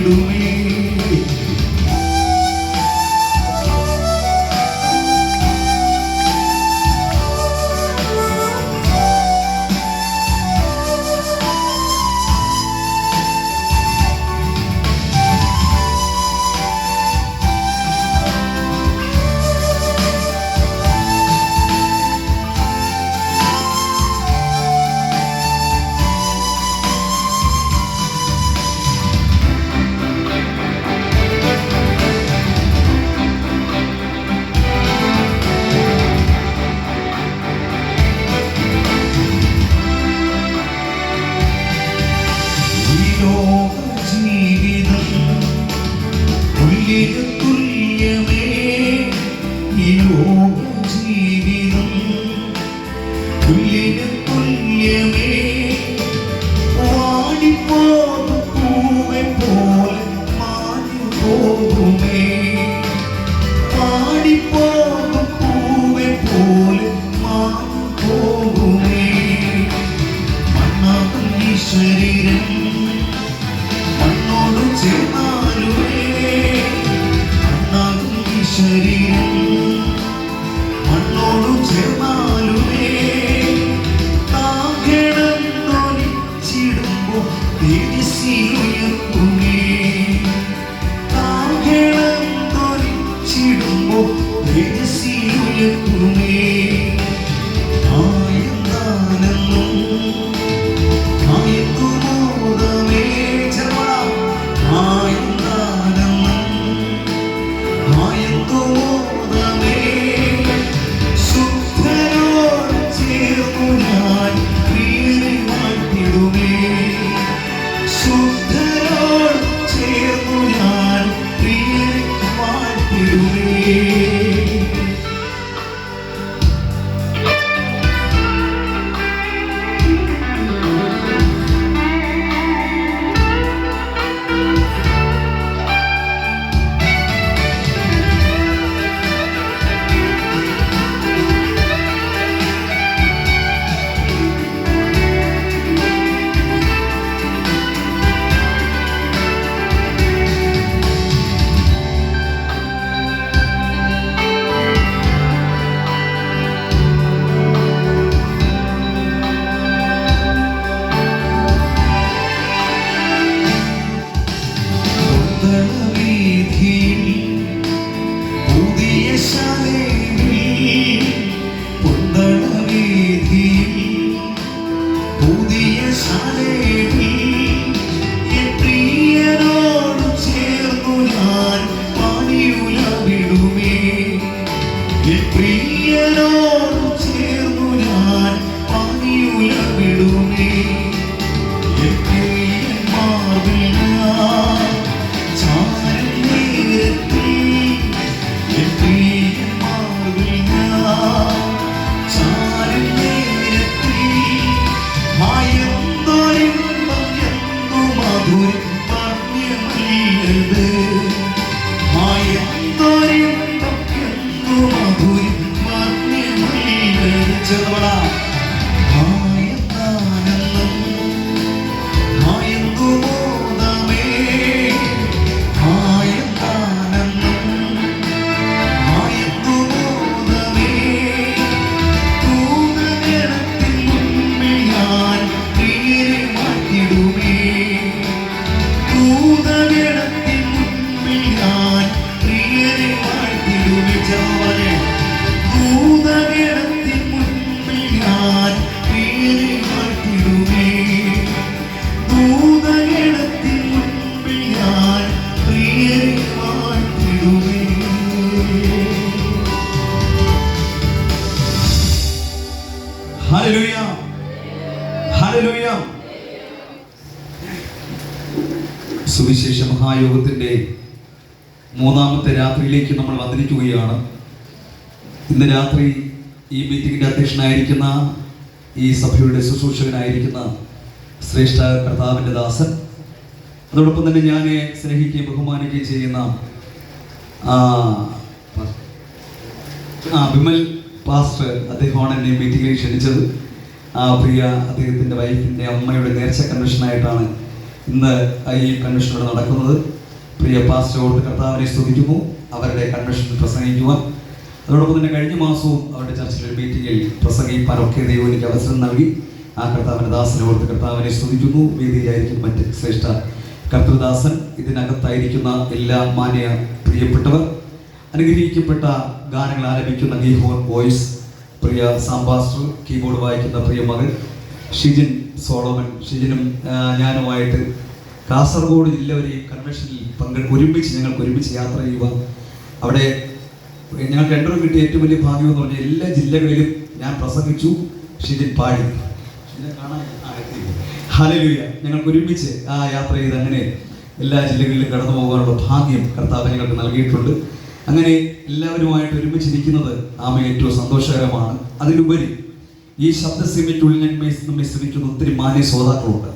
മാറ്റിടുമേ. സുവിശേഷ മഹായോഗത്തിന്റെ മൂന്നാമത്തെ രാത്രിയിലേക്ക് നമ്മൾ വന്നിരിക്കുകയാണ്. ഇന്ന് രാത്രി ഈ മീറ്റിംഗിന്റെ അധ്യക്ഷനായിരിക്കുന്ന, ഈ സഭയുടെ ശുശ്രൂഷകനായിരിക്കുന്ന ശ്രേഷ്ഠ കർത്താവിൻ്റെ ദാസൻ, അതോടൊപ്പം തന്നെ ഞാൻ സ്നേഹിക്കുകയും ബഹുമാനിക്കുകയും ചെയ്യുന്ന വിമൽ പാസ്റ്റർ, അദ്ദേഹമാണ് എന്നെ മീറ്റിംഗിൽ ക്ഷണിച്ചത്. പ്രിയ അദ്ദേഹത്തിൻ്റെ വൈഫിൻ്റെ അമ്മയുടെ നേർച്ച കൺവെൻഷനായിട്ടാണ് ഇന്ന് ഈ കൺവെൻഷൻ നടക്കുന്നത്. പ്രിയ പാസ്റ്ററോട് കർത്താവിനെ സ്തുതിക്കുന്നു, അവരുടെ കൺവെൻഷനിൽ പ്രസംഗിക്കുവാൻ. അതോടൊപ്പം തന്നെ കഴിഞ്ഞ മാസവും അവരുടെ ചർച്ചിലെ മീറ്റിങ്ങിൽ പ്രസംഗിപ്പാനൊക്കെ ദൈവം എനിക്ക് അവസരം നൽകി. ആ കർത്താവിൻ്റെ ദാസനോട് കർത്താവിനെ സ്തുതിക്കുന്നു. വേദിയിലായിരിക്കും മറ്റ് ശ്രേഷ്ഠ കർത്തൃദാസൻ, ഇതിനകത്തായിരിക്കുന്ന എല്ലാ മാന്യ പ്രിയപ്പെട്ടവർ, അനുഗ്രഹിക്കപ്പെട്ട ഗാനങ്ങൾ ആലപിക്കുന്ന ഗീഹോൺ വോയിസ്, പ്രിയ സാംബാസ്റ്റർ, കീബോർഡ് വായിക്കുന്ന പ്രിയ മകൾ ഷിജിൻ സോളമൻ. ഷിജിനും ഞാനുമായിട്ട് കാസർഗോഡ് ജില്ല വരെ കൺവെൻഷനിൽ ഞങ്ങൾക്ക് ഒരുമിച്ച് യാത്ര ചെയ്യുക. അവിടെ ഞങ്ങൾക്ക് രണ്ടും കിട്ടിയ ഏറ്റവും വലിയ ഭാഗ്യം എന്ന് പറഞ്ഞാൽ എല്ലാ ജില്ലകളിലും ഞാൻ പ്രസംഗിച്ചു, ഷിജിൻ പാടി. ഷിജിനെ കാണാൻ ഹല്ലേലൂയ. ഞങ്ങൾക്ക് ഒരുമിച്ച് ആ യാത്ര ചെയ്ത് അങ്ങനെ എല്ലാ ജില്ലകളിലും കടന്നു പോകാനുള്ള ഭാഗ്യം കർത്താവ് ഞങ്ങൾക്ക് നൽകിയിട്ടുണ്ട്. അങ്ങനെ എല്ലാവരുമായിട്ട് ഒരുമിച്ചിരിക്കുന്നത് നാമെ ഏറ്റവും സന്തോഷകരമാണ്. അതിലുപരി ഈ ശബ്ദസീമയ്ക്കുള്ളിൽ നമ്മെ ശ്രമിക്കുന്ന ഒത്തിരി മാന്യ ശ്രോതാക്കളുണ്ട്.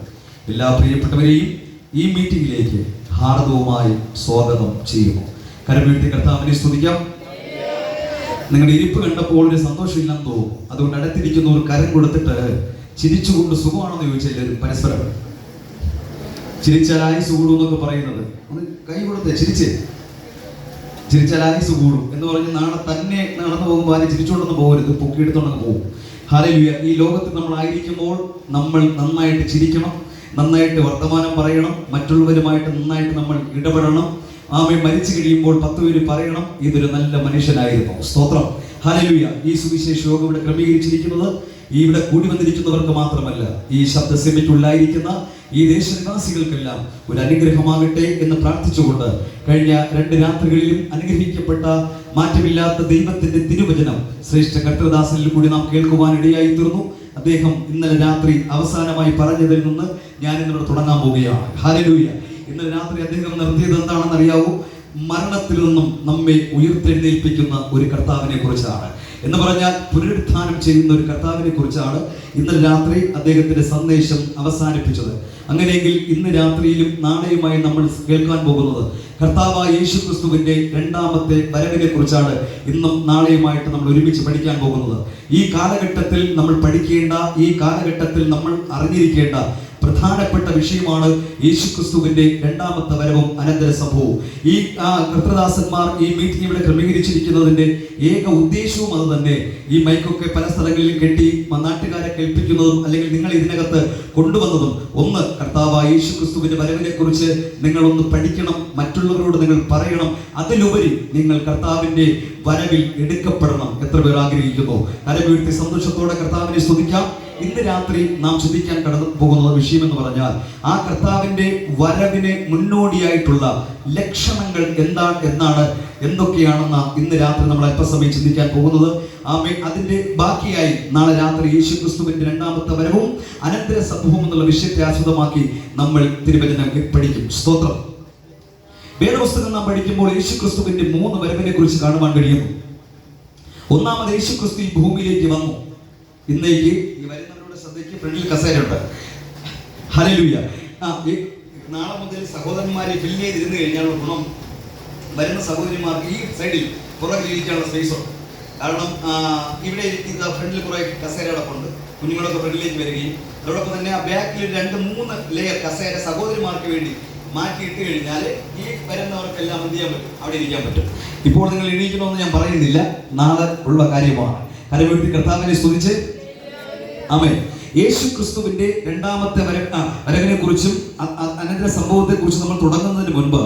എല്ലാ പ്രിയപ്പെട്ടവരെയും ഈ മീറ്റിംഗിലേക്ക് ഹാർദവുമായി സ്വാഗതം ചെയ്യുന്നു. കരമീഴ്ത്തി കർത്താവിനെ സ്തുതിക്കാം. നിങ്ങളുടെ ഇരിപ്പ് കണ്ടപ്പോൾ ഒരു സന്തോഷമില്ലെന്ന് തോന്നും. അതുകൊണ്ട് അടുത്തിരിക്കുന്ന ഒരു കരം കൊടുത്തിട്ട് ചിരിച്ചുകൊണ്ട് സുഖമാണെന്ന് ചോദിച്ചാൽ എല്ലാവരും പരസ്പരം ചിരിച്ചാൽ ആയുസ് കൂടും എന്നൊക്കെ പറയുന്നത് ഒന്ന് കൈ കൊടുത്ത് ചിരിച്ചാൽ ആയുസ് കൂടും എന്ന് പറഞ്ഞ് നാളെ തന്നെ നടന്നു പോകുമ്പോൾ ആരും ചിരിച്ചുകൊണ്ടൊന്നും പോകരുത്, പൊക്കിയെടുത്തോണ്ടങ്ങ് പോകും. ഹല്ലേലൂയ. ഈ ലോകത്തിൽ നമ്മളായിരിക്കുമ്പോൾ നമ്മൾ നന്നായിട്ട് ചിരിക്കണം, നന്നായിട്ട് വർത്തമാനം പറയണം, മറ്റുള്ളവരുമായിട്ട് നന്നായിട്ട് നമ്മൾ ഇടപെടണം. ആമേ മരിച്ചു കഴിയുമ്പോൾ 10 പേര് പറയണം ഇതൊരു നല്ല മനുഷ്യനായിരുന്നു. സ്തോത്രം. ഹല്ലേലൂയ. ഈ സുവിശേഷ യോഗം ഇവിടെ ക്രമീകരിച്ചിരിക്കുന്നത് ഇവിടെ കൂടി വന്നിരിക്കുന്നവർക്ക് മാത്രമല്ല, ഈ ശബ്ദസേമയ്ക്കുള്ളായിരിക്കുന്ന ഈ ദേശനിവാസികൾക്കെല്ലാം ഒരു അനുഗ്രഹമാകട്ടെ എന്ന് പ്രാർത്ഥിച്ചുകൊണ്ട് കഴിഞ്ഞ 2 രാത്രികളിലും അനുഗ്രഹിക്കപ്പെട്ട മാറ്റമില്ലാത്ത ദൈവത്തിന്റെ തിരുവചനം ശ്രേഷ്ഠ കർത്തൃദാസനിൽ കൂടി നാം കേൾക്കുവാൻ ഇടയായി തീർന്നു. അദ്ദേഹം ഇന്നലെ രാത്രി അവസാനമായി പറഞ്ഞതിൽ നിന്ന് ഞാൻ ഇന്നിവിടെ തുടങ്ങാൻ പോവുകയാണ്. ഹല്ലേലൂയ. ഇന്നലെ രാത്രി അദ്ദേഹം നടത്തിയത് എന്താണെന്ന് അറിയാവൂ? മരണത്തിൽ നിന്നും നമ്മെ ഉയർത്തെഴുന്നേൽപ്പിക്കുന്ന ഒരു കർത്താവിനെ കുറിച്ചാണ്. എന്ന് പറഞ്ഞാൽ പുനരുത്ഥാനം ചെയ്യുന്ന ഒരു കർത്താവിനെ കുറിച്ചാണ് ഇന്നലെ രാത്രി അദ്ദേഹത്തിന്റെ സന്ദേശം അവസാനിപ്പിച്ചത്. അങ്ങനെയെങ്കിൽ ഇന്ന് രാത്രിയിലും നാളെയുമായി നമ്മൾ കേൾക്കാൻ പോകുന്നത് കർത്താവായ യേശു ക്രിസ്തുവിന്റെ 2ാമത്തെ വരവിനെ കുറിച്ചാണ്. ഇന്നും നാളെയുമായിട്ട് നമ്മൾ ഒരുമിച്ച് പഠിക്കാൻ പോകുന്നത്. ഈ കാലഘട്ടത്തിൽ നമ്മൾ പഠിക്കേണ്ട, ഈ കാലഘട്ടത്തിൽ നമ്മൾ അറിഞ്ഞിരിക്കേണ്ട പ്രധാനപ്പെട്ട വിഷയമാണ് യേശുക്രിസ്തുവിന്റെ 2ാമത്തെ വരവും അനന്തര സംഭവവും. ഈ കർത്തൃദാസന്മാർ ഈ മീറ്റിംഗ് ഇവിടെ ക്രമീകരിച്ചിരിക്കുന്നതിന്റെ ഏക ഉദ്ദേശവും അത് തന്നെ. ഈ മൈക്കൊക്കെ പല സ്ഥലങ്ങളിലും കെട്ടി നാട്ടുകാരെ കേൾപ്പിക്കുന്നതും അല്ലെങ്കിൽ നിങ്ങൾ ഇതിനകത്ത് കൊണ്ടുവന്നതും ഒന്ന്, കർത്താവായ യേശുക്രിസ്തുവിന്റെ വരവിനെ കുറിച്ച് നിങ്ങളൊന്ന് പഠിക്കണം, മറ്റുള്ളവരോട് നിങ്ങൾ പറയണം. അതിലുപരി നിങ്ങൾ കർത്താവിന്റെ വരവിൽ എടുക്കപ്പെടണം. എത്ര പേർ ആഗ്രഹിക്കുന്നു? കരവീഴ്ത്തി സന്തോഷത്തോടെ കർത്താവിനെ സ്തുതിക്കാം. ഇന്ന് രാത്രി നാം ചിന്തിക്കാൻ കടന്നു പോകുന്ന വിഷയം എന്ന് പറഞ്ഞാൽ ആ കർത്താവിന്റെ വരവിന് മുന്നോടിയായിട്ടുള്ള ലക്ഷണങ്ങൾ എന്തൊക്കെയാണെന്ന ഇന്ന് രാത്രി നമ്മൾ അല്പസമയം ചിന്തിക്കാൻ പോകുന്നത്. അതിന്റെ ബാക്കിയായി നാളെ രാത്രി യേശുക്രിസ്തുവിന്റെ 2ാമത്തെ വരവും അനന്തര സംഭവം എന്നുള്ള വിഷയത്തെ ആസ്പദമാക്കി നമ്മൾ തിരുവചനം പഠിക്കും. സ്തോത്രം. വേദപുസ്തകം നാം പഠിക്കുമ്പോൾ യേശുക്രിസ്തുവിന്റെ 3 വരവിനെ കുറിച്ച് കാണുവാൻ കഴിയുന്നു. ഒന്നാമത് യേശുക്രിസ്തു ഈ ഭൂമിയിലേക്ക് വന്നു. ഇന്നേക്ക് ഈ വരുന്നവരുടെ ശ്രദ്ധയ്ക്ക് ഫ്രണ്ടിൽ കസേരയുണ്ട്. ഹല്ലേലൂയ. നാളെ മുതൽ സഹോദരന്മാരെ ഫില്ല് ചെയ്തിരുന്നു കഴിഞ്ഞാലുള്ള ഗുണം, വരുന്ന സഹോദരിമാർക്ക് ഈ സൈഡിൽ പുറകിൽ ഇരിക്കാനുള്ള സ്പേസ് ഉണ്ട്. കാരണം ഇവിടെ ഇരിക്കുന്ന ഫ്രണ്ടിൽ കുറെ കസേര അടപ്പുണ്ട്. കുഞ്ഞുങ്ങളൊക്കെ ഫ്രണ്ടിലേക്ക് വരികയും അതോടൊപ്പം തന്നെ ആ ബാക്കിൽ 2-3 ലെയർ കസേര സഹോദരിമാർക്ക് വേണ്ടി മാറ്റിയിട്ട് കഴിഞ്ഞാൽ ഈ വരുന്നവർക്കെല്ലാം എന്ത് ചെയ്യാൻ പറ്റും? അവിടെ ഇരിക്കാൻ പറ്റും. ഇപ്പോൾ നിങ്ങൾ എണീക്കണമെന്ന് ഞാൻ പറയുന്നില്ല, നാളെ ഉള്ള കാര്യമാണ്. കരവീഴ്ത്തി കർത്താവിനെ സ്തുതിച്ച് ആമേൻ. യേശു ക്രിസ്തുവിന്റെ 2ാമത്തെ വരവിനെ കുറിച്ചും അനന്തര സംഭവത്തെ കുറിച്ചും നമ്മൾ തുടങ്ങുന്നതിന് മുൻപ്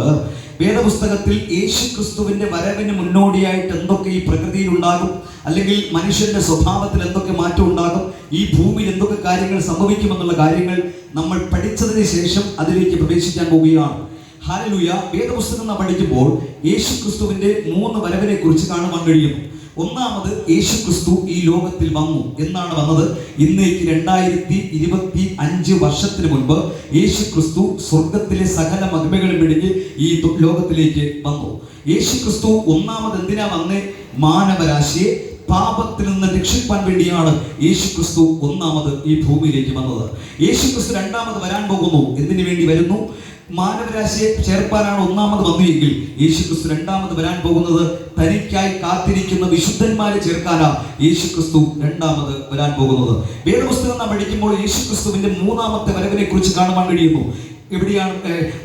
വേദപുസ്തകത്തിൽ യേശു ക്രിസ്തുവിന്റെ വരവിന് മുന്നോടിയായിട്ട് എന്തൊക്കെ ഈ പ്രകൃതിയിൽ ഉണ്ടാകും, അല്ലെങ്കിൽ മനുഷ്യന്റെ സ്വഭാവത്തിൽ എന്തൊക്കെ മാറ്റം ഉണ്ടാകും, ഈ ഭൂമിയിൽ എന്തൊക്കെ കാര്യങ്ങൾ സംഭവിക്കുമെന്നുള്ള കാര്യങ്ങൾ നമ്മൾ പഠിച്ചതിന് ശേഷം അതിലേക്ക് പ്രവേശിക്കാൻ പോവുകയാണ്. ഹല്ലേലൂയ. വേദപുസ്തകം നാം പഠിക്കുമ്പോൾ യേശു ക്രിസ്തുവിന്റെ 3 വരവിനെ കുറിച്ച് കാണുവാൻ കഴിയുന്നു. ഒന്നാമത്, യേശുക്രിസ്തു ഈ ലോകത്തിൽ വന്നു. എന്നാണ് വന്നത്? ഇന്നേക്ക് 2025 വർഷത്തിന് മുൻപ് യേശുക്രിസ്തു സ്വർഗത്തിലെ സകല മഹിമകളും വെടിഞ്ഞ് ഈ ലോകത്തിലേക്ക് വന്നു. യേശുക്രിസ്തു ഒന്നാമത് എന്തിനാ വന്നേ? മാനവരാശിയെ പാപത്തിൽ നിന്ന് രക്ഷിക്കാൻ വേണ്ടിയാണ് യേശുക്രിസ്തു ഒന്നാമത് ഈ ഭൂമിയിലേക്ക് വന്നത്. യേശുക്രിസ്തു 2ാമത് വരാൻ പോകുന്നു. എന്തിനു വേണ്ടി വരുന്നു? മാനവരാശിയെ ചേർപ്പാനാണ് ഒന്നാമത് വന്നുവെങ്കിൽ യേശുക്രിസ്തു 2ാമത് വരാൻ പോകുന്നത് തനിക്കായി കാത്തിരിക്കുന്ന വിശുദ്ധന്മാരെ ചേർക്കാനാ യേശുക്രിസ്തു 2ാമത് വരാൻ പോകുന്നത്. വേദപുസ്തകം നാം പഠിക്കുമ്പോൾ യേശുക്രിസ്തുവിന്റെ 3ാമത്തെ വരവിനെ കുറിച്ച് കാണുവാൻ കഴിയുന്നു. എവിടെയാണ്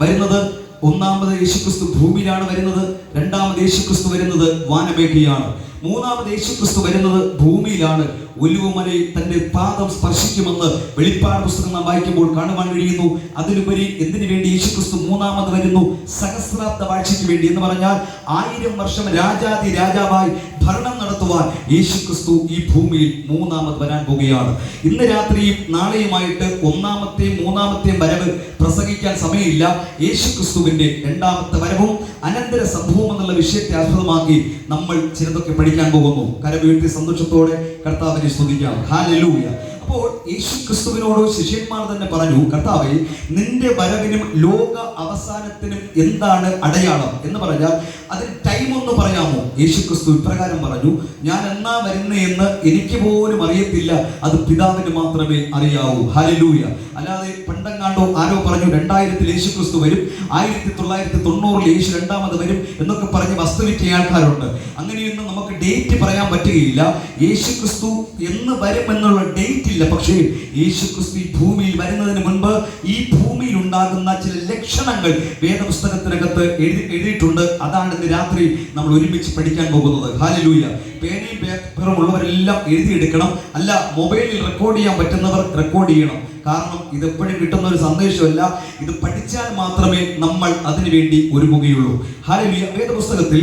വരുന്നത്? ഒന്നാമത് യേശുക്രിസ്തു ഭൂമിയിലാണ് വരുന്നത്. രണ്ടാമത് യേശുക്രിസ്തു വരുന്നത് വാനമേഘയാണ്. മൂന്നാമത് യേശുക്രിസ്തു വരുന്നത് ഭൂമിയിലാണ്. ഒലിവുമലയിൽ തന്റെ പാദം സ്പർശിക്കുമെന്ന് വെളിപ്പാട് പുസ്തകം നാം വായിക്കുമ്പോൾ കാണുവാൻ കഴിയുന്നു. അതിലുപരി എന്തിനു വേണ്ടി യേശുക്രിസ്തു മൂന്നാമത് വരുന്നു? സഹസ്രാബ്ദ വാഴ്ചയ്ക്ക് വേണ്ടി. എന്ന് പറഞ്ഞാൽ 1000 വർഷം രാജാതി രാജാവായി ഭരണം നടത്തുവാൻ യേശുക്രിസ്തു ഈ ഭൂമിയിൽ മൂന്നാമത് വരാൻ പോകുകയാണ്. ഇന്ന് രാത്രിയും നാളെയുമായിട്ട് ഒന്നാമത്തെയും മൂന്നാമത്തെയും വരവ് പ്രസംഗിക്കാൻ സമയമില്ല. യേശുക്രിസ്തുവിന്റെ രണ്ടാമത്തെ വരവും അനന്തര സംഭവം എന്നുള്ള വിഷയത്തെ ആസ്പദമാക്കി നമ്മൾ ചിലതൊക്കെ പഠിക്കാൻ പോകുന്നു. കരവീഴ്ത്തി സന്തോഷത്തോടെ കർത്താവിനെ സ്തുതിക്കാം. ഹല്ലേലൂയ. അപ്പോൾ യേശുക്രിസ്തുവിനോട് ശിഷ്യന്മാർ തന്നെ പറഞ്ഞു, കർത്താവേ, നിന്റെ വരവിനും ലോക അവസാനത്തിനും എന്താണ് അടയാളം എന്ന് പറഞ്ഞാൽ അതിന് ടൈം ഒന്ന് പറയാമോ? യേശുക്രിസ്തു ഇപ്രകാരം പറഞ്ഞു, ഞാൻ എന്നാ വരുന്നതെന്ന് എനിക്ക് പോലും അറിയത്തില്ല, അത് പിതാവിന് മാത്രമേ അറിയാവൂ. ഹല്ലേലൂയ. അല്ലാതെ പണ്ടെങ്ങാണ്ടോ ആരോ പറഞ്ഞു 2000 യേശുക്രിസ്തു വരും, 1990 യേശു രണ്ടാമത് വരും എന്നൊക്കെ പറഞ്ഞ് വസ്തുവിറ്റിയ ആൾക്കാരുണ്ട്. അങ്ങനെയൊന്നും നമുക്ക് ഡേറ്റ് പറയാൻ പറ്റുകയില്ല. യേശുക്രിസ്തു എന്ന് വരും എന്നുള്ള ഡേറ്റ് ഇല്ല. പക്ഷേ യേശുക്രിസ്തു ഈ ഭൂമിയിൽ വരുന്നതിന് മുൻപ് ഈ ഭൂമിയിൽ ഉണ്ടാകുന്ന ചില ലക്ഷണങ്ങൾ വേദപുസ്തകത്തിനകത്ത് എഴുതിയിട്ടുണ്ട്. അതാണ് ഇന്ന് രാത്രി നമ്മൾ ഒരുമിച്ച് പഠിക്കാൻ പോകുന്നത്. ഹല്ലേലൂയ. പേനയും പേപ്പറും ഉള്ളവരെല്ലാം എഴുതിയെടുക്കണം. അല്ല, മൊബൈലിൽ റെക്കോർഡ് ചെയ്യാൻ പറ്റുന്നവർ റെക്കോർഡ് ചെയ്യണം. കാരണം ഇത് എപ്പോഴും കിട്ടുന്ന ഒരു സന്ദേശമല്ല. ഇത് പഠിച്ചാൽ മാത്രമേ നമ്മൾ അതിനു വേണ്ടി ഒരുങ്ങുകയുള്ളൂ. ഹല്ലേലൂയ. വേദപുസ്തകത്തിൽ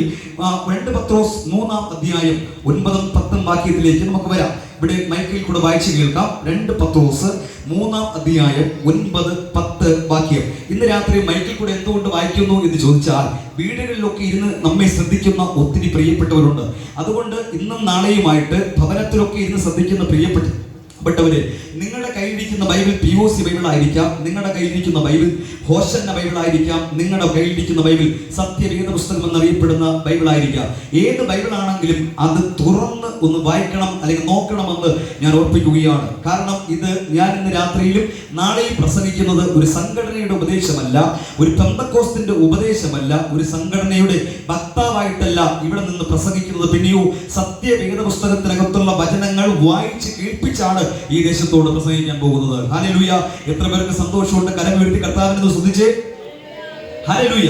2 പത്രോസ് 3-ാം അധ്യായം 9-ഉം 10-ഉം വാക്യത്തിലേക്ക് നമുക്ക് വരാം. ഇവിടെ മൈക്കിൽ കൂടെ വായിച്ചു കേൾക്കാം. 2 പത്രോസ് 3-ാം അധ്യായം 9, 10 വാക്യം. ഇന്ന് രാത്രി മൈക്കിൽ കൂടെ എന്തുകൊണ്ട് വായിക്കുന്നു എന്ന് ചോദിച്ചാൽ, വീടുകളിലൊക്കെ ഇരുന്ന് നമ്മെ ശ്രദ്ധിക്കുന്ന ഒത്തിരി പ്രിയപ്പെട്ടവരുണ്ട്. അതുകൊണ്ട് ഇന്നും നാളെയുമായിട്ട് ഭവനത്തിലൊക്കെ ഇരുന്ന് ശ്രദ്ധിക്കുന്ന പ്രിയപ്പെട്ടവര്, നിങ്ങളുടെ കയ്യിലിരിക്കുന്ന ബൈബിൾ POC ബൈബിൾ ആയിരിക്കാം, നിങ്ങളുടെ കയ്യിലിരിക്കുന്ന ബൈബിൾ ഹോശന്ന ബൈബിൾ ആയിരിക്കാം, നിങ്ങളുടെ കയ്യിലിരിക്കുന്ന ബൈബിൾ സത്യവേദ പുസ്തകം എന്നറിയപ്പെടുന്ന ബൈബിൾ ആയിരിക്കാം. ഏത് ബൈബിൾ ആണെങ്കിലും അത് തുറന്ന് ഒന്ന് വായിക്കണം അല്ലെങ്കിൽ നോക്കണമെന്ന് ഞാൻ ഓർപ്പിക്കുകയാണ്. കാരണം ഇത് ഞാൻ ഇന്ന് രാത്രിയിലും നാളെയും പ്രസംഗിക്കുന്നത് ഒരു സംഘടനയുടെ ഉപദേശമല്ല, ഒരു പെന്തക്കോസ്തിന്റെ ഉപദേശമല്ല, ഒരു സംഘടനയുടെ വക്താവായിട്ടല്ല ഇവിടെ നിന്ന് പ്രസംഗിക്കുന്നത്. പിന്നെയോ സത്യവേദ പുസ്തകത്തിനകത്തുള്ള വചനങ്ങൾ വായിച്ച് കേൾപ്പിച്ചാണ് ഈ ദേശത്തോട് പ്രസംഗിക്കാൻ പോകുന്നത്. ഹല്ലേലൂയ. എത്ര പേർക്ക് സന്തോഷമുണ്ട്? കരം ഉയർത്തി കർത്താവിനെ സ്തുതിച്ചേ. ഹല്ലേലൂയ.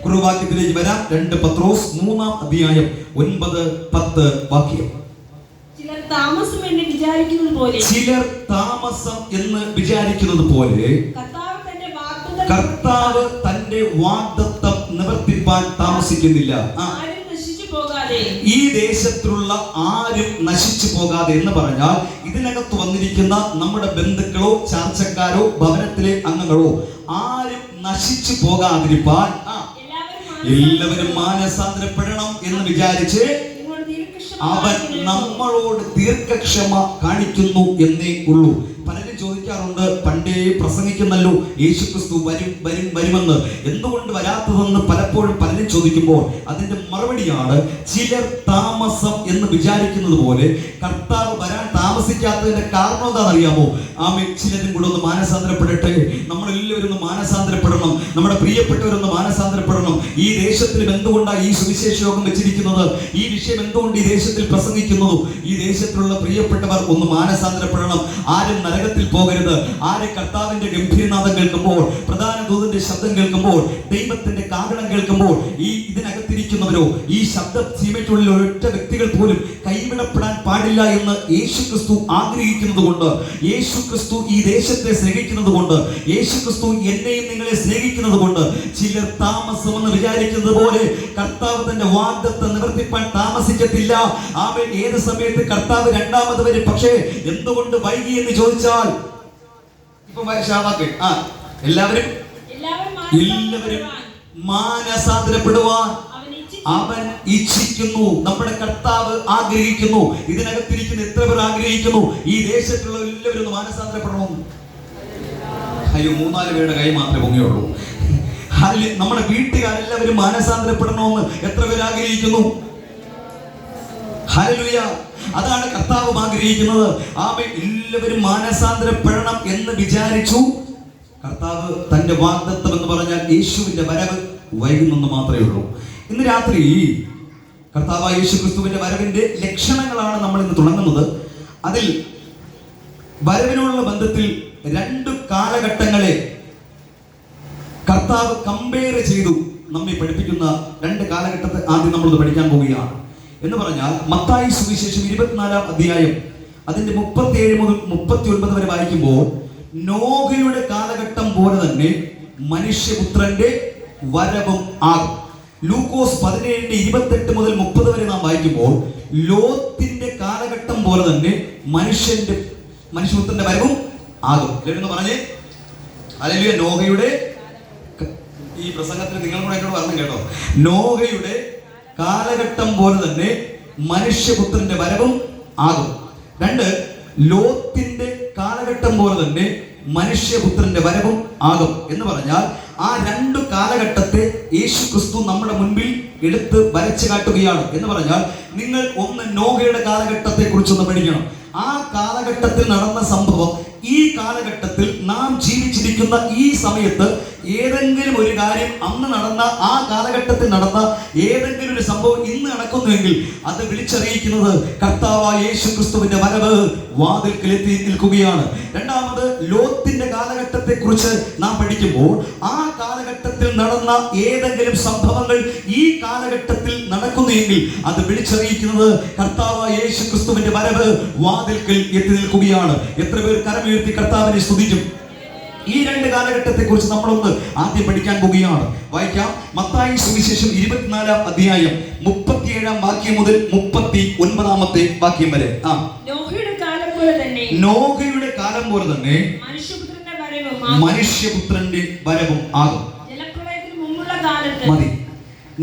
കുറുവാക്യത്തിലേക്ക് വരാം. 2 പത്രോസ് 3-ാം അധ്യായം 9, 10 വാക്യം. ചിലർ താമസം എന്ന് വിചാരിക്കുന്നത് പോലെ കർത്താവ് തന്റെ വാഗ്ദത്തം നിവർത്തിപ്പാൻ താമസിക്കുന്നില്ല. ഈ ദേശത്തുള്ള ആരും നശിച്ചു പോകാതെ എന്ന് പറഞ്ഞാൽ ഇതിനകത്ത് വന്നിരിക്കുന്ന നമ്മുടെ ബന്ധുക്കളോ ചാർച്ചക്കാരോ ഭവനത്തിലെ അംഗങ്ങളോ ആരും നശിച്ചു പോകാതിരിപ്പാൻ എല്ലാവരും മാനസാന്തരപ്പെടണം എന്ന് വിചാരിച്ച് അവൻ നമ്മളോട് ദീർഘക്ഷമ കാണിക്കുന്നു എന്നേ ഉള്ളൂ. പലരും ചോദിക്കാറുണ്ട്, പണ്ടേ പ്രസംഗിക്കുന്നല്ലോ യേശുക്രിസ്തു വരുമെന്ന്, എന്തുകൊണ്ട് വരാത്തതെന്ന് പലപ്പോഴും പലരും ചോദിക്കുമ്പോൾ അതിന്റെ മറുപടിയാണ്, ചിലർ താമസം എന്ന് വിചാരിക്കുന്നത് പോലെ കർത്താവ് വരാൻ താമസിക്കാത്തതിന്റെ കാരണം എന്താണെന്നറിയാമോ? ചിലരും കൂടെ ഒന്ന് മാനസാന്തരപ്പെടട്ടെ, നമ്മളെല്ലാവരും ഒന്ന് മാനസാന്തരപ്പെടണം, നമ്മുടെ പ്രിയപ്പെട്ടവരൊന്ന് മാനസാന്തരപ്പെടണം. ഈ ദേശത്തിലും എന്തുകൊണ്ടാണ് ഈ സുവിശേഷ യോഗം വെച്ചിരിക്കുന്നത്? ഈ വിഷയം എന്തുകൊണ്ട് ഈ ദേശത്തിൽ പ്രസംഗിക്കുന്നത്? ഈ ദേശത്തിലുള്ള പ്രിയപ്പെട്ടവർ ഒന്ന് മാനസാന്തരപ്പെടണം. ആരും നരകത്തിൽ പോകരുത്. ആര് കർത്താവിന്റെ ഗംഭീരനാദം കേൾക്കുമ്പോൾ, പ്രധാന ദൂതന്റെ ശബ്ദം കേൾക്കുമ്പോൾ, ദൈവത്തിന്റെ കാഹളം കേൾക്കുമ്പോൾ ഇതിനകത്തിരിക്കുന്നവരോ ഈ ശബ്ദ സീമയ്ക്കുള്ളിൽ ഒരൊറ്റ വ്യക്തികൾ പോലും കൈവിടപ്പെടാൻ പാടില്ല എന്ന് യേശുക്രിസ്തു ആഗ്രഹിക്കുന്നത് കൊണ്ട്, യേശുക്രിസ്തു ഈ ദേശത്തെ സ്നേഹിക്കുന്നത് കൊണ്ട്, യേശുക്രിസ്തു എന്നെയും നിങ്ങളെ സ്നേഹിക്കുന്നത് കൊണ്ട് ചിലർ താമസമെന്ന് വിചാരിക്കുന്നത് പോലെ കർത്താവ് തന്റെ വാഗ്ദത്തം നിവർത്തിപ്പാൻ താമസിക്കത്തില്ല. ആമേൻ. ഏത് സമയത്ത് കർത്താവ് രണ്ടാമത് വരും. പക്ഷേ എന്തുകൊണ്ട് വൈകി എന്ന് ചോദിച്ചാൽ, എല്ലാവരും മാനസാന്തരപ്പെടുവാൻ അവൻ ഇച്ഛിക്കുന്നു. നമ്മുടെ കർത്താവ് ആഗ്രഹിക്കുന്നു. ഇതിനകത്തിരിക്കുന്ന എത്ര പേർ ആഗ്രഹിക്കുന്നു ഈ ദേശത്തുള്ള എല്ലാവരും മാനസാന്തരപ്പെടണം? അയ്യോ, 3-4 പേരുടെ കൈ മാത്രമേ പൊങ്ങിയുള്ളൂ. നമ്മുടെ വീട്ടുകാരെല്ലാവരും മാനസാന്തരപ്പെടണമെന്ന് എത്ര പേർ ആഗ്രഹിക്കുന്നു? ഹല്ലേലൂയ. അതാണ് കർത്താവ് ആഗ്രഹിക്കുന്നത്. ആമേൻ. എല്ലാവരും മാനസാന്തരപ്പെടണം എന്ന് വിചാരിച്ചു. കർത്താവ് തന്റെ വാഗ്ദത്തം എന്ന് പറഞ്ഞാൽ യേശുവിന്റെ വരവ് വൈകുന്നെന്ന് മാത്രമേ ഉള്ളൂ. ഇന്ന് രാത്രി കർത്താവായ യേശുക്രിസ്തുവിന്റെ വരവിന്റെ ലക്ഷണങ്ങളാണ് നമ്മൾ ഇന്ന് തുടങ്ങുന്നത്. അതിൽ വരവിനോടുള്ള ബന്ധത്തിൽ 2 കാലഘട്ടങ്ങളെ കർത്താവ് കമ്പയർ ചെയ്തു നമ്മെ പഠിപ്പിക്കുന്ന രണ്ട് കാലഘട്ടത്തെ ആദ്യം നമ്മളത് പഠിക്കാൻ പോവുകയാണ്. എന്ന് പറഞ്ഞാൽ മത്തായി സുവിശേഷം 24-ാം അധ്യായം അതിന്റെ 37 മുതൽ 39 വരെ വായിക്കുമ്പോൾ നോഹയുടെ കാലഘട്ടം പോലെ തന്നെ മനുഷ്യപുത്രന്റെ വരവും ആകും. ലൂക്കോസ് 17-28 മുതൽ 30 വരെ നാം വായിക്കുമ്പോൾ ലോത്തിന്റെ കാലഘട്ടം പോലെ തന്നെ മനുഷ്യപുത്രന്റെ വരവും ആകും. എന്ന് പറഞ്ഞേ അല്ലെങ്കിൽ നോഹയുടെ ഈ പ്രസംഗത്തിൽ നിങ്ങൾ കൂടെ എന്നോട് പറഞ്ഞു കേട്ടോ, നോഹയുടെ കാലഘട്ടം പോലെ തന്നെ മനുഷ്യപുത്രന്റെ വരവും ആകും. രണ്ട്, ലോത്തിന്റെ കാലഘട്ടം പോലെ തന്നെ മനുഷ്യപുത്രന്റെ വരവും ആകും. എന്ന് പറഞ്ഞാൽ ആ രണ്ടു കാലഘട്ടത്തെ യേശു ക്രിസ്തു നമ്മുടെ മുൻപിൽ എടുത്ത് വരച്ചു കാട്ടുകയാണ്. എന്ന് പറഞ്ഞാൽ നിങ്ങൾ ഒന്ന് നോഹയുടെ കാലഘട്ടത്തെ കുറിച്ചൊന്ന് പഠിക്കണം. ആ കാലഘട്ടത്തിൽ നടന്ന സംഭവം ഈ കാലഘട്ടത്തിൽ നാം ജീവിച്ചിരിക്കുന്ന ഈ സമയത്ത് ഏതെങ്കിലും ഒരു കാര്യം അന്ന് നടന്ന ആ കാലഘട്ടത്തിൽ നടന്ന ഏതെങ്കിലും ഒരു സംഭവം ഇന്ന് നടക്കുന്നുവെങ്കിൽ അത് വിളിച്ചറിയിക്കുന്നത് കർത്താവായ യേശു ക്രിസ്തുവിന്റെ വരവ് വാതിൽക്കൽ എത്തി നിൽക്കുകയാണ്. രണ്ടാമത്, ലോത്തിന്റെ കാലഘട്ടത്തെ കുറിച്ച് നാം പഠിക്കുമ്പോൾ ആ കാലഘട്ടത്തിൽ നടന്ന ഏതെങ്കിലും സംഭവങ്ങൾ ഈ കാലഘട്ടത്തിൽ നടക്കുന്നുവെങ്കിൽ അത് വിളിച്ചറിയിക്കുന്നത് കർത്താവായ യേശു ക്രിസ്തുവിന്റെ വരവ് വാതിൽക്കൽ എത്തി നിൽക്കുകയാണ്. എത്ര പേർ കരമുയർത്തി കർത്താവിനെ സ്തുതിക്കും? ഈ രണ്ട് കാലഘട്ടത്തെ കുറിച്ച് നമ്മളൊന്ന് ആദ്യം പഠിക്കാൻ പോവുകയാണ്. വായിക്കാം. മത്തായി സുവിശേഷം 24-ാം അധ്യായം 37-ാം വാക്യം മുതൽ 39-ാമത്തെ വാക്യം വരെ. നോഹയുടെ കാലം പോലെ തന്നെ മനുഷ്യപുത്രന്റെ വരവും ആകും. ജലപ്രളയത്തിന് മുമ്പുള്ള കാലത്ത് മതി.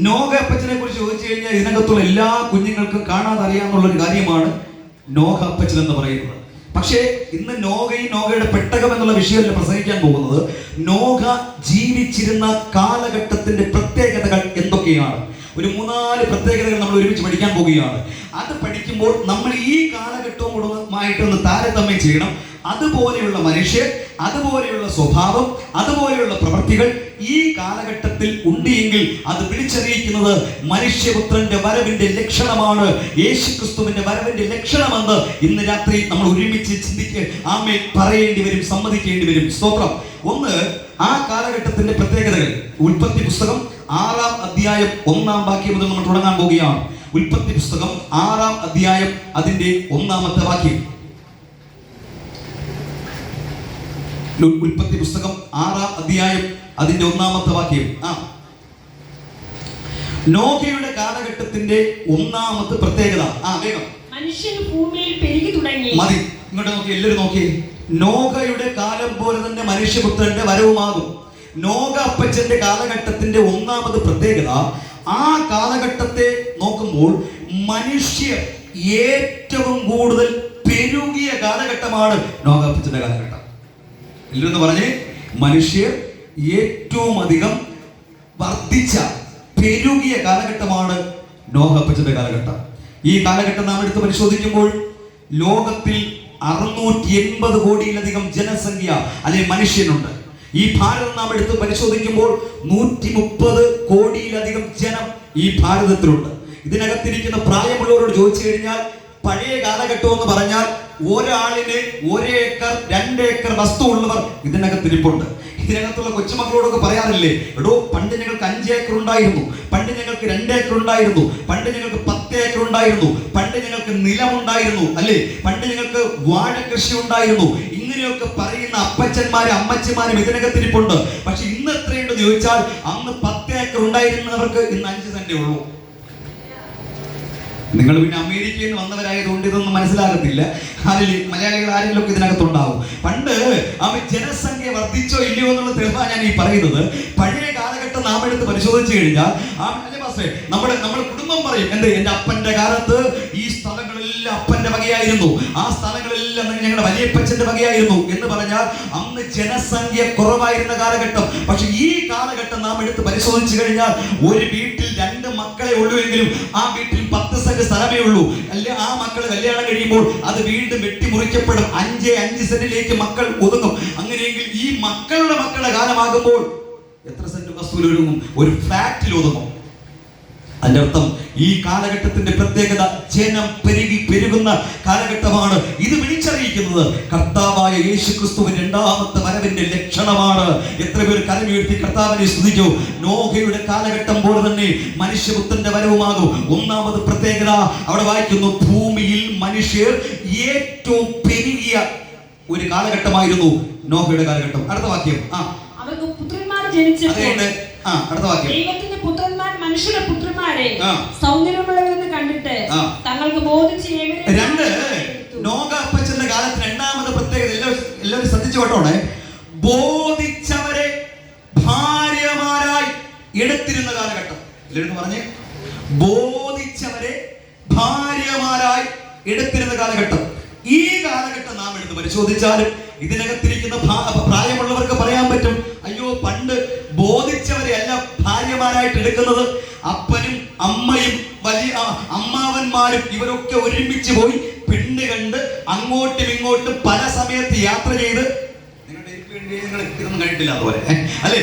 നോഹ അപ്പച്ചനെ കുറിച്ച് ചോദിച്ചു കഴിഞ്ഞാൽ ഇതിനകത്തുള്ള എല്ലാ കുഞ്ഞുങ്ങൾക്കും കാണാതെ അറിയാവുന്ന ഒരു കാര്യമാണ് നോഹ അപ്പച്ചൻ എന്ന് പറയുന്നത്. പക്ഷേ ഇന്ന് നോഹയുടെ പെട്ടകം എന്നുള്ള വിഷയമല്ല പ്രസംഗിക്കാൻ പോകുന്നത്. നോഹ ജീവിച്ചിരുന്ന കാലഘട്ടത്തിന്റെ പ്രത്യേകതകൾ എന്തൊക്കെയാണ്? ഒരു 3-4 പ്രത്യേകതകൾ നമ്മൾ ഒരുമിച്ച് പഠിക്കാൻ പോവുകയാണ്. അത് പഠിക്കുമ്പോൾ നമ്മൾ ഈ കാലഘട്ടവുമായിട്ടൊന്ന് താരതമ്യം ചെയ്യണം. അതുപോലെയുള്ള മനുഷ്യർ, അതുപോലെയുള്ള സ്വഭാവം, അതുപോലെയുള്ള പ്രവൃത്തികൾ ഈ കാലഘട്ടത്തിൽ ഉണ്ട് എങ്കിൽ അത് വിളിച്ചറിയിക്കുന്നത് മനുഷ്യപുത്രന്റെ വരവിന്റെ ലക്ഷണമാണ്. യേശുക്രിസ്തുവിന്റെ വരവിന്റെ ലക്ഷണമെന്ന് ഇന്ന് രാത്രി നമ്മൾ ഒരുമിച്ച് ചിന്തിക്ക് ആമേൻ പറയേണ്ടി വരും, സമ്മതിക്കേണ്ടി വരും. സ്തോത്രം. ഒന്ന്, ആ കാലഘട്ടത്തിന്റെ പ്രത്യേകതകൾ. ഉൽപ്പത്തി പുസ്തകം 6-ാം അധ്യായം 1-ാം വാക്യം മുതൽ നമ്മൾ തുടങ്ങാൻ പോവുകയാണ്. ഉൽപ്പത്തി പുസ്തകം 6-ാം അധ്യായം അതിന്റെ 1-ാമത്തെ വാക്യം. ഉൽപ്പത്തി പുസ്തകം 6-ാം അധ്യായം അതിന്റെ 1-ാമത്തെ വാക്യം. നോഹയുടെ കാലഘട്ടത്തിന്റെ 1-ാമത്തെ പ്രത്യേകത. വേഗം. മനുഷ്യൻ ഭൂമിയിൽ പെരുകി തുടങ്ങി. മതി, ഇങ്ങോട്ട് നോക്കി, എല്ലാവരും നോക്കി. നോഹയുടെ കാലം പോലെ തന്നെ മനുഷ്യപുത്രന്റെ വരവുമാകും. നോഹ അപ്പച്ചന്റെ കാലഘട്ടത്തിന്റെ 1-ാമത് പ്രത്യേകത, ആ കാലഘട്ടത്തെ നോക്കുമ്പോൾ മനുഷ്യർ ഏറ്റവും കൂടുതൽ പെരുകിയ കാലഘട്ടമാണ് നോഹ അപ്പച്ചന്റെ കാലഘട്ടം. ഇല്ലെന്ന് പറഞ്ഞ് മനുഷ്യർ ഏറ്റവും അധികം വർദ്ധിച്ച പെരുകിയ കാലഘട്ടമാണ് നോഹ അപ്പച്ചന്റെ കാലഘട്ടം. ഈ കാലഘട്ടം നാം എടുത്ത് പരിശോധിക്കുമ്പോൾ ലോകത്തിൽ 680 കോടിയിലധികം ജനസംഖ്യ അല്ലെങ്കിൽ മനുഷ്യനുണ്ട്. ഈ ഭാരതം നാം എടുത്ത് പരിശോധിക്കുമ്പോൾ 130 കോടിയിലധികം ജനം ഈ ഭാരതത്തിലുണ്ട്. ഇതിനകത്തിരിക്കുന്ന പ്രായമുള്ളവരോട് ചോദിച്ചു കഴിഞ്ഞാൽ പഴയ കാലഘട്ടം എന്ന് പറഞ്ഞാൽ ഒരാളിന് 1 ഏക്കർ 2 ഏക്കർ വസ്തു ഉള്ളവർ ഇതിനകത്തിരിപ്പുണ്ട്. ഇതിനകത്തുള്ള കൊച്ചുമക്കളോടൊക്കെ പറയാറില്ലേ, എടോ പണ്ട് ഞങ്ങൾക്ക് 5 ഏക്കർ ഉണ്ടായിരുന്നു, പണ്ട് ഞങ്ങൾക്ക് 2 ഏക്കർ ഉണ്ടായിരുന്നു, പണ്ട് ഞങ്ങൾക്ക് 10 ഏക്കർ ഉണ്ടായിരുന്നു, പണ്ട് ഞങ്ങൾക്ക് നിലമുണ്ടായിരുന്നു, അല്ലേ, പണ്ട് ഞങ്ങൾക്ക് വാഴ കൃഷി ഉണ്ടായിരുന്നു. ഇങ്ങനെയൊക്കെ പറയുന്ന അപ്പച്ചന്മാരും അമ്മച്ചന്മാരും ഇതിനകത്തിരിപ്പുണ്ട്. പക്ഷെ ഇന്ന് എത്രയുണ്ടെന്ന് ചോദിച്ചാൽ അന്ന് 10 ഏക്കർ ഉണ്ടായിരുന്നവർക്ക് ഇന്ന് 5 സെന്റേ ഉള്ളൂ. നിങ്ങൾ പിന്നെ അമേരിക്കയിൽ നിന്ന് വന്നവരായതുകൊണ്ട് ഇതൊന്നും മനസ്സിലാകത്തില്ല. മലയാളികൾ ആരെങ്കിലും ഒക്കെ ഇതിനകത്തുണ്ടാവും. പണ്ട് ജനസംഖ്യ വർദ്ധിച്ചോ ഇല്ലയോ എന്നുള്ള തെളിവാണ് ഞാൻ ഈ പറയുന്നത്. പഴയ കാലഘട്ടം നാം എടുത്ത് പരിശോധിച്ചു കഴിഞ്ഞാൽ നമ്മുടെ കുടുംബം പറയും, എന്റെ അപ്പന്റെ കാലത്ത് ഈ സ്ഥലങ്ങളെല്ലാം അപ്പന്റെ വകയായിരുന്നു, ആ സ്ഥലങ്ങളെല്ലാം ഞങ്ങളുടെ വലിയപ്പച്ചന്റെ വകയായിരുന്നു എന്ന് പറഞ്ഞാൽ അന്ന് ജനസംഖ്യ കുറവായിരുന്ന കാലഘട്ടം. പക്ഷെ ഈ കാലഘട്ടം നാം എടുത്ത് പരിശോധിച്ചു കഴിഞ്ഞാൽ ഒരു വീട്ടിൽ 2 മക്കളെ ഉള്ളൂവെങ്കിലും ആ വീട്ടിൽ 10 സെന്റ് സ്ഥലമേ ഉള്ളൂ. അല്ലെ, ആ മക്കൾ കല്യാണം കഴിയുമ്പോൾ അത് വീണ്ടും വെട്ടിമുറിക്കപ്പെടും. 5 സെന്റിലേക്ക് മക്കൾ ഒതുങ്ങും. അങ്ങനെയെങ്കിൽ ഈ മക്കളുടെ കാലമാകുമ്പോൾ എത്ര സെന്റ് വസ്തുവിൽ ഒതുങ്ങും? ഒരു ഫ്ലാറ്റിൽ ഒതുങ്ങും. അതിന്റെ അർത്ഥം ഈ കാലഘട്ടത്തിന്റെ പ്രത്യേകത ജനം പെരുകുന്ന കാലഘട്ടമാണ്. ഇത് വിളിച്ചറിയിക്കുന്നത് കർത്താവായ യേശുക്രിസ്തുവിന്റെ രണ്ടാമത്തെ വരവിന്റെ ലക്ഷണമാണ്. എത്ര പേർ കരമുയർത്തി കർത്താവിനെ സ്തുതിച്ചു? നോഹയുടെ കാലഘട്ടം പോലെ തന്നെ മനുഷ്യപുത്രന്റെ വരവുമാകും. ഒന്നാമത് പ്രത്യേകത അവിടെ വായിക്കുന്നു, ഭൂമിയിൽ മനുഷ്യർ ഏറ്റവും പെരുകിയ ഒരു കാലഘട്ടമായിരുന്നു നോഹയുടെ കാലഘട്ടം. അടുത്ത വാക്യം. അവർക്ക് പുത്രന്മാർ ജനിച്ചപ്പോൾ അടുത്ത വാക്യം. ദൈവത്തിന്റെ പുത്രന്മാർ മനുഷ്യരുടെ പുത്രന്മാരെ സൗന്ദര്യമുള്ളവരെന്ന് കണ്ടിട്ട് തങ്ങൾക്ക് ബോധിച്ച് രണ്ട് നോഹ അപ്പച്ചന്റെ കാലത്ത് രണ്ടാമത് പ്രത്യേകത എല്ലാവരും ശ്രദ്ധിച്ചു കേട്ടോണേ. ബോധിച്ചവരെ ഭാര്യമാരായി എടുത്തിരുന്ന കാലഘട്ടം. എല്ലാവരും പറഞ്ഞേ, ബോധിച്ചവരെ ഭാര്യമാരായി എടുത്തിരുന്ന കാലഘട്ടം. ഈ കാലഘട്ടം നാം എടുത്ത് പരിശോധിച്ചാലും ഇതിനകത്തിരിക്കുന്ന പ്രായമുള്ളവർക്ക് പറയാൻ പറ്റും, അയ്യോ പണ്ട് ബോധിച്ചവരെ അല്ല ഭാര്യമാരായിട്ട് എടുക്കുന്നത്. അപ്പനും അമ്മയും വലിയ അമ്മാവന്മാരും ഇവരൊക്കെ ഒരുമിച്ച് പോയി പെണ്ണ് കണ്ട് അങ്ങോട്ടും ഇങ്ങോട്ടും പല സമയത്ത് യാത്ര ചെയ്ത്, നിങ്ങൾ ഇതൊന്നും കണ്ടിട്ടില്ല അതുപോലെ അല്ലെ,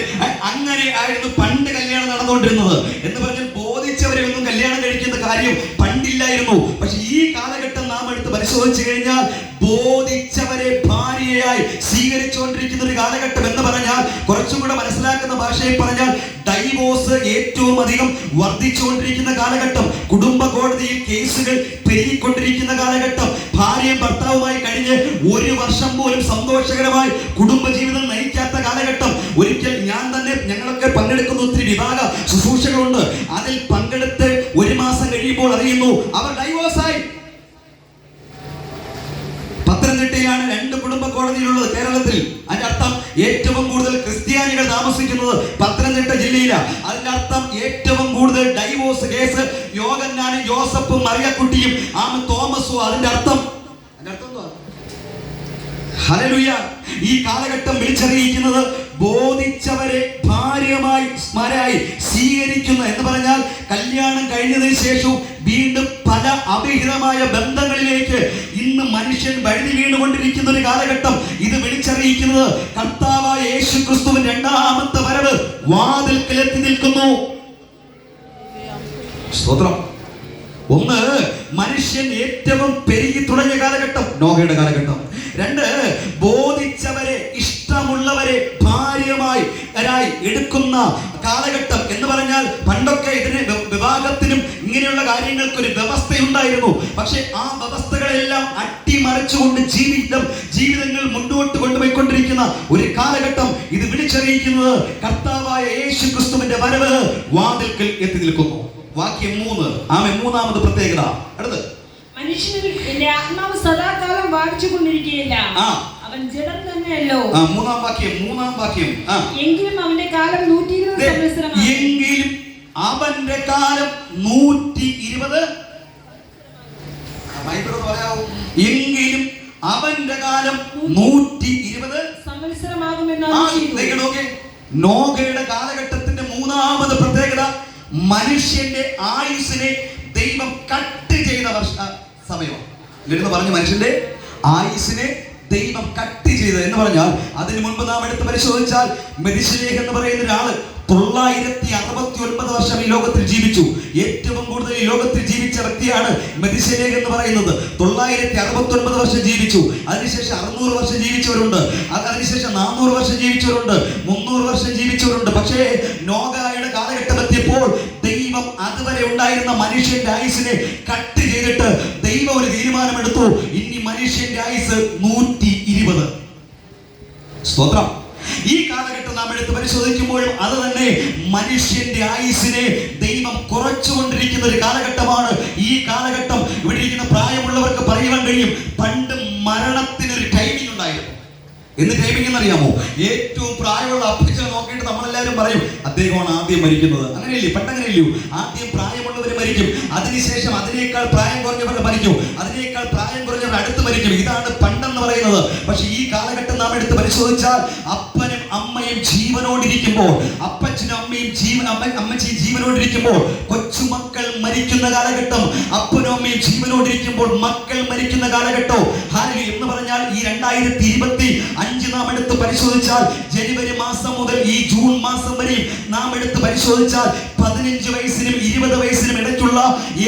അങ്ങനെ ആയിരുന്നു പണ്ട് കല്യാണം നടന്നുകൊണ്ടിരുന്നത്. എന്ന് പറഞ്ഞാൽ ബോധിച്ചവരെ ഒന്നും കല്യാണം കഴിക്കുന്ന കാര്യം പണ്ടില്ലായിരുന്നു. പക്ഷെ ഈ കാലഘട്ടം നാം എടുത്ത് പരിശോധിച്ചു കഴിഞ്ഞാൽ ബോധിച്ചവരെ ഭാര്യയായി സ്വീകരിച്ചുകൊണ്ടിരിക്കുന്ന ഒരു കാലഘട്ടം എന്ന് പറഞ്ഞാൽ, കുറച്ചും കൂടെ മനസ്സിലാക്കുന്ന ഭാഷയിൽ പറഞ്ഞാൽ, ഡൈവോഴ്സ് ഏറ്റവും അധികം വർദ്ധിച്ചുകൊണ്ടിരിക്കുന്ന കാലഘട്ടം. കുടുംബ കോടതിയിൽ കേസുകൾ പെരുകിക്കൊണ്ടിരിക്കുന്ന കാലഘട്ടം. ഭാര്യയും ഭർത്താവുമായി കഴിഞ്ഞ് ഒരു വർഷം പോലും സന്തോഷകരമായി കുടുംബജീവിതം നയിക്കാത്ത കാലഘട്ടം. ഒരിക്കൽ ഞങ്ങളൊക്കെ പങ്കെടുക്കുന്ന ഒത്തിരി വിഭാഗ ശുശ്രൂഷകളുണ്ട്. അതിൽ പങ്കെടുത്ത് ഒരു മാസം കഴിയുമ്പോൾ അറിയുന്നു അവർ ഡൈവോഴ്സായി. പത്തനംതിട്ടയിലാണ് 2 കുടുംബ കോടതിയിലുള്ളത് കേരളത്തിൽ. അതിന്റെ അർത്ഥം ഏറ്റവും കൂടുതൽ ക്രിസ്ത്യാനികൾ താമസിക്കുന്നത് പത്തനംതിട്ട ജില്ലയിലാണ്. അതിന്റെ അർത്ഥം ഏറ്റവും കൂടുതൽ ഡൈവോഴ്സ് കേസ് യോഗന്നാനും ജോസഫും മറിയക്കുട്ടിയും തോമസും. അതിന്റെ അർത്ഥം ഹല്ലേലൂയ. ഈ കാലഘട്ടം വിളിച്ചറിയിക്കുന്നത് ബോധിച്ചവരെ ഭാര്യമായി സ്വീകരിക്കുന്ന എന്ന് പറഞ്ഞാൽ, കല്യാണം കഴിഞ്ഞതിന് ശേഷവും വീണ്ടും പല അവിഹിതമായ ബന്ധങ്ങളിലേക്ക് ഇന്ന് മനുഷ്യൻ വഴുതി വീണുകൊണ്ടിരിക്കുന്ന ഒരു കാലഘട്ടം. ഇത് വിളിച്ചറിയിക്കുന്നത് കർത്താവായ യേശുക്രിസ്തുവിന്റെ രണ്ടാമത്തെ വരവ് വാതിൽക്കൽ എത്തി നിൽക്കുന്നു. സ്തോത്രം. ഒന്ന്, മനുഷ്യൻ ഏറ്റവും പെരുകി തുടങ്ങിയ കാലഘട്ടം നോഹയുടെ കാലഘട്ടം. 2, ബോധിച്ചവരെ ഇഷ്ടമുള്ളവരെ ഭാര്യമായി എടുക്കുന്ന കാലഘട്ടം. എന്ന് പറഞ്ഞാൽ പണ്ടൊക്കെ ഇതിന് വിവാഹത്തിനും ഇങ്ങനെയുള്ള കാര്യങ്ങൾക്ക് ഒരു വ്യവസ്ഥയുണ്ടായിരുന്നു. പക്ഷെ ആ വ്യവസ്ഥകളെല്ലാം അട്ടിമറിച്ചുകൊണ്ട് ജീവിതങ്ങൾ മുന്നോട്ട് കൊണ്ടുപോയിക്കൊണ്ടിരിക്കുന്ന ഒരു കാലഘട്ടം. ഇത് വിളിച്ചറിയിക്കുന്നത് കർത്താവായ യേശുക്രിസ്തുവിന്റെ വരവ് വാതിൽക്കൽ എത്തി നിൽക്കുന്നു. വാക്യം 3. മൂന്നാമത് പ്രത്യേകത. അടുത്ത്, മനുഷ്യന്റെ ആത്മാവ് സദാകാലം വാദിച്ചുകൊണ്ടിരിക്കുകയില്ല, അവൻ ജഡം തന്നെയല്ലോ. മൂന്നാം വാക്യം. എങ്കിലും അവന്റെ കാലം 120 സംവത്സരമാണ്. എങ്കിലും അവന്റെ കാലം 120. എങ്കിലും അവന്റെ കാലം 120 സംവത്സരമാകുമെന്ന്. നോഹയുടെ കാലഘട്ടത്തിന്റെ മൂന്നാമത് പ്രത്യേകത, മനുഷ്യന്റെ ആയുസ്സിനെ ദൈവം കട്ട് ചെയ്ത സമയം. എന്ന് പറഞ്ഞ മനുഷ്യന്റെ ആയുസ്സിനെ ദൈവം കട്ട് ചെയ്ത് എന്ന് പറഞ്ഞാൽ, അതിനു മുൻപ് നാം എടുത്ത് പരിശോധിച്ചാൽ മെഥുശേലഹ് എന്ന് പറയുന്ന ഒരാള് 969 വർഷം ഈ ലോകത്തിൽ ജീവിച്ചു. ഏറ്റവും കൂടുതൽ ഈ ലോകത്തിൽ ജീവിച്ച വ്യക്തിയാണ് മെഥുശേലഹ് എന്ന് പറയുന്നത്. 969 വർഷം ജീവിച്ചു. അതിനുശേഷം 600 വർഷം ജീവിച്ചവരുണ്ട്, അതിനുശേഷം 400 വർഷം ജീവിച്ചവരുണ്ട്, 300 വർഷം ജീവിച്ചവരുണ്ട്. പക്ഷേ നോഹയുടെ കാലഘട്ടം എത്തിയപ്പോൾ ദൈവം അതുവരെ ഉണ്ടായിരുന്ന മനുഷ്യന്റെ ആയുസിനെ കട്ട് ചെയ്തിട്ട് ദൈവം ഒരു തീരുമാനമെടുത്തു, ഇനി മനുഷ്യന്റെ ആയുസ് 120. സ്തോത്രം. ഈ കാലഘട്ടം നാം എടുത്ത് പരിശോധിക്കുമ്പോഴും അത് തന്നെ മനുഷ്യന്റെ ആയുസിനെ ദൈവം കുറച്ചുകൊണ്ടിരിക്കുന്ന ഒരു കാലഘട്ടമാണ് ഈ കാലഘട്ടം. ഇവിടെ ഇരിക്കുന്ന പ്രായമുള്ളവർക്ക് പറയുവാൻ കഴിയും, പണ്ട് മരണത്തിനൊരു ടൈമിംഗ് ഉണ്ടായിരുന്നു. എന്ത് ടൈമിംഗ് എന്നറിയാമോ? ഏറ്റവും പ്രായമുള്ള അപ്പച്ചനെ നോക്കിയിട്ട് നമ്മളെല്ലാവരും പറയും, അദ്ദേഹമാണ് ആദ്യം മരിക്കുന്നത്. അങ്ങനെയല്ലേ? പണ്ടങ്ങനെയല്ലയോ? ആദ്യം പ്രായമുള്ളവർ മരിക്കും, അതിനുശേഷം അതിനേക്കാൾ പ്രായം കുറഞ്ഞവർ മരിക്കും, അതിനേക്കാൾ പ്രായം കുറഞ്ഞവർ അടുത്ത് മരിക്കും. ഇതാണ് പണ്ടെന്ന് പറയുന്നത്. പക്ഷെ ഈ കാലഘട്ടം നാം എടുത്ത് പരിശോധിച്ചാൽ, അപ്പനും അമ്മയും ജീവനോടിരിക്കുമ്പോൾ, അപ്പച്ചനും അമ്മയും അമ്മച്ചിയും ജീവനോടിരിക്കുമ്പോൾ, കൊച്ചുമക്കൾ മരിക്കുന്ന കാലഘട്ടം, അപ്പനും അമ്മയും ജീവനോടിരിക്കുമ്പോൾ മക്കൾ മരിക്കുന്ന കാലഘട്ടം. ഹല്ലേലൂയ എന്ന് പറഞ്ഞാൽ ഈ 2025 നാം എടുത്ത് പരിശോധിച്ചാൽ ജനുവരി മാസം മുതൽ ഈ ജൂൺ മാസം വരെ നാം എടുത്ത് പരിശോധിച്ചാൽ 15 വയസ്സിനും 20 വയസ്സിനും ഇടയ്ക്കുള്ള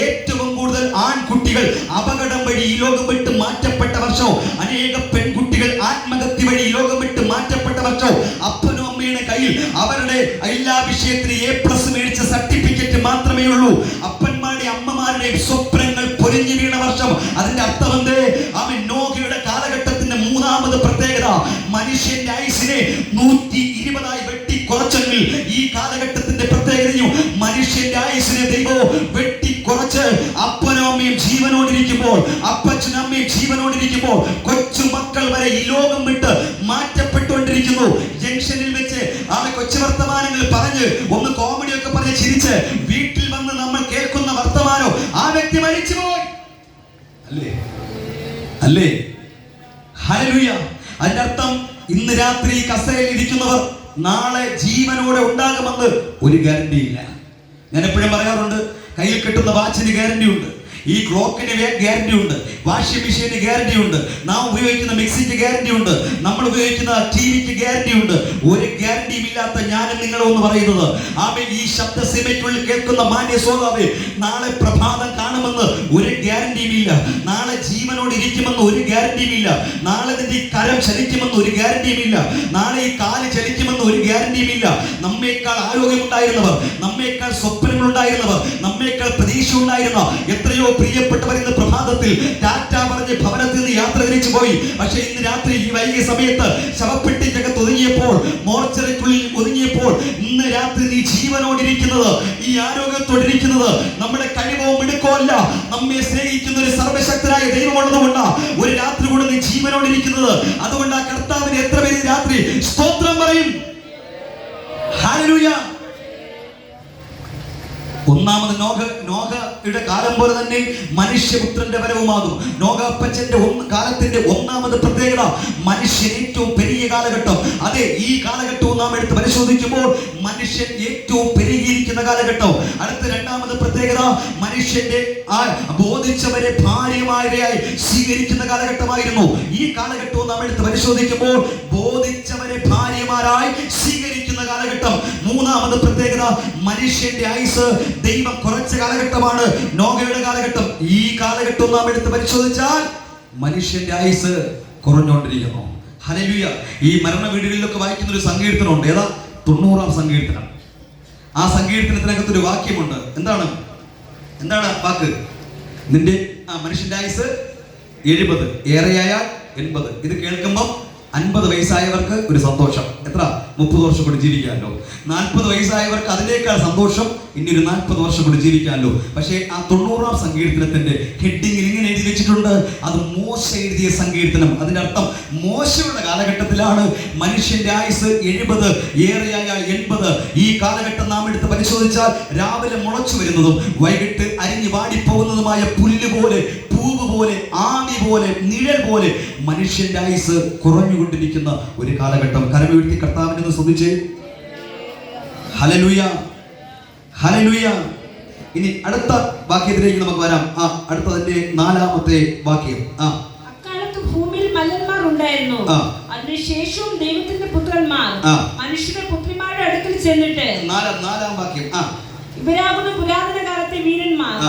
ഏറ്റവും കൂടുതൽ ആൺകുട്ടികൾ അപകടം വഴി ഈ ലോകം വിട്ട് മാറ്റപ്പെട്ട വർഷം, അനേക പെൺകുട്ടികൾ ആത്മഹത്യ വഴി ഈ ലോകം വിട്ട് മാറ്റപ്പെട്ട വർഷം, അപ്പനും അമ്മയുടെ കയ്യിൽ അവരുടെ എല്ലാ വിഷയത്തിനും A+ മേടിച്ച സർട്ടിഫിക്കറ്റ് മാത്രമേ ഉള്ളൂ, അപ്പന്മാരുടെയും അമ്മമാരുടെയും സ്വപ്നങ്ങൾ പൊരിഞ്ഞു വീണ വർഷം. അതിന്റെ അർത്ഥം എന്ത്? അവൻ നോഹയുടെ കാലഘട്ടത്തിന്റെ മൂന്നാമത് പ്രത്യേകത, മനുഷ്യന്റെ ആയുസ്സിനെ 120 വെട്ടി കുറച്ചെങ്കിൽ ഈ കാലഘട്ടത്തിന്റെ പ്രത്യേകതയും മനുഷ്യന്റെ ആയുസ്സിനെ ദൈവം വെട്ടി കുറച്ച് അപ്പനും അമ്മയും ജീവനോടിരിക്കുമ്പോൾ, അപ്പച്ചനും അമ്മയും ജീവനോടിരിക്കുമ്പോൾ കൊച്ചു മക്കൾ വരെ ഈ ലോകം വിട്ട് മാറ്റപ്പെട്ടുകൊണ്ടിരിക്കുന്നു. ജംഗ്ഷനിൽ വെച്ച് കൊച്ചു വർത്തമാനങ്ങൾ പറഞ്ഞ് ഒന്ന് കോമഡിയൊക്കെ പറഞ്ഞ് ചിരിച്ച് വീട്ടിൽ വന്ന് നമ്മൾ കേൾക്കുന്ന വർത്തമാനോ ആ വ്യക്തി മരിച്ചുപോയി അല്ലേ? അല്ലേ? ഹല്ലേലൂയ. അതിന്റെ അർത്ഥം ഇന്ന് രാത്രി കസേരയിൽ ഇരിക്കുന്നവർ നാളെ ജീവനോടെ ഉണ്ടാകുമെന്ന് ഒരു ഗ്യാരണ്ടി ഇല്ല. ഞാൻ എപ്പോഴും പറയാറുണ്ട്, കയ്യിൽ കെട്ടുന്ന വാച്ചിന് ഗ്യാരണ്ടി ഉണ്ട്, ഈ ക്ലോക്കിന് ഗ്യാരണ്ടി ഉണ്ട്, വാഷിംഗ് മെഷീന് ഗ്യാരണ്ടി ഉണ്ട്, നാം ഉപയോഗിക്കുന്ന മിക്സിക്ക് ഗ്യാരണ്ടി ഉണ്ട്, നമ്മൾ ഉപയോഗിക്കുന്ന ടിവിക്ക് ഗ്യാരണ്ടി ഉണ്ട്. ഒരു ഗ്യാരണ്ടിയും ഇല്ലാത്ത ഞാനും നിങ്ങളും എന്ന് പറയുന്നത് ഈ ശബ്ദ സീമയ്ക്കുള്ളിൽ കേൾക്കുന്ന മാന്യ ശ്രോതാവേ, നാളെ പ്രഭാതം കാണുമെന്ന് ഒരു ഗ്യാരണ്ടിയും ഇല്ല, നാളെ ജീവനോട് ഇരിക്കുമെന്ന് ഒരു ഗ്യാരണ്ടിയും ഇല്ല, നാളെ നിന്റെ ഈ കരം ചലിക്കുമെന്ന് ഒരു ഗ്യാരണ്ടിയും ഇല്ല, നാളെ ഈ കാല് ചലിക്കുമെന്ന് ഒരു ഗ്യാരണ്ടിയും ഇല്ല. നമ്മേക്കാൾ ആരോഗ്യമുണ്ടായിരുന്നവർ, നമ്മേക്കാൾ സ്വപ്നങ്ങൾ ഉണ്ടായിരുന്നവർ, നമ്മേക്കാൾ പ്രതീക്ഷ ഉണ്ടായിരുന്ന എത്രയോ പ്രിയപ്പെട്ടവർ ഇന്ന് പ്രഭാതത്തിൽ ടാറ്റ പറഞ്ഞ് ഭവനത്തിൽ നിന്ന് യാത്ര തിരിച്ചു പോയി. പക്ഷേ ഇന്ന് രാത്രി ഈ വൈകിയ സമയത്ത് ശവപ്പെട്ടിക്കകത്ത് ഒതുങ്ങിയപ്പോൾ, മോർച്ചറിക്കുള്ളിൽ ഒതുങ്ങിയപ്പോൾ, ഇന്ന് രാത്രി നീ ജീവനോടിരിക്കുന്നത്, ഈ ആരോഗ്യത്തോടിരിക്കുന്നത് നമ്മുടെ കഴിവോ മിടുക്കോ അല്ല, നമ്മെ സ്നേഹിക്കുന്ന ഒരു സർവശക്തനായ ദൈവമുള്ളതുകൊണ്ട് ഒരു രാത്രി കൂടെ നീ ജീവനോടിരിക്കുന്നത്. അതുകൊണ്ട് ആ കർത്താവിന് എത്ര പേര് രാത്രി സ്തോത്രം പറയും? ഹല്ലേലൂയ. ഒന്നാമത് നോഹയുടെ കാലം പോലെ തന്നെ മനുഷ്യപുത്രന്റെ വരവുമാകും. നോഹ അപ്പച്ചന്റെ കാലത്തിന്റെ ഒന്നാമത് പ്രത്യേകത മനുഷ്യൻ ഏറ്റവും പെരിയ കാലഘട്ടം. അതെ, ഈ കാലഘട്ടവും നാം എടുത്ത് പരിശോധിക്കുമ്പോൾ മനുഷ്യൻ ഏറ്റവും പെരുകിയിരിക്കുന്ന കാലഘട്ടം. അടുത്ത രണ്ടാമത് പ്രത്യേകത മനുഷ്യന്റെ ബോധിച്ചവരെ ഭാര്യമാരായി സ്വീകരിക്കുന്ന കാലഘട്ടമായിരുന്നു. ഈ കാലഘട്ടവും നാം എടുത്ത് പരിശോധിക്കുമ്പോൾ ബോധിച്ചവരെ ഭാര്യമാരായി സ്വീകരിക്കുന്ന കാലഘട്ടം. മൂന്നാമത് പ്രത്യേകത മനുഷ്യന്റെ ആയുസ് ദൈവം കുറച്ച കാലഘട്ടമാണ് നോഹയുടെ കാലഘട്ടം. ഈ കാലഘട്ടം നാം എടുത്ത് പരിശോധിച്ചാൽ മനുഷ്യന്റെ ആയുസ് കുറഞ്ഞുകൊണ്ടിരിക്കുന്നു. ഹല്ലേലൂയ. ഈ മരണ വീടുകളിലൊക്കെ വായിക്കുന്ന ഒരു സങ്കീർത്തനമുണ്ട്. ഏതാ? 90-ാം സങ്കീർത്തനം. ആ സങ്കീർത്തനത്തിനകത്തൊരു വാക്യമുണ്ട്. എന്താണ് വാക്ക്? നിന്റെ മനുഷ്യന്റെ ആയുസ് 70, ഏറെയായാൽ 80. ഇത് കേൾക്കുമ്പോൾ 50 വയസ്സായവർക്ക് ഒരു സന്തോഷം, എത്ര 30 വർഷം കൂടി ജീവിക്കാമല്ലോ. 40 വയസ്സായവർക്ക് അതിനേക്കാൾ സന്തോഷം, ഇനി ഒരു 40 വർഷം കൂടി ജീവിക്കാമല്ലോ. പക്ഷേ ആ 90-ാം സങ്കീർത്തനത്തിന്റെ ഹെഡിങ്ങിൽ ഇങ്ങനെ എഴുതി വെച്ചിട്ടുണ്ട്, അത് മോശ എഴുതിയ സങ്കീർത്തനം. അതിന്റെ അർത്ഥം മോശയുടെ കാലഘട്ടത്തിലാണ് മനുഷ്യന്റെ ആയുസ് 70, ഏറെയായാൽ 80. ഈ കാലഘട്ടം നാം എടുത്ത് പരിശോധിച്ചാൽ രാവിലെ മുളച്ചു വരുന്നതും വൈകിട്ട് അരിഞ്ഞു വാടിപ്പോകുന്നതുമായ പുല്ല് പോലെ, പൂവ് പോലെ, ആവി പോലെ, നിഴൽ പോലെ മനുഷ്യന്റെ ആയുസ് കുറഞ്ഞുകൊണ്ടിരിക്കുന്ന ഒരു കാലഘട്ടം. കരമുയർത്തി കർത്താവിനെ സ്തുതിച്ചേ. Hallelujah, hallelujah. ഇനി അടുത്ത വാക്യത്തിലേക്ക് നമുക്ക് വരാം. അടുത്തതിന്റെ 4-ാമത്തെ വാക്യം. അക്കാലത്ത് ഭൂമിയിൽ മല്ലന്മാർ ഉണ്ടായിരുന്നു. അതിനുശേഷവും ദൈവത്തിന്റെ പുത്രന്മാർ മനുഷ്യരുടെ പുത്രിമാരുടെ അടുക്കൽ ചെന്നിട്ട് 4-ാം വാക്യം. ഇവരാകുന്ന പുരാതന കാലത്തെ വീരന്മാർ,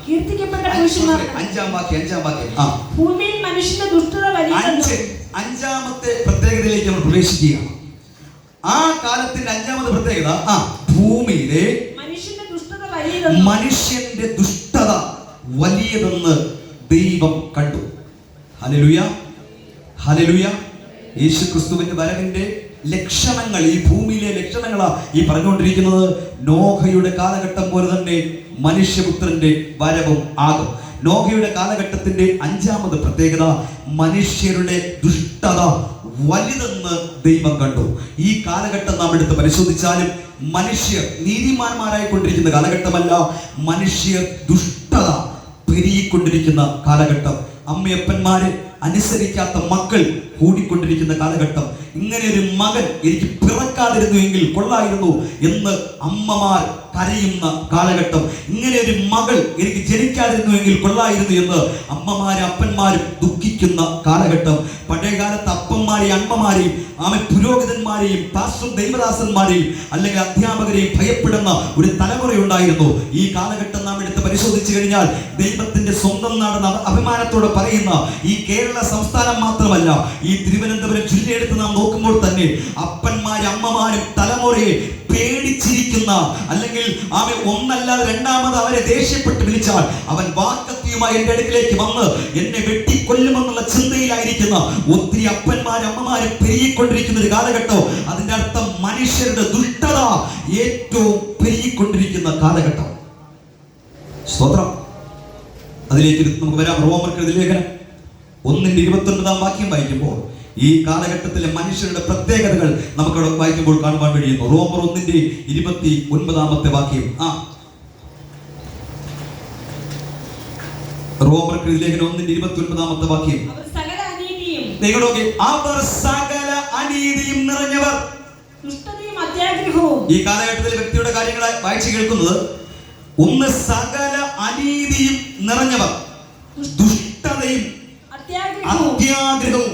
കീർത്തിക്കപ്പെട്ട പുരുഷന്മാർ. 5-ാം വാക്യം. ഭൂമിയിൽ മനുഷ്യന്റെ ദുഷ്ടത വലിയ. 5-ാമത്തെ പ്രത്യേകതയിലേക്ക് നമ്മൾ പ്രവേശിക്കുക. ആ കാലത്തിന്റെ 5-ാമത്തെ പ്രത്യേകത ഭൂമിയിലെ മനുഷ്യന്റെ ദുഷ്ടത വലിയതെന്ന് ദൈവം കണ്ടു. Hallelujah, hallelujah. യേശുക്രിസ്തുവിന്റെ വരവിന്റെ ലക്ഷണങ്ങൾ, ഈ ഭൂമിയിലെ ലക്ഷണങ്ങളാ ഈ പറഞ്ഞുകൊണ്ടിരിക്കുന്നത്. നോഹയുടെ കാലഘട്ടം പോലെ തന്നെ മനുഷ്യപുത്രന്റെ വരവും ആകും. നോഹയുടെ കാലഘട്ടത്തിന്റെ 5-ാമത് പ്രത്യേകത മനുഷ്യരുടെ ദുഷ്ടത വലുതെന്ന് ദൈവം കണ്ടു. ഈ കാലഘട്ടം നാം എടുത്ത് പരിശോധിച്ചാലും മനുഷ്യർ നീതിമാന്മാരായിക്കൊണ്ടിരിക്കുന്ന കാലഘട്ടമല്ല, മനുഷ്യർ ദുഷ്ടത പെരുകിക്കൊണ്ടിരിക്കുന്ന കാലഘട്ടം. അമ്മയപ്പന്മാരെ അനുസരിക്കാത്ത മക്കൾ കൂടിക്കൊണ്ടിരിക്കുന്ന കാലഘട്ടം. ഇങ്ങനെ ഒരു മകൻ എനിക്ക് പിറക്കാതിരുന്നു എങ്കിൽ കൊള്ളായിരുന്നു എന്ന് അമ്മമാർ കരയുന്ന കാലഘട്ടം. ഇങ്ങനെ ഒരു മകൾ എനിക്ക് ജനിക്കാതിരുന്നു എങ്കിൽ കൊള്ളായിരുന്നു എന്ന് അമ്മമാരും അപ്പന്മാരും ദുഃഖിക്കുന്ന കാലഘട്ടം. പഴയകാലത്ത് അപ്പന്മാരെയും അമ്മമാരെയും പുരോഹിതന്മാരെയും പാസ്റ്റർ ദൈവദാസന്മാരെയും അല്ലെങ്കിൽ അധ്യാപകരെയും ഭയപ്പെടുന്ന ഒരു തലമുറയുണ്ടായിരുന്നു. ഈ കാലഘട്ടം നാം എടുത്ത് പരിശോധിച്ചു കഴിഞ്ഞാൽ ദൈവത്തിന്റെ സ്വന്തം നാടെന്ന് അഭിമാനത്തോടെ പറയുന്ന ഈ കേരള സംസ്ഥാനം മാത്രമല്ല, ഈ തിരുവനന്തപുരം ജില്ലയെടുത്ത് നാം നോക്കുമ്പോൾ തന്നെ അപ്പന്മാരും അമ്മമാരും തലമുറയെ പേടിച്ചിരിക്കുന്ന, അല്ലെങ്കിൽ ഒന്നല്ലാതെ രണ്ടാമത് അവരെ ദേഷ്യപ്പെട്ട് വിളിച്ചാൽ അവൻ വാക്കത്തിയുമായി എന്റെ അടുക്കിലേക്ക് വന്ന് എന്നെ വെട്ടിക്കൊല്ലുമെന്നുള്ള ചിന്തയിലായിരിക്കുന്ന ഒത്തിരി അപ്പന്മാരും അമ്മമാരും പെരുകിക്കൊണ്ടിരിക്കുന്ന ഒരു കാലഘട്ടം. അതിന്റെ അർത്ഥം മനുഷ്യരുടെ ദുഷ്ടത ഏറ്റവും പെരുകിക്കൊണ്ടിരിക്കുന്ന കാലഘട്ടം. സ്തോത്രം. അതിലേക്ക് നമുക്ക് വരാം. റോമർക്ക് ലേഖനം 1:29 വാക്യം വായിക്കുമ്പോൾ ഈ കാലഘട്ടത്തിലെ മനുഷ്യരുടെ പ്രത്യേകതകൾ നമുക്കവിടെ വായിക്കുമ്പോൾ കാണുവാൻ കഴിയുന്നു. റോമർ 1:29 വാക്യം. റോമർക്ക് ലേഖനം 1:29 വാക്യം. അവർ സകല അനീതിയും നിറഞ്ഞവർ. ഈ കാലഘട്ടത്തിലെ വ്യക്തിയുടെ കാര്യങ്ങളെ വായിച്ചു കേൾക്കുന്നത് ഒന്ന്, സകല അനീതിയും നിറഞ്ഞവർ, ദുഷ്ടതയും അത്യാഗ്രഹവും.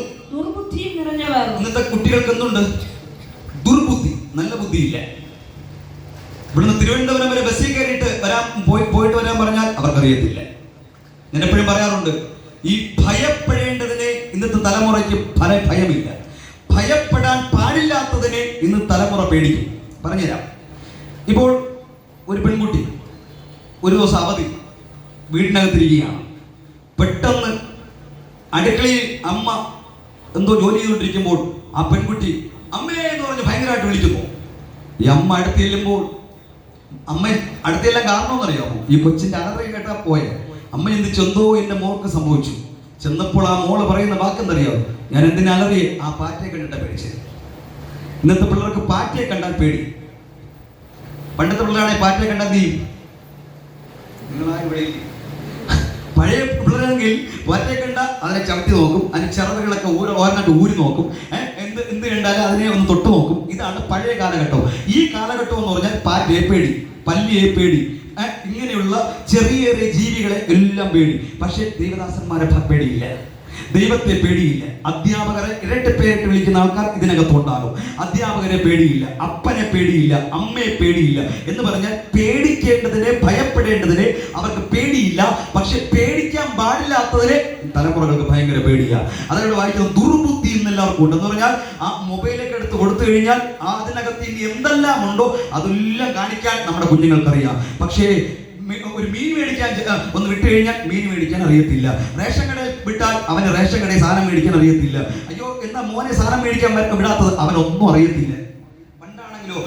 ഇന്നത്തെ കുട്ടികൾക്ക് എന്തുണ്ട്? ദുർബുദ്ധി, നല്ല ബുദ്ധിയില്ല. ഇവിടുന്ന് തിരുവനന്തപുരം വരെ ബസ്സിൽ കയറിയിട്ട് പോയിട്ട് വരാൻ പറഞ്ഞാൽ അവർക്കറിയത്തില്ല. ഞാൻ എപ്പോഴും പറയാറുണ്ട്, ഈ ഭയപ്പെടേണ്ടതിനെ ഇന്നത്തെ തലമുറയ്ക്ക് ഭയമില്ല. ഭയപ്പെടാൻ പാടില്ലാത്തതിനെ ഇന്ന് തലമുറ പേടിക്കും. പറഞ്ഞുതരാം. ഇപ്പോൾ ഒരു പെൺകുട്ടി ഒരു ദിവസം അവധി വീടിനകത്തിരിക്കുകയാണ്. പെട്ടെന്ന് അടുക്കളയിൽ അമ്മ എന്തോ ജോലി ചെയ്തുകൊണ്ടിരിക്കുമ്പോൾ ആ പെൺകുട്ടി അമ്മേ എന്ന് പറഞ്ഞ് ഭയങ്കരമായിട്ട് വിളിക്കുന്നു. ഈ അമ്മ അടുത്ത് ചെല്ലുമ്പോൾ അമ്മ അടുത്തെല്ലാം കാരണമെന്ന് അറിയാമോ? ഈ കൊച്ചിന്റെ അലറി കേട്ടാ പോയെ അമ്മ ചിന്തിച്ചു, എന്തോ എന്റെ മോൾക്ക് സംഭവിച്ചു. ചെന്നപ്പോൾ ആ മോള് പറയുന്ന വാക്കെന്തറിയാമോ? ഞാൻ എന്തിനാ അലറിയെ? ആ പാറ്റയെ കണ്ടിട്ടാ പേടിച്ചത്. ഇന്നത്തെ പിള്ളേർക്ക് പാറ്റയെ കണ്ടാൽ പേടി. പണ്ടത്തെ പിള്ളേരാണെങ്കിൽ പാറ്റയെ കണ്ടാൽ നീ നിങ്ങളായി ഇവിടെ. പഴയ പിള്ളേരെങ്കിൽ പാറ്റയെ കണ്ട അതിനെ ചവിട്ടി നോക്കും, അതിന് ചിറവുകളൊക്കെ ഓരോന്നായിട്ട് ഊരി നോക്കും. എന്ത് കണ്ടാലും അതിനെ ഒന്ന് തൊട്ട് നോക്കും. ഇതാണ് പഴയ കാലഘട്ടം. ഈ കാലഘട്ടം എന്ന് പറഞ്ഞാൽ പാറ്റയെ പേടി, പല്ലിയെ പേടി, ഇങ്ങനെയുള്ള ചെറിയ ചെറിയ ജീവികളെ എല്ലാം പേടി. പക്ഷെ ദൈവദാസന്മാരെ പേടിയില്ല, ദൈവത്തെ പേടിയില്ല. അധ്യാപകരെ ഇരട്ടപ്പേരിട്ട് വിളിക്കുന്ന ആൾക്കാർ ഇതിനകത്തുണ്ടാകും. അധ്യാപകരെ പേടിയില്ല, അപ്പനെ പേടിയില്ല, അമ്മയെ പേടിയില്ല എന്ന് പറഞ്ഞാൽ പേടിക്കേണ്ടതിനെ, ഭയപ്പെടേണ്ടതിനെ അവർക്ക് പേടിയില്ല. പക്ഷെ പേടിക്കാൻ പാടില്ലാത്തതിനെ തലമുറകൾക്ക് ഭയങ്കര പേടിയാണ്. അതോട് വായിക്കുന്നത് ദുർബുദ്ധി എന്നെല്ലാവർക്കും ഉണ്ട്. എന്ന് പറഞ്ഞാൽ ആ മൊബൈലൊക്കെ എടുത്ത് കൊടുത്തു കഴിഞ്ഞാൽ അതിനകത്ത് ഇനി എന്തെല്ലാം ഉണ്ടോ അതെല്ലാം കാണിക്കാൻ നമ്മുടെ കുഞ്ഞുങ്ങൾക്കറിയാം. പക്ഷേ ഒരു മീൻ മേടിക്കാൻ ഒന്ന് വിട്ടു കഴിഞ്ഞാൽ മീൻ മേടിക്കാൻ അറിയത്തില്ല. റേഷൻ കടയിൽ വിട്ടാൽ അവന് റേഷൻ കടയിൽ സാധനം മേടിക്കാൻ അറിയത്തില്ല. അയ്യോ എന്നാ മോനെ സാധനം മേടിക്കാൻ വിടാത്തത് അവനൊന്നും അറിയത്തില്ല. പണ്ടാണെങ്കിലോ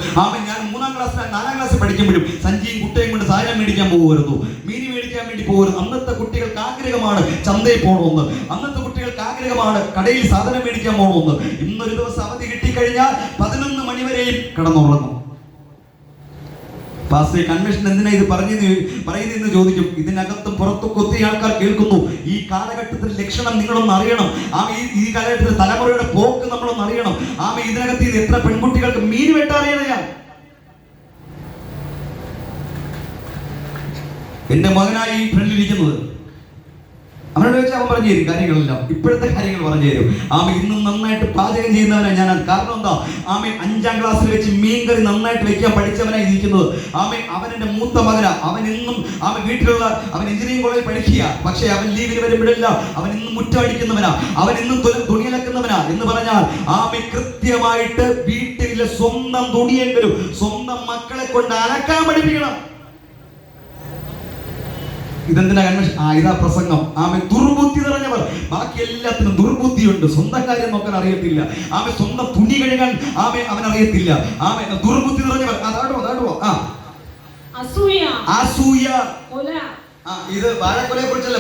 ഞാൻ 3-ാം ക്ലാസ് 4-ാം ക്ലാസ് പഠിക്കുമ്പോഴും സഞ്ചിയും കുട്ടയും കൊണ്ട് സാധനം മേടിക്കാൻ പോകുമായിരുന്നു, മീൻ മേടിക്കാൻ വേണ്ടി പോകുമായിരുന്നു. അന്നത്തെ കുട്ടികൾക്ക് ആഗ്രഹമാണ് ചന്തയിൽ പോകണമെന്ന്, അന്നത്തെ കുട്ടികൾക്ക് ആഗ്രഹമാണ് കടയിൽ സാധനം മേടിക്കാൻ പോകണമെന്ന്. ഇന്നൊരു ദിവസം അവധി കിട്ടിക്കഴിഞ്ഞാൽ 11 മണി വരെയും കിടന്നുറങ്ങും. പാസ്റ്റർ കൺവെൻഷൻ എന്തിനാ ഇത് പറയുന്നതെന്ന് ചോദിക്കും. ഇതിനകത്തും പുറത്തൊക്കെ ഒത്തിരി ആൾക്കാർ കേൾക്കുന്നു. ഈ കാലഘട്ടത്തിൽ ലക്ഷണം നിങ്ങളൊന്ന് അറിയണം. ഈ കാലഘട്ടത്തിൽ തലമുറയുടെ പോക്ക് നമ്മളൊന്ന് അറിയണം. ഇതിനകത്ത് എത്ര പെൺകുട്ടികൾക്ക് മീൻ വെട്ടാറിയണയാ. എന്റെ മകനായി ഫ്രണ്ടിലിരിക്കുന്നത് അവനോട് വെച്ചാൽ അവൻ പറഞ്ഞു തരും കാര്യങ്ങളെല്ലാം, ഇപ്പോഴത്തെ കാര്യങ്ങൾ പറഞ്ഞു തരും. ഇന്നും നന്നായിട്ട് പാചകം ചെയ്യുന്നവനാണ് ഞാൻ. കാരണം എന്താ? 5-ാം ക്ലാസ്സിൽ വെച്ച് മീൻകറി നന്നായിട്ട് വെക്കാൻ പഠിച്ചവനായി ഇരിക്കുന്നത്. അവൻ എൻ്റെ മൂത്ത മകനാ. അവൻ ഇന്നും വീട്ടിലുള്ള അവൻ എഞ്ചിനീയറിംഗ് കോളേജിൽ പഠിക്കുക. പക്ഷേ അവൻ ലീവിന് വരുമ്പോഴല്ല അവൻ ഇന്നും മുറ്റമടിക്കുന്നവനാ, അവൻ ഇന്നും തുണിയിലക്കുന്നവനാ. എന്ന് പറഞ്ഞാൽ കൃത്യമായിട്ട് വീട്ടിലെ സ്വന്തം തുണിയെങ്കിലും സ്വന്തം മക്കളെ കൊണ്ട് അലക്കാൻ പഠിപ്പിക്കണം. ഇതെന്തിനാ കൺവെൻഷൻ? ഇതാ പ്രസംഗം. ദുർബുദ്ധി നിറഞ്ഞവർ. ബാക്കി എല്ലാത്തിനും ദുർബുദ്ധിയുണ്ട്. സ്വന്തം കാര്യം നോക്കാൻ അറിയത്തില്ല. സ്വന്തം തുണി കഴുകാൻ അവൻ അറിയത്തില്ല. ദുർബുദ്ധി നിറഞ്ഞവർ. അതാടുവോ അസൂയ. ഇത് വാഴക്കൊലയെ കുറിച്ചല്ല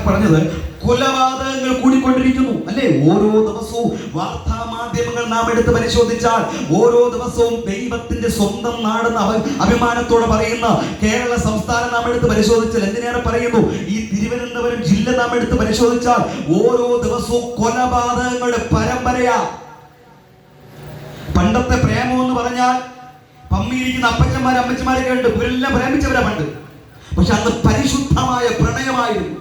പറഞ്ഞത്, കൊലപാതകങ്ങൾ കൂടിക്കൊണ്ടിരിക്കുന്നു അല്ലേ? ഓരോ ദിവസവും വാർത്താ മാധ്യമങ്ങൾ നാം എടുത്ത് പരിശോധിച്ചാൽ ഓരോ ദിവസവും ദൈവത്തിന്റെ സ്വന്തം നാടെന്ന് അഭിമാനത്തോടെ പറയുന്ന കേരള സംസ്ഥാനം നാം എടുത്ത് പരിശോധിച്ചാൽ, എന്തിനേറെ പറയുന്നു, ഈ തിരുവനന്തപുരം ജില്ല നാം എടുത്ത് പരിശോധിച്ചാൽ ഓരോ ദിവസവും കൊലപാതകങ്ങളുടെ പരമ്പരയാ. പണ്ടത്തെ പ്രേമം എന്ന് പറഞ്ഞാൽ പമ്മിയിരിക്കുന്ന അപ്പച്ചന്മാരും അമ്മച്ചമാരൊക്കെ ഉണ്ട്, ഇവരെല്ലാം പ്രേമിച്ചവരാ പണ്ട്. പക്ഷെ അന്ന് പരിശുദ്ധമായ പ്രണയമായിരുന്നു,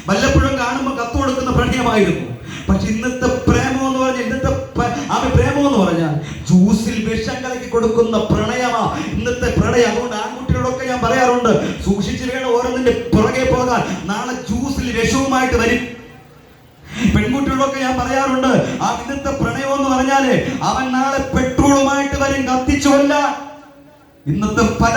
വല്ലപ്പോഴും കാണുമ്പോൾ കത്ത് കൊടുക്കുന്ന പ്രണയമായിരുന്നു. പക്ഷെ ഇന്നത്തെ പ്രേമം എന്ന് പറഞ്ഞാൽ, പ്രേമം എന്ന് പറഞ്ഞാൽ ജ്യൂസിൽ വിഷം കലക്കി കൊടുക്കുന്ന പ്രണയമാ ഇന്നത്തെ പ്രണയം. അതുകൊണ്ട് ആൺകുട്ടികളൊക്കെ ഞാൻ പറയാറുണ്ട്, സൂക്ഷിച്ചു വേണം ഓരോന്നിന്റെ പുറകെ പോകാൻ, നാളെ ജ്യൂസിൽ വിഷവുമായിട്ട് വരും. പെൺകുട്ടികളൊക്കെ ഞാൻ പറയാറുണ്ട്, ആ ഇന്നത്തെ പ്രണയം എന്ന് പറഞ്ഞാല് അവൻ നാളെ പെട്രോളുമായിട്ട് വരും, കത്തിച്ചുകൊല്ല. ഇന്നത്തെ പല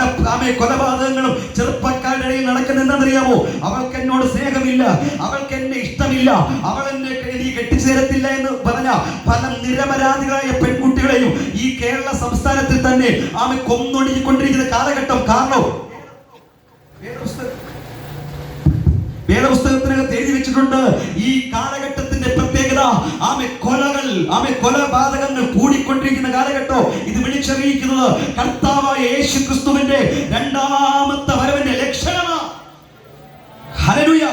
കൊലപാതകങ്ങളും ചെറുപ്പക്കാരുടെ ഇടയിൽ നടക്കുന്ന എന്താണെന്നറിയാമോ? അവൾക്ക് എന്നോട് സ്നേഹമില്ല, അവൾക്ക് എന്നെ ഇഷ്ടമില്ല, അവൾ എന്നെ കെട്ടിച്ചേരത്തില്ല എന്ന് പറഞ്ഞ പല നിരപരാധികളായ പെൺകുട്ടികളെയും ഈ കേരള സംസ്ഥാനത്തിൽ തന്നെ കൊന്നൊടുങ്ങിക്കൊണ്ടിരിക്കുന്ന കാലഘട്ടം. കാരണം വേദപുസ്തകത്തിനകത്ത് എഴുതി വെച്ചിട്ടുണ്ട്, ഈ കാലഘട്ടത്തിന്റെ പ്രത്യേകത കൊലപാതകങ്ങൾ കൂടിക്കൊണ്ടിരിക്കുന്ന കാലഘട്ടം. ഇത് വിളിച്ചറിയിക്കുന്നത് കർത്താവായ യേശു ക്രിസ്തുവിന്റെ രണ്ടാമത്തെ വരവിന്റെ ലക്ഷണമാണ്. ഹല്ലേലൂയ.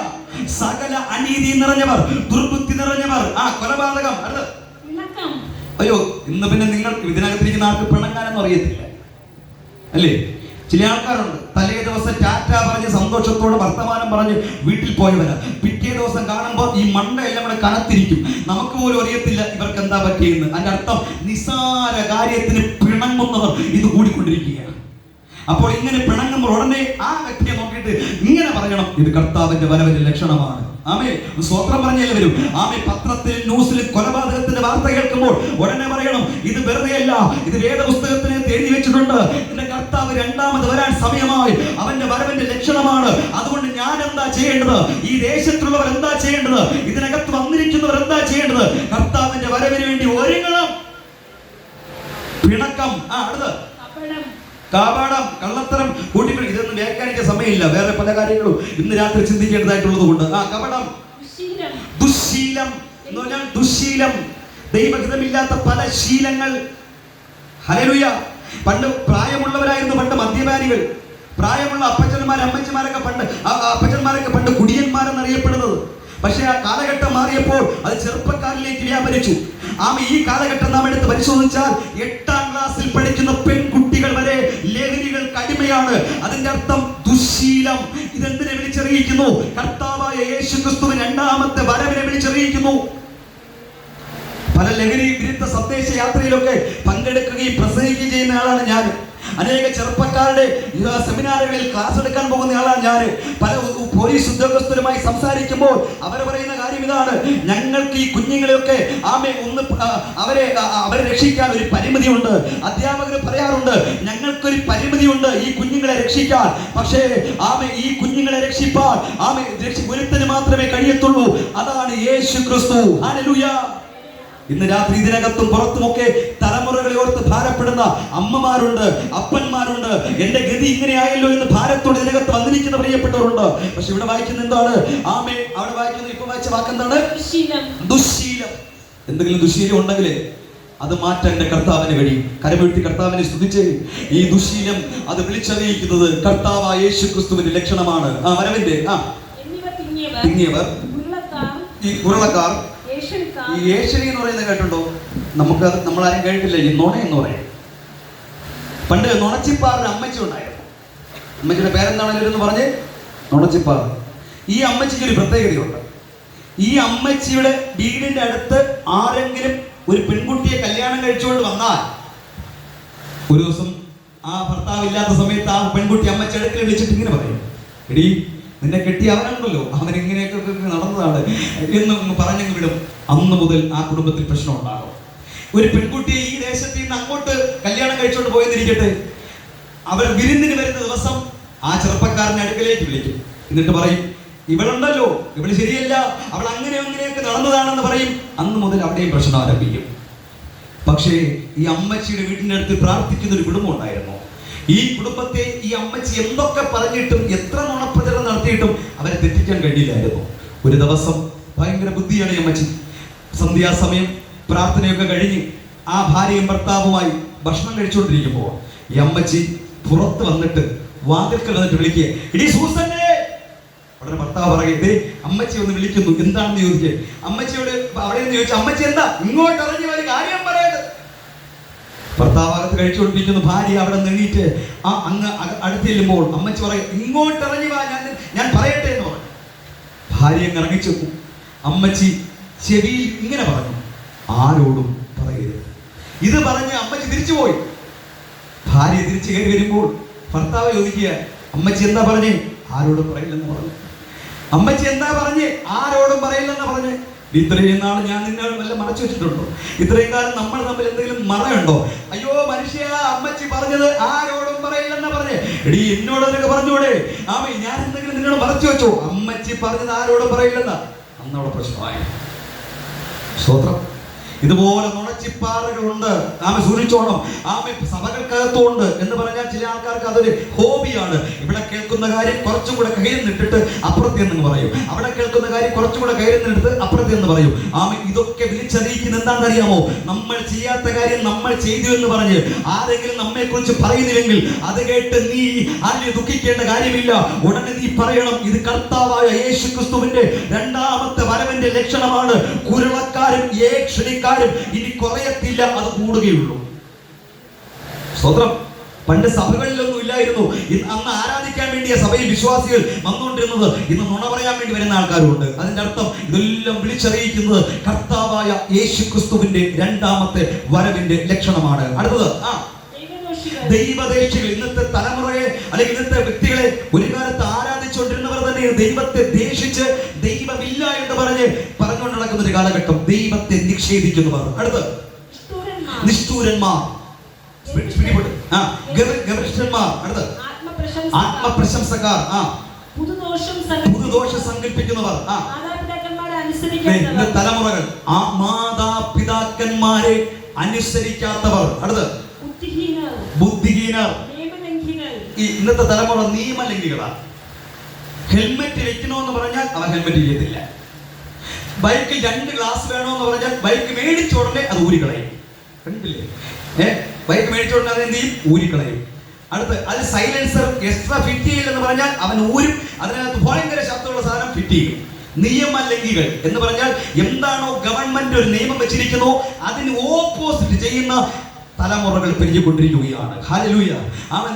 സകല അനീതി നിറഞ്ഞവർ, ദുർബുദ്ധി നിറഞ്ഞവർ, കൊലപാതകം. അയ്യോ, ഇന്ന് പിന്നെ നിങ്ങൾക്ക് ഇതിനകത്തിരിക്കുന്ന ആൾക്ക് പിണങ്ങാനൊന്നും അറിയത്തില്ല അല്ലേ? ചില ആൾക്കാരുണ്ട്, തലേ ദിവസം ടാറ്റ പറഞ്ഞ് സന്തോഷത്തോടെ വർത്തമാനം പറഞ്ഞ് വീട്ടിൽ പോയവരാ. പിറ്റേ ദിവസം കാണുമ്പോൾ ഈ മണ്ടയെല്ലാം കൂടെ കനത്തിരിക്കും. നമുക്ക് പോലും അറിയത്തില്ല ഇവർക്ക് എന്താ പറ്റിയെന്ന്. അതിന്റെ അർത്ഥം നിസാര കാര്യത്തിന് പിണങ്ങുന്നവർ ഇത് കൂടിക്കൊണ്ടിരിക്കുകയാണ്. അപ്പോൾ ഇങ്ങനെ പിണങ്ങുമ്പോൾ ഉടനെ ആ വ്യക്തിയെ നോക്കിയിട്ട് ഇങ്ങനെ പറയണം, ഇത് കർത്താവിന്റെ വരവിന്റെ ലക്ഷണമാണ്. ആമേ, സ്വത്രം പറഞ്ഞല്ലേ വരും. ആമേ, പത്രത്തിൽ ന്യൂസിൽ കൊലപാതകത്തിന്റെ വാർത്ത കേൾക്കുമ്പോൾ ഉടനെ പറയണം, ഇത് വെറുതെയല്ല, ഇത് വേദപുസ്തകത്തിന് എഴുതി വെച്ചിട്ടുണ്ട്. എന്റെ കർത്താവ് രണ്ടാമത് വരാൻ സമയമായി, അവന്റെ വരവിന്റെ ലക്ഷണമാണ്. അതുകൊണ്ട് ഞാൻ എന്താ ചെയ്യേണ്ടത്? ഈ ദേശത്തുള്ളവർ എന്താ ചെയ്യേണ്ടത്? ഇതിനകത്ത് വന്നിരിക്കുന്നവർ എന്താ ചെയ്യേണ്ടത്? കർത്താവിന്റെ വരവിന് വേണ്ടി ഒരുങ്ങണം. പിണക്കം, അടുത്ത് കാപാടം, കള്ളത്തരം, കൂട്ടിപ്പിടി, ഇതൊന്നും വ്യാഖ്യാനിക്കാൻ സമയമില്ല. വേറെ പല കാര്യങ്ങളും ഇന്ന് രാത്രി ചിന്തിക്കേണ്ടതായിട്ടുള്ളത് കൊണ്ട്. കപടം, ദുശ്ശീലം എന്ന് പറഞ്ഞാൽ ദുശ്ശീലം, ദൈവഹിതമില്ലാത്ത പല ശീലങ്ങൾ. ഹല്ലേലൂയ. പണ്ട് പ്രായമുള്ളവരായിരുന്നു പണ്ട് മദ്യപാനികൾ. പ്രായമുള്ള അപ്പച്ചന്മാരൊക്കെ പണ്ട് കുടിയന്മാരെന്നറിയപ്പെടുന്നത്. പക്ഷെ ആ കാലഘട്ടം മാറിയപ്പോൾ അത് ചെറുപ്പക്കാരിലേക്ക് വ്യാപരിച്ചു. ഈ കാലഘട്ടം നാം എടുത്ത് പരിശോധിച്ചാൽ 8ാം ക്ലാസ്സിൽ പഠിക്കുന്ന പെൺകുട്ടികൾ വരെ ലഹരികൾക്ക് അടിമയാണ്. അതിന്റെ അർത്ഥം ദുശ്ശീലം. ഇതെന്തിനെ വിളിച്ചറിയിക്കുന്നു? കർത്താവായ യേശു ക്രിസ്തുവിന്റെ രണ്ടാമത്തെ വരവിനെ വിളിച്ചറിയിക്കുന്നു. പല ലഹരി വിരുദ്ധ സന്ദേശ യാത്രയിലൊക്കെ പങ്കെടുക്കുകയും പ്രസംഗിക്കുകയും ചെയ്യുന്ന ആളാണ് ഞാൻ. അനേക ചെറുപ്പക്കാരുടെ സെമിനാറുകളിൽ ക്ലാസ് എടുക്കാൻ പോകുന്ന ആളാണ് ഞാൻ. പല പോലീസ് ഉദ്യോഗസ്ഥരുമായി സംസാരിക്കുമ്പോൾ അവർ പറയുന്ന കാര്യം ഇതാണ്, ഞങ്ങൾക്ക് ഈ കുഞ്ഞുങ്ങളെയൊക്കെ അവരെ രക്ഷിക്കാൻ ഒരു പരിമിതിയുണ്ട്. അധ്യാപകർ പറയാറുണ്ട്, ഞങ്ങൾക്കൊരു പരിമിതിയുണ്ട് ഈ കുഞ്ഞുങ്ങളെ രക്ഷിക്കാൻ. പക്ഷേ ഈ കുഞ്ഞുങ്ങളെ രക്ഷിപ്പാൻ ഒരുത്തന് മാത്രമേ കഴിയത്തുള്ളൂ, അതാണ് യേശു ക്രിസ്തു. ഹല്ലേലൂയ. ഇന്ന് രാത്രി ഇതിനകത്തും പുറത്തുമൊക്കെ തലമുറകളെ ഓർത്ത് ഭാരപ്പെടുന്ന അമ്മമാരുണ്ട്, അപ്പന്മാരുണ്ട്. എന്റെ ഗതി ഇങ്ങനെയായല്ലോ എന്ന് ഭാരത്തോടെ ഇതിനകത്ത് വന്നിരിക്കുന്ന പ്രിയപ്പെട്ടവരുണ്ട്. പക്ഷെ ഇവിടെ വായിക്കുന്ന എന്താണ്? അവിടെ വായിക്കുന്ന ഇപ്പൊ വായിച്ച വാക്കെന്താണ്? ദുശ്ശീലം. എന്തെങ്കിലും ദുശ്ശീലം ഉണ്ടെങ്കിൽ അത് മാറ്റാൻ എന്റെ കർത്താവിന് കഴിയും. കരമീഴ്ത്തി കർത്താവിനെ സ്തുതിച്ച്. ഈ ദുശ്ശീലം അത് വിളിച്ചറിയിക്കുന്നത് കർത്താവായ യേശു ക്രിസ്തുവിന്റെ ലക്ഷണമാണ്. വരവിന്റെ തിങ്ങിയവർ, ഈ ഉരുളക്കാർ, ഈ ഏഷണി എന്ന് പറയുന്നത് കേട്ടുണ്ടോ? നമ്മളാരും കേട്ടില്ല. ഈ നുണ എന്ന് പറയും. പണ്ട് നുണച്ചിപ്പാറിന് അമ്മച്ചി ഉണ്ടായിരുന്നു. അമ്മച്ചിയുടെ പേരെന്താണെന്ന് പറഞ്ഞ് നുണച്ചിപ്പാറ്. ഈ അമ്മച്ചിക്ക് ഒരു പ്രത്യേകതയുണ്ട്. ഈ അമ്മച്ചിയുടെ വീടിന്റെ അടുത്ത് ആരെങ്കിലും ഒരു പെൺകുട്ടിയെ കല്യാണം കഴിച്ചുകൊണ്ട് വന്നാൽ ഒരു ദിവസം ആ ഭർത്താവ് ഇല്ലാത്ത സമയത്ത് ആ പെൺകുട്ടി അമ്മച്ചി അടുക്കൽ വിളിച്ചിട്ട് ഇങ്ങനെ പറയും, എടീ നിന്നെ കെട്ടി അവനുണ്ടല്ലോ, അവൻ ഇങ്ങനെയൊക്കെ നടന്നതാണ് എന്ന് പറഞ്ഞങ്ങ് വിടും. അന്ന് മുതൽ ആ കുടുംബത്തിൽ പ്രശ്നം ഉണ്ടാകും. ഒരു പെൺകുട്ടിയെ ഈ ദേശത്ത് നിന്ന് അങ്ങോട്ട് കല്യാണം കഴിച്ചോണ്ട് പോയെന്നിരിക്കട്ടെ, അവർ വിരുന്നിന് വരുന്ന ദിവസം ആ ചെറുപ്പക്കാരനെ അടുക്കലേക്ക് വിളിക്കും. എന്നിട്ട് പറയും, ഇവളുണ്ടല്ലോ, ഇവള് ശരിയല്ല, അവൾ അങ്ങനെയൊക്കെ നടന്നതാണെന്ന് പറയും. അന്ന് മുതൽ അവിടെയും പ്രശ്നം ആരംഭിക്കും. പക്ഷേ ഈ അമ്മച്ചിയുടെ വീടിന്റെ അടുത്ത് പ്രാർത്ഥിക്കുന്ന ഒരു കുടുംബം ഉണ്ടായിരുന്നു. ഈ കുടുംബത്തെ ഈ അമ്മച്ചി എന്തൊക്കെ പറഞ്ഞിട്ടും എത്ര നുണപ്രചരണം നടത്തിയിട്ടും അവരെ തെറ്റിക്കാൻ കഴിയില്ലായിരുന്നു. ഒരു ദിവസം ഭയങ്കര ബുദ്ധിയാണ് ഈ അമ്മച്ചി. സന്ധ്യാസമയം പ്രാർത്ഥനയൊക്കെ കഴിഞ്ഞ് ആ ഭാര്യയും ഭർത്താവുമായി ഭക്ഷണം കഴിച്ചുകൊണ്ടിരിക്കുമ്പോൾ ഈ അമ്മച്ചി പുറത്ത് വന്നിട്ട് വാതിൽക്കൽ വന്നിട്ട് വിളിക്കുക, ഇടി സൂസന്നെ. ഉടനെ ഭർത്താവ് പറയുന്നത്, അമ്മച്ചി ഒന്ന് വിളിക്കുന്നു, എന്താണെന്ന് ചോദിച്ചേ. അമ്മച്ചിയോട് അവിടെ നിന്ന് ചോദിച്ചു, അമ്മച്ചി എന്താ ഇങ്ങോട്ട് ഇറങ്ങി ഒരു കാര്യം പറയത്. ഭർത്താവ് അകത്ത് കഴിച്ചുകൊണ്ടിരിക്കുന്നു. ഭാര്യ അവിടെ നിന്നിട്ട് അങ്ങ് അടുത്ത് ചെല്ലുമ്പോൾ അമ്മച്ചി പറയും, ഇങ്ങോട്ട് ഇറങ്ങി വാ, ഞാൻ പറയട്ടെ എന്ന് പറഞ്ഞു. ഭാര്യ അങ്ങ് ഇറങ്ങിച്ചു. അമ്മച്ചി ചെവിയിൽ ഇങ്ങനെ പറഞ്ഞു, ആരോടും പറയരുത്. ഇത് പറഞ്ഞ് അമ്മച്ചി തിരിച്ചുപോയി. ഭാര്യ തിരിച്ചു കയറി വരുമ്പോൾ ഭർത്താവ് ചോദിക്കുക, അമ്മച്ചി എന്താ പറഞ്ഞേ? ആരോടും പറയില്ലെന്ന് പറഞ്ഞു. അമ്മച്ചി എന്താ പറഞ്ഞേ? ആരോടും പറയില്ലെന്ന് പറഞ്ഞേ. ഇത്രയും നാൾ ഞാൻ നിന്നെ വല്ല മറച്ചു വെച്ചിട്ടുണ്ടോ? ഇത്രയും കാലം നമ്മൾ തമ്മിൽ എന്തെങ്കിലും മറയുണ്ടോ? അയ്യോ മനുഷ്യ, അമ്മച്ചി പറഞ്ഞത് ആരോടും പറയില്ലെന്ന് പറഞ്ഞേ. എടീ, എന്നോട് നിനക്ക് പറഞ്ഞൂടെ? ഞാൻ എന്തെങ്കിലും നിന്നോട് മറച്ചു വെച്ചോ? അമ്മച്ചി പറഞ്ഞത് ആരോടും പറയില്ലെന്ന. അന്നവിടെ പ്രശ്നമായി. സ്തോത്രം. ഇതുപോലെ നുണച്ചിപ്പാറുകളുണ്ട്. സൂക്ഷിച്ചോണം. സഭകൾക്കകത്തുണ്ട് എന്ന് പറഞ്ഞാൽ ചില ആൾക്കാർക്ക് അതൊരു ഹോബിയാണ്. ഇവിടെ കേൾക്കുന്ന കാര്യം കുറച്ചും കൂടെ കയ്യിൽ നിന്നിട്ട് അപ്പുറത്ത് എന്ന് പറയും. അവിടെ കേൾക്കുന്ന കാര്യം കുറച്ചും കൂടെ കയ്യിൽ നിന്നിട്ട് അപ്പുറത്ത് എന്ന് പറയും. ഇതൊക്കെ വിളിച്ചറിയിക്കുന്ന എന്താണെന്ന് അറിയാമോ? നമ്മൾ ചെയ്യാത്ത കാര്യം നമ്മൾ ചെയ്തു എന്ന് പറഞ്ഞ് ആരെങ്കിലും നമ്മെ കുറിച്ച് പറയുന്നില്ലെങ്കിൽ അത് കേട്ട് നീ ആരെയും ദുഃഖിക്കേണ്ട കാര്യമില്ല. ഉടനെ നീ പറയണം, ഇത് കർത്താവായ യേശു ക്രിസ്തുവിന്റെ രണ്ടാമത്തെ വരവിന്റെ ലക്ഷണമാണ്. കുരുളക്കാരും ക്ഷണിക്കാരും ഇനി കുറയത്തില്ല, അത് കൂടുകയുള്ളൂ. സ്തോത്രം. പണ്ട് സഭകളിലൊന്നും ഇല്ലായിരുന്നു. അന്ന് ആരാധിക്കാൻ വേണ്ടിയ സഭയിൽ വിശ്വാസികൾ വന്നുകൊണ്ടിരുന്നത്. ഇന്ന് നുണ പറയാൻ വേണ്ടി വരുന്ന ആൾക്കാരുണ്ട്. അതിന്റെ അർത്ഥം ഇതെല്ലാം വിളിച്ചറിയിക്കുന്നത് കർത്താവായ യേശു ക്രിസ്തുവിന്റെ രണ്ടാമത്തെ വരവിന്റെ ലക്ഷണമാണ്. അടുത്തത് ദൈവദേശികൾ. ഇന്നത്തെ തലമുറയെ അല്ലെങ്കിൽ ഇന്നത്തെ വ്യക്തികളെ ഒരു കാലത്ത് ആരാധിച്ചുകൊണ്ടിരുന്നവർ തന്നെ ദൈവത്തെ ദേശിച്ച് ദൈവമില്ല എന്ന് പറഞ്ഞുകൊണ്ട് നടക്കുന്ന ഒരു കാലഘട്ടം. ദൈവത്തെ നിഷേധിക്കുന്നവർ. അടുത്ത് നിഷ്ഠൂരന്മാർ, ഗർഭിഷ്ഠന്മാർ. അടുത്ത് ആത്മപ്രശംസക്കാർ, പുതുദോഷം സങ്കല്പിക്കുന്നവർ. തലമുറകൾ മാതാപിതാക്കന്മാരെ അനുസരിക്കാത്തവർ. അടുത്ത് ബുദ്ധിഹീനർ. ഇന്നത്തെ തലമുറ നിയമലംഘികളാണ്. ഹെൽമെറ്റ് വെക്കണമെന്ന് പറഞ്ഞാൽ അവൻ ഹെൽമെറ്റ് ചെയ്യത്തില്ല. ബൈക്കിൽ 2 ഗ്ലാസ് വേണമെന്ന് പറഞ്ഞാൽ ബൈക്ക് മേടിച്ച ഉടനെ അത് ഊരിക്കളയും. കണ്ടില്ലേ? ബൈക്ക് മേടിച്ച ഉടനെ അത് എന്ത് ചെയ്യും? ഊരിക്കളയും. അടുത്ത് അത് സൈലൻസർ എക്സ്ട്രാ ഫിറ്റ് ചെയ്യില്ലെന്ന് പറഞ്ഞാൽ അവൻ ഊരും. അതിനകത്ത് ഭയങ്കര ശബ്ദമുള്ള സാധനം ഫിറ്റ് ചെയ്യും. നിയമലംഘികൾ എന്ന് പറഞ്ഞാൽ എന്താണോ ഗവൺമെന്റ് ഒരു നിയമം വെച്ചിരിക്കുന്നോ അതിന് ഓപ്പോസിറ്റ് ചെയ്യുന്ന തലമുറകൾ പെരുകിക്കൊണ്ടിരിക്കുകയാണ്. ഹല്ലേലൂയ.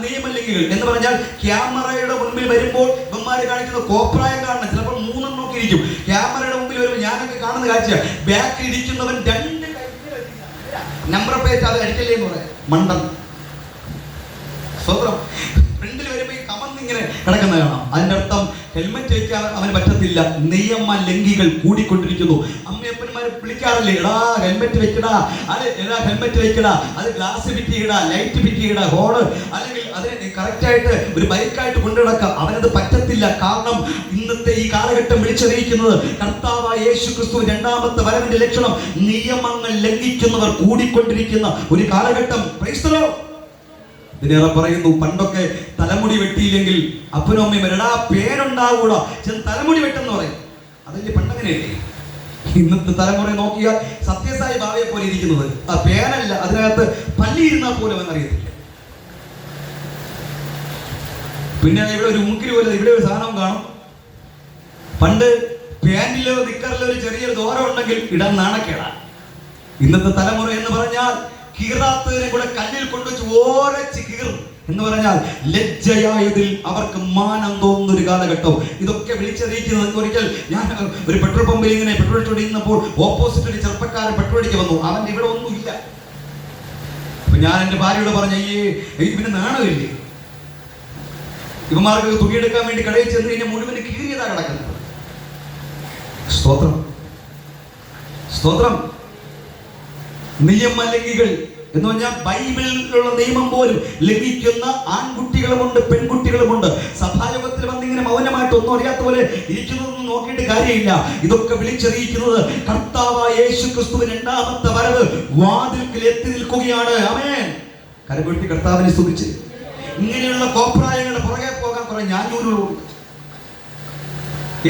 നിയമലംഘികൾ എന്ന് പറഞ്ഞാൽ ക്യാമറയുടെ മുൻപിൽ വരുമ്പോൾ ഇവന്മാര് കാണിക്കുന്ന കോപ്രായം കാണണം. ചിലപ്പോൾ 3 നോക്കി ഇരിക്കും. ക്യാമറയുടെ മുമ്പിൽ വരുമ്പോൾ ഞാനൊക്കെ കാണുന്ന കാഴ്ച, ബാക്കിൽ ഇരിക്കുന്നവൻ 2 നമ്പർ പ്ലേറ്റ് അത് അടിക്കല്ലേ എന്ന് പറയാം. മണ്ടൻ. സ്വന്തം ഫ്രണ്ടിൽ വരുമ്പോൾ ഈ കമന്നിങ്ങനെ കിടക്കുന്ന കാണാം. അതിന്റെ അർത്ഥം ഹെൽമെറ്റ് വെക്കാൻ അവന് പറ്റത്തില്ല. നിയമലംഘികൾ കൂടിക്കൊണ്ടിരിക്കുന്നു. അമ്മയപ്പന്മാരെ വിളിക്കാറില്ലേ, എടാ ഹെൽമെറ്റ് വെക്കടാ, എടാ ഹെൽമെറ്റ് വെക്കടാ, അത് ഗ്ലാസ് ഫിറ്റ് ചെയ്യടാ, ലൈറ്റ് ഫിറ്റ് ചെയ്യടാ, ഹോണ് അല്ലെങ്കിൽ അതിനെ കറക്റ്റായിട്ട് ഒരു ബൈക്കായിട്ട് കൊണ്ടുനടക്കുക. അവനത് പറ്റത്തില്ല. കാരണം ഇന്നത്തെ ഈ കാലഘട്ടം വിളിച്ചറിയിക്കുന്നത് കർത്താവായ യേശു ക്രിസ്തു രണ്ടാമത്തെ വരവിന്റെ ലക്ഷണം നിയമങ്ങൾ ലംഘിക്കുന്നവർ കൂടിക്കൊണ്ടിരിക്കുന്ന ഒരു കാലഘട്ടം. Praise the Lord. ഇതിനേറെ പറയുന്നു, പണ്ടൊക്കെ തലമുടി വെട്ടിയില്ലെങ്കിൽ അപ്പനും അമ്മയും വരടാ പേരുണ്ടാകൂടാ, തലമുടി വെട്ടെന്ന് പറയും. അതിന്റെ പണ്ടങ്ങനെയല്ലേ? ഇന്നത്തെ തലമുറ നോക്കിയാൽ സത്യസായി ഭാവയെ പോലെ ഇരിക്കുന്നത് ആ പേരല്ല, അതിനകത്ത് പല്ലിയിരുന്നാൽ പോലും അവനറിയത്തില്ല. പിന്നെ ഇവിടെ ഒരു മുക്കിൽ പോലെ ഇവിടെ ഒരു സാധനം കാണും. പണ്ട് പാന്റിലോ നിക്കറിലോ ഒരു ചെറിയൊരു ദൂരം ഉണ്ടെങ്കിൽ ഇടാൻ നാണക്കേടാ. ഇന്നത്തെ തലമുറ എന്ന് പറഞ്ഞാൽ കീറാത്തതിനെ കൂടെ കല്ലിൽ കൊണ്ടുവച്ച് ഓരച്ച് കീറും എന്ന് പറഞ്ഞാൽ ലജ്ജയായതിൽ അവർക്ക് മാനം തോന്നുന്ന ഒരു കാലഘട്ടം. ഇതൊക്കെ വിളിച്ചറിയിക്കുന്നത്. ഒരിക്കൽ ഞാൻ ഒരു പെട്രോൾ പമ്പിൽ ഇങ്ങനെ പെട്രോൾ അടിച്ചുകൊണ്ടിരുന്നപ്പോൾ ഓപ്പോസിറ്റ് ഒരു ചെറുപ്പക്കാരൻ പെട്രോൾ അടിക്കാൻ വന്നു. അവൻ ഇവിടെ ഒന്നുമില്ല. അപ്പൊ ഞാൻ എന്റെ ഭാര്യയോട് പറഞ്ഞു, ഇവന് നാണമില്ലേ? ഇവന്മാർക്ക് തുണിയെടുക്കാൻ വേണ്ടി കടയിൽ ചെന്ന് കഴിഞ്ഞാൽ മുഴുവന് കീറിയതാ കിടക്കുന്നത്. സ്തോത്രം, സ്തോത്രം. നിയമലംഘികൾ എന്ന് പറഞ്ഞാൽ ബൈബിളിലുള്ള നിയമം പോലും ലംഘിക്കുന്ന ആൺകുട്ടികളുമുണ്ട്, പെൺകുട്ടികളുമുണ്ട്. സഭായോഗത്തിൽ വന്നിങ്ങനെ മൗനമായിട്ട് ഒന്നും അറിയാത്ത പോലെ ഇരിക്കുന്നതൊന്നും നോക്കിയിട്ട് കാര്യമില്ല. ഇതൊക്കെ വിളിച്ചറിയിക്കുന്നത് കർത്താവായ യേശു ക്രിസ്തുവിന്റെ രണ്ടാമത്തെ വരവ് വാതിൽക്കൽ എത്തി നിൽക്കുകയാണ്. ആമേൻ. കരകൊട്ടി കർത്താവിനെ സ്തുതിച്ച് ഇങ്ങനെയുള്ള കോപ്രായങ്ങളുടെ പുറകെ പോകാൻ കുറെ ഞാനൂരുള്ളൂ.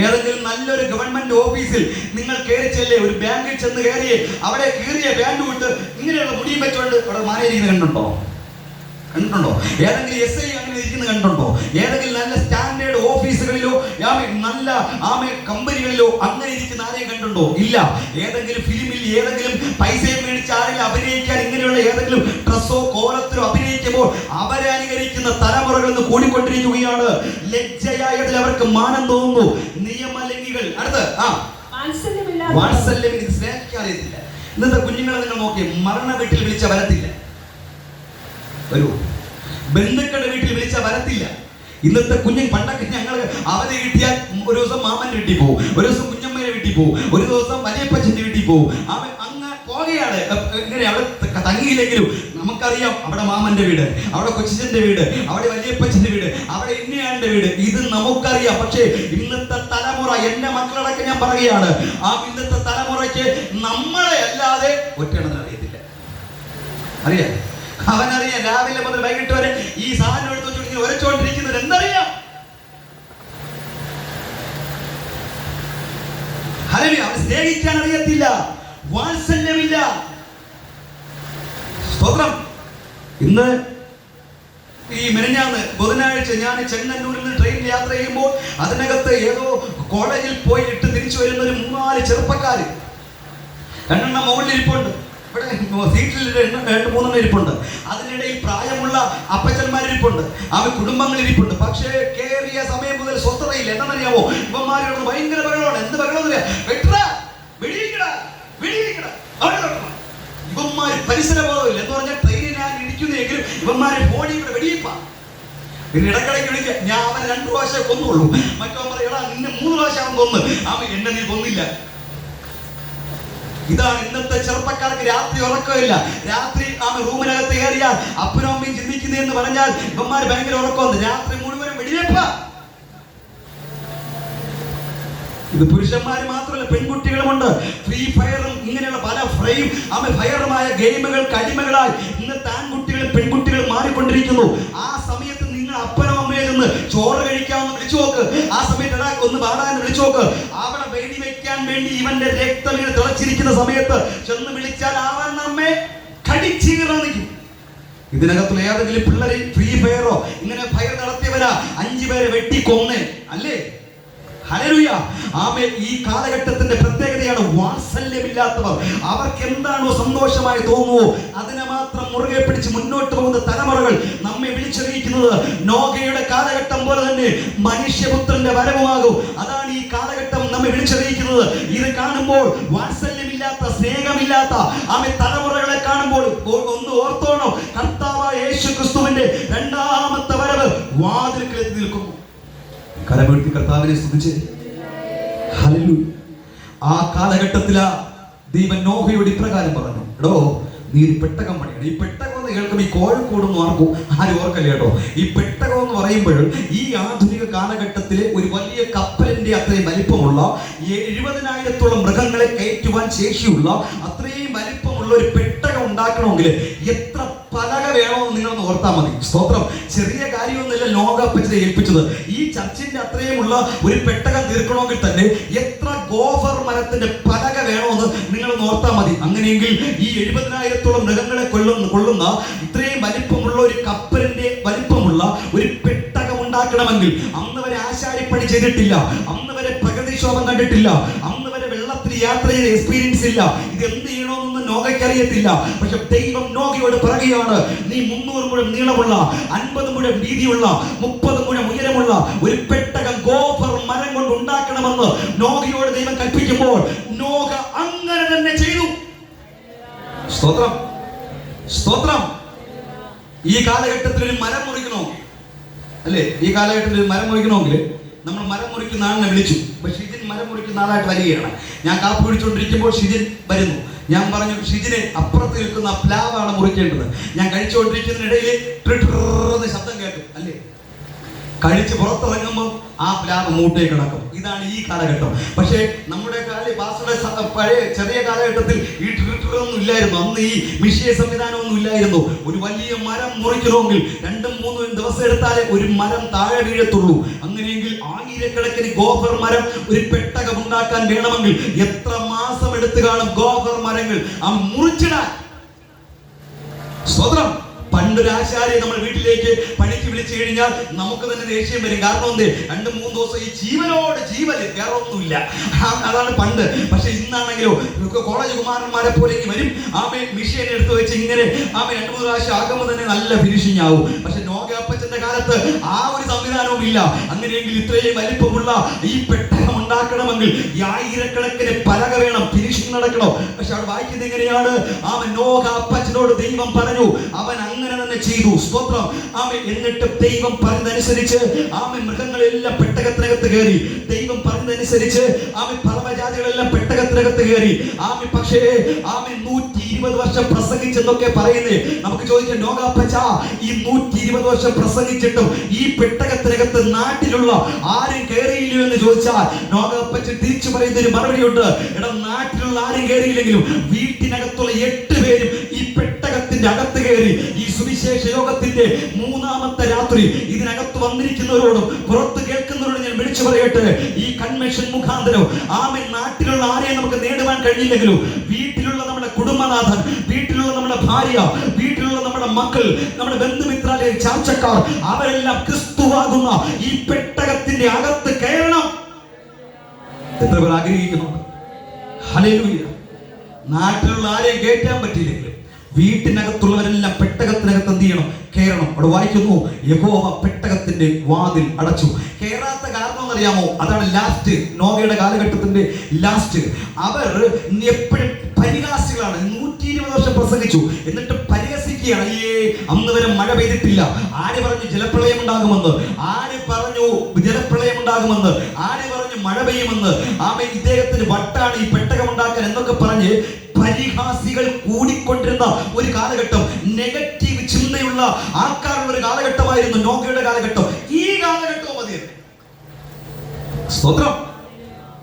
ഏതെങ്കിലും നല്ലൊരു ഗവൺമെന്റ് ഓഫീസിൽ നിങ്ങൾ കയറി ചെല്ലേ, ഒരു ബാങ്കിൽ ചെന്ന് കയറിയേ, അവിടെ കീറിയ ബാൻഡ് വിട്ട് ഇങ്ങനെയുള്ള മുടിയും വെച്ചോണ്ട് അവിടെ മാറിയിരിക്കുന്നത് കണ്ടിട്ടുണ്ടോ? ഏതെങ്കിലും SI അങ്ങനെ ഇരിക്കുന്നത് കണ്ടിട്ടുണ്ടോ? ഏതെങ്കിലും നല്ല സ്റ്റാൻഡേർഡ് ഓഫീസുകളിലോ നല്ല കമ്പനികളിലോ അങ്ങനെ ഇരിക്കുന്ന ആരെയും കണ്ടിട്ടുണ്ടോ? ഇല്ല. ഏതെങ്കിലും ഫിലിമിൽ ഏതെങ്കിലും പൈസയും മേടിച്ച് ആരെങ്കിലും അഭിനയിക്കാൻ ഇങ്ങനെയുള്ള ഏതെങ്കിലും ഡ്രസ്സോ കോലത്തിലോ അഭിനയിക്കുമ്പോൾ അവരെ അനുകരിക്കുന്ന തലമുറകൾ നിന്ന് കൂടിക്കൊണ്ടിരിക്കുകയാണ്. ലജ്ജയായതിൽ അവർക്ക് മാനം തോന്നുന്നു. നിയമലംഘികൾ. അടുത്ത് വാത്സല്യം സ്നേഹിക്കാൻ അറിയത്തില്ല. ഇന്നത്തെ കുഞ്ഞുങ്ങളെ നിങ്ങൾ നോക്കിയേ, മരണ വീട്ടിൽ വിളിച്ച വരത്തില്ല. വരൂ, ബന്ധുക്കളുടെ വീട്ടിൽ വിളിച്ച വരത്തില്ല. ഇന്നത്തെ കുഞ്ഞു പണ്ടൊക്കെ ഞങ്ങൾ അവധി കിട്ടിയാൽ ഒരു ദിവസം മാമന്റെ വീട്ടിൽ പോകും, ഒരു ദിവസം കുഞ്ഞമ്മയുടെ വീട്ടിൽ പോകും, ഒരു ദിവസം വലിയപ്പച്ചന്റെ വീട്ടിൽ പോകും. അവൻ അങ്ങ് പോകുകയാണ്. ഇങ്ങനെ അവിടെ തങ്ങിയില്ലെങ്കിലും നമുക്കറിയാം അവിടെ മാമന്റെ വീട്, അവിടെ കൊച്ചിന്റെ വീട്, അവിടെ വലിയപ്പച്ചന്റെ വീട്, അവിടെ ഇന്നയാളുടെ വീട്, ഇത് നമുക്കറിയാം. പക്ഷേ ഇന്നത്തെ തലമുറ, എന്റെ മക്കളടക്കം ഞാൻ പറയുകയാണ്, ഇന്നത്തെ തലമുറയ്ക്ക് നമ്മളെ അല്ലാതെ ഒറ്റയാണെന്ന് അറിയത്തില്ല. അറിയാം, അവനറിയാം രാവിലെ മുതൽ വൈകിട്ട് വരെ ഈ സാധനം എടുത്ത് വെച്ച് ഉരച്ചോണ്ടിരിക്കുന്നത് എന്തറിയാം. അവൻ സ്നേഹിക്കാൻ അറിയത്തില്ല, വാത്സല്യമില്ല. സ്തോത്രം. ഇന്ന് ഈ മെനഞ്ഞാന്ന് ബുധനാഴ്ച ഞാൻ ചെങ്ങന്നൂരിൽ നിന്ന് ട്രെയിനിൽ യാത്ര ചെയ്യുമ്പോൾ അതിനകത്ത് ഏതോ കോളേജിൽ പോയി ഇട്ട് തിരിച്ചു വരുന്ന ഒരു 3-4 ചെറുപ്പക്കാര്, 2 എണ്ണം മുകളിലിരിപ്പുണ്ട്, ഇവിടെ സീറ്റിൽ 2-3 ഇരിപ്പുണ്ട്. അതിനിടയിൽ പ്രായമുള്ള അപ്പച്ചന്മാരിപ്പുണ്ട്, കുടുംബങ്ങൾ ഇരിപ്പുണ്ട്. പക്ഷേ കേറിയ സമയം മുതൽ സ്വസ്ഥതയില്ല. എന്താണെന്നറിയാമോ? ഇവന്മാരോട് ഭയങ്കര ബഹളമാണ്. എന്ത് ബഹളമൊന്നുമില്ല, ഇവന്മാര് പരിസരബോധമില്ല. എന്ന് പറഞ്ഞാൽ ട്രെയിനിനാണ് ഇടിക്കുന്നെങ്കിലും ഇവന്മാരെ ഫോണിൽ ഇവിടെ വെടിയിപ്പാ. പിന്നെ ഇടക്കിടയ്ക്ക് വിളിക്കുക, ഞാൻ അവൻ 2 പ്രാവശ്യം കൊന്നുള്ളൂ. മറ്റവൻ പറയടാ നിന്നെ 3 പ്രാവശ്യം അവൻ കൊന്ന്, അവൻ എന്നെ നീ കൊന്നില്ല. ഇതാണ് ഇന്നത്തെ ചെറുപ്പക്കാർക്ക്. രാത്രി ഉറക്കമില്ല. രാത്രി റൂമിനകത്ത് കയറിയാൽ അപ്പനും അമ്മയും ചിന്തിക്കുന്നതെന്ന് പറഞ്ഞാൽ ഇവന്മാര് ഭയങ്കര ഉറക്കമുണ്ട്. രാത്രി മുഴുവനും വെടിവെപ്പ. ഇത് പുരുഷന്മാര് മാത്രമല്ല, പെൺകുട്ടികളുമുണ്ട്. ഫ്രീ ഫയറും ഇങ്ങനെയുള്ള പല ഫയറുമായ ഗെയിമുകൾക്ക് അടിമകളായി ഇന്നത്തെ ആൺകുട്ടികളും പെൺകുട്ടികളും മാറിക്കൊണ്ടിരിക്കുന്നു. ആ സമയത്ത് നിങ്ങൾ അപ്പനോ അമ്മയിൽ നിന്ന് ചോറ് കഴിക്കാമെന്ന് വിളിച്ചു നോക്ക്. ആ സമയത്ത് ഒന്ന് പാടാൻ വിളിച്ചു നോക്ക്. അവിടെ വെടി വെക്കാൻ വേണ്ടി ഇവന്റെ രക്തം ഇങ്ങനെ തിളച്ചിരിക്കുന്ന സമയത്ത് ചെന്ന് വിളിച്ചാൽ അവൻ നമ്മെ കടിച്ചീർന്നിരിക്കും. ഇതിനകത്തുള്ള ഏതെങ്കിലും പിള്ളേരെ ഫ്രീ ഫയറോ ഇങ്ങനെ ഫയർ നടത്തിയവരാ 5 പേരെ വെട്ടിക്കൊന്നേ അല്ലേ? ഹല്ലേലൂയ. ആമേൻ. ഈ കാലഘട്ടത്തിന്റെ പ്രത്യേകതയാണ് വാത്സല്യമില്ലാത്തവർ. അവർക്ക് എന്താണോ സന്തോഷമായി തോന്നുവോ അതിനെ മാത്രം മുറുകെ പിടിച്ച് മുന്നോട്ട് പോകുന്ന തലമുറകൾ നമ്മെ വിളിച്ചറിയിക്കുന്നത് നോഹയുടെ കാലഘട്ടം പോലെ തന്നെ മനുഷ്യപുത്രന്റെ വരവുമാകും. അതാണ് ഈ കാലഘട്ടം നമ്മെ വിളിച്ചറിയിക്കുന്നത്. ഇത് കാണുമ്പോൾ വാത്സല്യമില്ലാത്ത, സ്നേഹമില്ലാത്ത തലമുറകളെ കാണുമ്പോൾ ഒന്ന് ഓർത്തോണോ, കർത്താവായ യേശുക്രിസ്തുവിന്റെ 2ാമത്തെ വരവ് വാതിൽക്കലെത്തി നിൽക്കുന്നു. കരമേഴ്ത്തി കർത്താവിനെ സ്തുതിച്ച് ഹല്ലേലൂയ. ആ കാലഘട്ടത്തിലാ ദൈവം നോഹയോട് ഇപ്രകാരം പറഞ്ഞു, എടോ നീ ഒരു പെട്ടകം പണിയണം. ഈ പെട്ടകം എന്ന് കേൾക്കുമ്പോൾ ഈ കോഴിക്കോടൊന്നും ആരും ഓർക്കല്ല കേട്ടോ. ഈ പെട്ടകം എന്ന് പറയുമ്പോൾ ഈ ആധുനിക കാലഘട്ടത്തിലെ ഒരു വലിയ കപ്പലിന്റെ അത്രയും വലിപ്പമുള്ള 70,000-ഓളം മൃഗങ്ങളെ കയറ്റുവാൻ ശേഷിയുള്ള അത്രയും വലിപ്പമുള്ള ഒരു പെട്ടകം ഉണ്ടാക്കണമെങ്കിൽ എത്ര പലക വേണമെന്ന് നിങ്ങളൊന്ന് ഓർത്താൽ മതി. സ്തോത്രം. ചെറിയ കാര്യമൊന്നുമില്ല ലോകപ്പച്ചനെ ഏൽപ്പിച്ചത്. ഈ ചർച്ചിന്റെ അത്രയുമുള്ള ഒരു പെട്ടകം തീർക്കണമെങ്കിൽ തന്നെ എത്ര ഗോഫർ മരത്തിന്റെ പലക വേണമെന്ന് നിങ്ങളൊന്ന് ഓർത്താൽ മതി. അങ്ങനെയെങ്കിൽ ഈ 70,000-ഓളം മൃഗങ്ങളെ കൊള്ളുന്ന ഇത്രയും വലിപ്പമുള്ള ഒരു കപ്പലിന്റെ വലിപ്പമുള്ള ഒരു പെട്ടകം ഉണ്ടാക്കണമെങ്കിൽ അന്ന് വരെ ആശാരിപ്പണി ചെയ്തിട്ടില്ല, അന്ന് വരെ പ്രകൃതിക്ഷോഭം കണ്ടിട്ടില്ല, അന്ന് വരെ വെള്ളത്തിൽ യാത്ര ചെയ്ത എക്സ്പീരിയൻസ് ഇല്ല. ഇത് എന്ത് ചെയ്യണമെന്ന് നോഹയ്ക്ക് അറിയത്തില്ല. പക്ഷെ ദൈവം നോഹയോട് പറയുകയാണ്, നീ 300 മുഴം നീളമുള്ള, 50 മുഴം വീതിയുള്ള, 30 മുഴം ഉയരമുള്ള ഒരു പെട്ടകം ഗോഫർ മരം കൊണ്ട് ഉണ്ടാക്കണമെന്ന് നോഹയോട് ദൈവം കൽപ്പിക്കുമ്പോൾ നോഹ അങ്ങനെ തന്നെ ചെയ്തു. സ്തോത്രം, സ്തോത്രം. ഈ കാലഘട്ടത്തിൽ ഒരു മരം മുറിക്കണോ അല്ലേ? ഈ കാലഘട്ടത്തിൽ ഒരു മരം മുറിക്കണമെങ്കിൽ നമ്മൾ മരം മുറിക്കുന്ന ആളിനെ വിളിച്ചു. അപ്പൊ ഷിജിൻ മരം മുറിക്കുന്ന ആളായിട്ട് വരികയാണ്. ഞാൻ കാപ്പി പിടിച്ചുകൊണ്ടിരിക്കുമ്പോൾ ഷിജിൻ വരുന്നു. ഞാൻ പറഞ്ഞു, ഷിജിനെ അപ്പുറത്ത് നിൽക്കുന്ന പ്ലാവാണ് മുറിക്കേണ്ടത്. ഞാൻ കഴിച്ചുകൊണ്ടിരിക്കുന്നതിനിടയിൽ ശബ്ദം കേട്ടു അല്ലേ? കഴിച്ച് പുറത്തിറങ്ങുമ്പോൾ ആ പ്ലാവ് മൂട്ടയിൽ കിടക്കും. ഇതാണ് ഈ കാലഘട്ടം. പക്ഷേ നമ്മുടെ പഴയ ചെറിയ കാലഘട്ടത്തിൽ ഈ ട്രിട്ടറൊന്നും ഇല്ലായിരുന്നു. അന്ന് ഈ മിഷ്യേ സംവിധാനമൊന്നും ഇല്ലായിരുന്നു. ഒരു വലിയ മരം മുറിക്കണമെങ്കിൽ 2-3 ദിവസം എടുത്താലേ ഒരു മരം താഴെ വീഴത്തുള്ളൂ. അങ്ങനെയെങ്കിൽ ആയിരക്കണക്കിന് ഗോഫർ മരം ഒരു പെട്ടകം ഉണ്ടാക്കാൻ വേണമെങ്കിൽ എത്ര മാസം എടുത്തു കാണും ഗോഫർ മരങ്ങൾ ആ മുറിച്ചിടാൻ. സ്വതന്ത്രം. പണ്ടൊരാശാരിയെ നമ്മൾ വീട്ടിലേക്ക് പണിക്ക് വിളിച്ചു കഴിഞ്ഞാൽ നമുക്ക് തന്നെ ദേഷ്യം വരും. കാരണം എന്ത്, 2-3 ദിവസം ഈ ജീവനോട് ജീവന് വേറെ ഒന്നുമില്ല. അതാണ് പണ്ട്. പക്ഷെ ഇന്നാണെങ്കിലോ കോളേജ് കുമാരന്മാരെ പോലെ വരും. മിഷീൻ എടുത്ത് വെച്ച് ഇങ്ങനെ 2-3 പ്രാവശ്യം ആകുമ്പോൾ തന്നെ നല്ല ഫിനിഷിംഗ് ആവും. പക്ഷെ നോഗപ്പച്ചന്റെ കാലത്ത് ആ ഒരു സംവിധാനവും ഇല്ല. അങ്ങനെയെങ്കിൽ ഇത്രയും വലിപ്പമുള്ള ഈ പെട്ടകം ഉണ്ടാക്കണമെങ്കിൽ ഈ ആയിരക്കണക്കിന് പലക വേണം, ഫിനിഷിംഗ് നടക്കണം. പക്ഷെ അവിടെ വായിക്കുന്നത് എങ്ങനെയാണ്? നോഗപ്പച്ചനോട് ദൈവം പറഞ്ഞു, അവൻ അങ്ങനെ തന്നെ ചെയ്തു. സ്തോത്രം. എന്നിട്ട് ദൈവം പറഞ്ഞതനുസരിച്ച് മൃഗങ്ങളെല്ലാം പെട്ടകത്തിനകത്ത് കയറി. ദൈവം പറഞ്ഞതനുസരിച്ച് പർവ്വജാതികളെല്ലാം പെട്ടകത്തിനകത്ത് കയറി. പക്ഷേ 120 വർഷം പ്രസംഗിച്ചെന്നൊക്കെ പറയുന്നേ. നമുക്ക് ചോദിക്കാം, നോഗപ്പച്ച ഈ 120 വർഷം പ്രസംഗിച്ചിട്ടും ഈ പെട്ടകത്തിനകത്ത് നാട്ടിലുള്ള ആരും കയറിയില്ലോ എന്ന് ചോദിച്ചാൽ നോഗപ്പച്ച തിരിച്ചു പറയുന്ന ഒരു മറുപടിയുണ്ട്. എടാ, നാട്ടിലുള്ള ആരും കയറിയില്ലെങ്കിലും വീട്ടിനകത്തുള്ള 8 പേരും ഈ പെട്ടകത്തിന്റെ അകത്ത് കയറി. ഈ സുവിശേഷ യോഗത്തിന്റെ 3-ാമത്തെ രാത്രി ഇതിനകത്ത് വന്നിരിക്കുന്നവരോടും പുറത്ത് കേൾക്കുന്നവരോടും ഞാൻ വിളിച്ചു പറയട്ടെ, ഈ കൺവെൻഷൻ മുഖാന്തരം നാട്ടിലുള്ള ആരെയും നമുക്ക് നേടുവാൻ കഴിയില്ലെങ്കിലും വീട്ടിലുള്ള നമ്മുടെ കുടുംബനാഥൻ, വീട്ടിലുള്ള നമ്മുടെ ഭാര്യ, വീട്ടിലുള്ള നമ്മുടെ മക്കൾ, നമ്മുടെ ബന്ധുമിത്രാലയ ചാർച്ചക്കാർ, അവരെല്ലാം ക്രിസ്തുവാകുന്ന ഈ പെട്ടകത്തിന്റെ അകത്ത് കയറണം. എത്ര പേർ ആഗ്രഹിക്കുന്നുണ്ട്? ഹല്ലേലൂയ. നാട്ടിലുള്ള ആരെയും കയറ്റാൻ പറ്റിയില്ലെങ്കിലും വീട്ടിനകത്തുള്ളവരെല്ലാം പെട്ടകത്തിനകത്ത് എന്ത് ചെയ്യണം? കയറണം. അവിടെ വായിക്കുന്നു, യഹോവ പെട്ടകത്തിന്റെ വാതിൽ അടച്ചു. കയറാത്ത കാരണം എന്നറിയാമോ? അതാണ് ലാസ്റ്റ്, നോഗയുടെ കാലഘട്ടത്തിന്റെ ലാസ്റ്റ്. അവർ എപ്പോഴും പരിഹാസികളാണ്. 120 വർഷം പ്രസംഗിച്ചു, എന്നിട്ട് പരിഹസിക്കുകയാണ്. അന്ന് വരെ മഴ പെയ്തിട്ടില്ല. ആര് പറഞ്ഞു ജലപ്രളയം ഉണ്ടാകുമെന്ന്? ആര് പറഞ്ഞു ജലപ്രളയം ഉണ്ടാകുമെന്ന്? ആര് പറഞ്ഞു മഴ പെയ്യുമെന്ന്? ഇദ്ദേഹത്തിന് വട്ടാണ് ഈ പെട്ടകം ഉണ്ടാക്കാൻ എന്നൊക്കെ പറഞ്ഞ് പരിഹാസികൾ കൂടിക്കൊണ്ടിരുന്ന ഒരു കാലഘട്ടം, നെഗറ്റീവ് ചിന്തയുള്ള ആൾക്കാരുള്ള ഒരു കാലഘട്ടമായിരുന്നു നോഗയുടെ കാലഘട്ടം. ഈ കാലഘട്ടവും മതിയായിരുന്നു. സ്തോത്രം.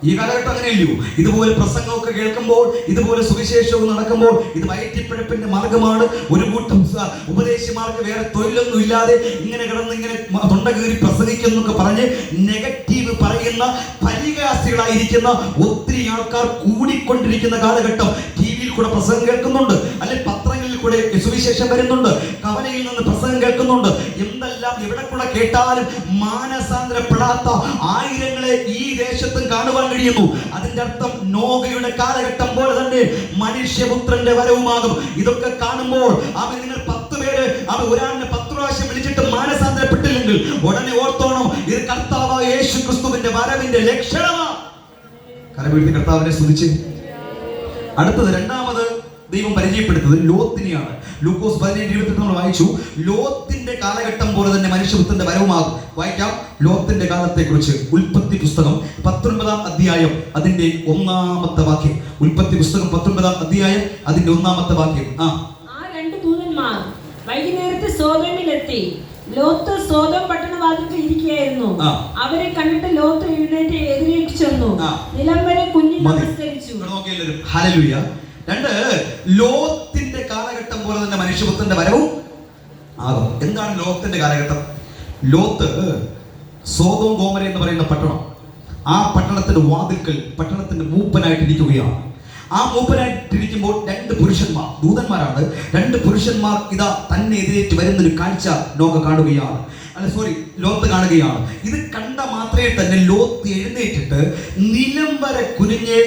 ഈ കാലഘട്ടം അങ്ങനെയല്ലയോ? ഇതുപോലെ പ്രസംഗമൊക്കെ കേൾക്കുമ്പോൾ, ഇതുപോലെ സുവിശേഷവും നടക്കുമ്പോൾ, ഇത് വയറ്റിപ്പിഴപ്പിന്റെ മാർഗമാണ്. ഒരു കൂട്ടം ഉപദേശിമാർക്ക് വേറെ തൊഴിലൊന്നും ഇല്ലാതെ ഇങ്ങനെ കിടന്ന് ഇങ്ങനെ തൊണ്ട കീറി പ്രസംഗിക്കുന്നൊക്കെ പറഞ്ഞ് നെഗറ്റീവ് പറയുന്ന പരിഹാസികളായിരിക്കുന്ന ഒത്തിരി ആൾക്കാർ കൂടിക്കൊണ്ടിരിക്കുന്ന കാലഘട്ടം. ടിവിയിൽ കൂടെ പ്രസംഗം കേൾക്കുന്നുണ്ട്, അല്ലെ പത്രങ്ങളിൽ കൂടെ സുവിശേഷം വരുന്നുണ്ട്, കവലയിൽ നിന്ന് പ്രസംഗം കേൾക്കുന്നുണ്ട്. എന്തെല്ലാം എവിടെ കൂടെ കേട്ടാലും മാനസാന്തരപ്പെടാത്ത ആയിരങ്ങളെ ഈ ദേശത്തും കാണുവാൻ കഴിയുന്നു. അതിന്റെ അർത്ഥം നോഗയുടെ കാലഘട്ടം പോലെ തന്നെ മനുഷ്യപുത്രന്റെ വരവുമാകും. ഇതൊക്കെ കാണുമ്പോൾ നിങ്ങൾ 10 പേര് ഒരാളിനെ 10 പ്രാവശ്യം വിളിച്ചിട്ട് മാനസാന്തരപ്പെട്ടില്ലെങ്കിൽ ഉടനെ ഓർത്തോണം, ഇത് കർത്താവായ യേശു ക്രിസ്തുവിന്റെ വരവിന്റെ ലക്ഷണമാണ്. കരവീഴ്ത്തി കർത്താവിനെ സ്തുതിച്ച്. അടുത്തത്, രണ്ടാമത് ദൈവം പരിചയപ്പെടുത്തുന്നത് ലോത്തിനെയാണ്. ലൂക്കോസ് 17:28 നമ്മൾ വായിച്ചു, ലോത്തിന്റെ കാലഘട്ടം പോലെ തന്നെ മനുഷ്യപുത്രന്റെ വരവുമാകും. വായിക്കാം ലോത്തിന്റെ കാലത്തെ കുറിച്ച്. ഉൽപ്പത്തി പുസ്തകം 19-ാം അധ്യായം അതിന്റെ 1-ാമത്തെ വാക്യം. ഉൽപ്പത്തി പുസ്തകം 19-ാം അധ്യായം അതിന്റെ 1-ാമത്തെ വാക്യം. ആ 2 ദൂതന്മാർ വൈകുന്നേരത്ത് സോദോമിലെത്തി. ലോത്ത് സോദോം പട്ടണവാതിൽക്കൽ ഇരിക്കുകയായിരുന്നു. അവരെ കണ്ടിട്ട് ലോത്ത് എഴുന്നേറ്റ് എതിരേക്ക് ചെന്നു, നിലം വരെ കുനിഞ്ഞു നമസ്കരിച്ചു. ഹല്ലേലൂയ. 2, ലോത്തിന്റെ കാലഘട്ടം പോലെ തന്നെ മനുഷ്യപുത്രന്റെ വരവും ആകും. എന്താണ് ലോത്തിന്റെ കാലഘട്ടം? ലോത്ത് സോദോം ഗോമര എന്ന് പറയുന്ന പട്ടണം, ആ പട്ടണത്തിന്റെ വാതിൽക്കൽ പട്ടണത്തിന്റെ മൂപ്പനായിട്ടിരിക്കുകയാണ്. ആ മൂപ്പനായിട്ടിരിക്കുമ്പോൾ 2 പുരുഷന്മാർ, ദൂതന്മാരാണ്, 2 പുരുഷന്മാർ ഇതാ തന്നെ എതിരേറ്റ് വരുന്നൊരു കാഴ്ച ലോത്ത് കാണുകയാണ്. ഇത് കണ്ട മാത്രമേ തന്നെ ലോത്ത് എഴുന്നേറ്റിട്ട് നിലം വരെ കുനിഞ്ഞ്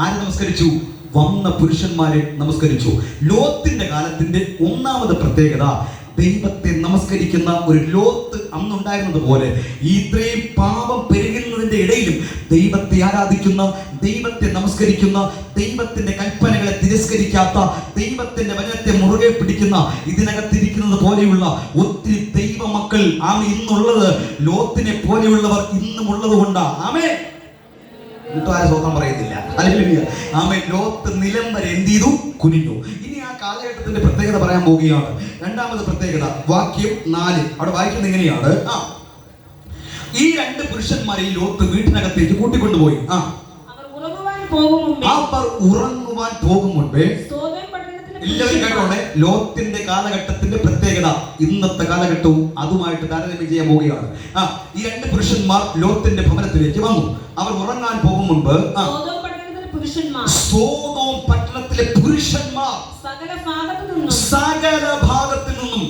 ആര് നമസ്കരിച്ചു? വന്ന പുരുഷന്മാരെ നമസ്കരിച്ചു. ലോത്തിന്റെ കാലത്തിന്റെ 1-ാമത് പ്രത്യേകത, ദൈവത്തെ നമസ്കരിക്കുന്ന ഒരു ലോത്ത് അന്നുണ്ടായിരുന്നത് പോലെ ഇത്രയും പാപം പെരുകുന്നതിന്റെ ഇടയിലും ദൈവത്തെ ആരാധിക്കുന്ന, ദൈവത്തെ നമസ്കരിക്കുന്ന, ദൈവത്തിന്റെ കൽപ്പനകളെ തിരസ്കരിക്കാത്ത, ദൈവത്തിന്റെ വചനത്തെ മുറുകെ പിടിക്കുന്ന, ഇതിനകത്തിരിക്കുന്നത് പോലെയുള്ള ഒത്തിരി ദൈവമക്കൾ ഇന്നുള്ളത്. ലോത്തിനെ പോലെയുള്ളവർ ഇന്നും ഉള്ളത് കൊണ്ടാ. ആമേൻ. സ്വന്തം പറയുന്നില്ല. ലോത്ത് നിലം വരെ എന്ത് ചെയ്തു? കുനിഞ്ഞു. ഇനി ആ കാലഘട്ടത്തിന്റെ പ്രത്യേകത പറയാൻ പോവുകയാണ്. 2-ാമത് പ്രത്യേകത വാക്യം 4. അവിടെ വായിക്കുന്നത് എങ്ങനെയാണ്? ഈ രണ്ട് പുരുഷന്മാരെ ഈ ലോത്ത് വീട്ടിനകത്തേക്ക് കൂട്ടിക്കൊണ്ടുപോയി. അവർ ഉറങ്ങുവാൻ പോകും മുൻപേ എല്ലാവരും കേട്ടോടെ, ലോത്തിന്റെ കാലഘട്ടത്തിന്റെ പ്രത്യേകത ഇന്നത്തെ കാലഘട്ടവും അതുമായിട്ട് താരതമ്യം ചെയ്യാൻ പോവുകയാണ്. ഈ രണ്ട് പുരുഷന്മാർ ലോത്തിന്റെ ഭവനത്തിലേക്ക് വന്നു. അവർ ഉറങ്ങാൻ പോകും മുൻപ് സോദോം പട്ടണത്തിലെ പുരുഷന്മാർ സകല ഭാഗത്തു നിന്നും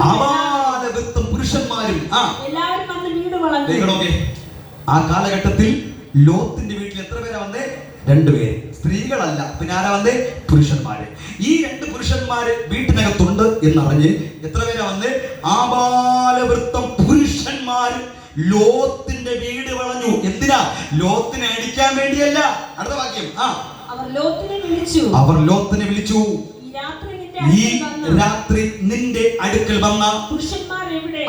ആബാലവൃത്തം പുരുഷന്മാരും ആ കാലഘട്ടത്തിൽ ലോത്തിന്റെ വീട്ടിൽ എത്ര പേരാ വന്നേ? 2 പേര്. സ്ത്രീകളല്ല, പിന്നെ ആരാ വന്നേ? പുരുഷന്മാര്. ഈ 2 പുരുഷന്മാര് വീട്ടിനകത്തുണ്ട് എന്നറിഞ്ഞ് എത്ര പേരാ വന്നേ? ആബാലവൃത്തം പുരുഷന്മാരും ലോത്തിന്റെ വീട് വളഞ്ഞു. എന്തിനാ? ലോത്തിനെ അടിക്കാൻ വേണ്ടിയല്ല. അടുത്ത വാക്യം. അവർ ലോത്തിനെ വിളിച്ചു, ഈ രാത്രി നിന്റെ അടുക്കൽ വന്ന ആ പുരുഷന്മാരെവിടെ?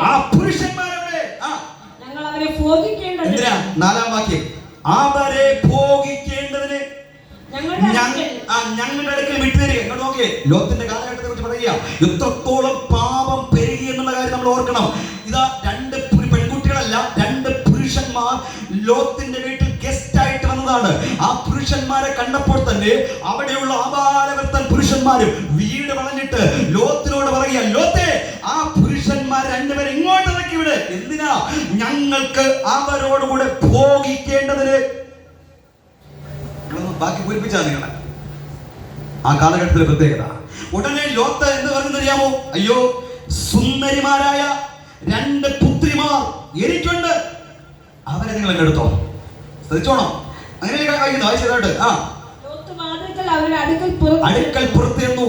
എന്തിനാ? 4-ാം വാക്യം. അവരെ ഭോഗിക്കേണ്ടതിന് ഞങ്ങളുടെ അടുക്കൽ വിട്ടുതരിക. ഇങ്ങോട്ട് നോക്കിയേ, ലോത്തിന്റെ കാലഘട്ടത്തെ കുറിച്ച് പറയുക. എത്രത്തോളം പാപം പെരുകി എന്നുള്ള കാര്യം നമ്മൾ ഓർക്കണം. ഇതാ 2 പെൺകുട്ടികളല്ല, 2 പുരുഷന്മാർ ലോത്തിന്റെ വീട്ടിൽ ഗസ്റ്റ് ആയിട്ട് വന്നതാണ്. ആ പുരുഷന്മാരെ കണ്ടപ്പോൾ തന്നെ അവിടെയുള്ള ആബാലവൃത്തൻ പുരുഷന്മാരും വീട് വളഞ്ഞിട്ട് ലോത്തിനോട് പറയുക, ലോത്തേ, ആ പുരുഷന്മാർ 2 പേരെ ഇങ്ങോട്ട് ഇറക്കി വിട്. എന്തിനാ? ഞങ്ങൾക്ക് അവരോടുകൂടെ ഭോഗിക്കേണ്ടതിന്. ബാക്കി പൂരിപ്പിച്ചാ നിങ്ങളെ ആ കാലഘട്ടത്തിലെ പ്രത്യേകത. ഉടനെ ലോത്ത് എന്ന് പറയുന്നറിയാമോ? അയ്യോ, സുന്ദരിമാരായ 2 പുത്രിമാർ എനിക്കുണ്ട്, അവരെ നിങ്ങൾ എന്നെ എടുത്തോ, ശ്രദ്ധിച്ചോണോ. അങ്ങനെ വായിച്ചതായിട്ട് അടുക്കൽ പുറത്തേന്നു.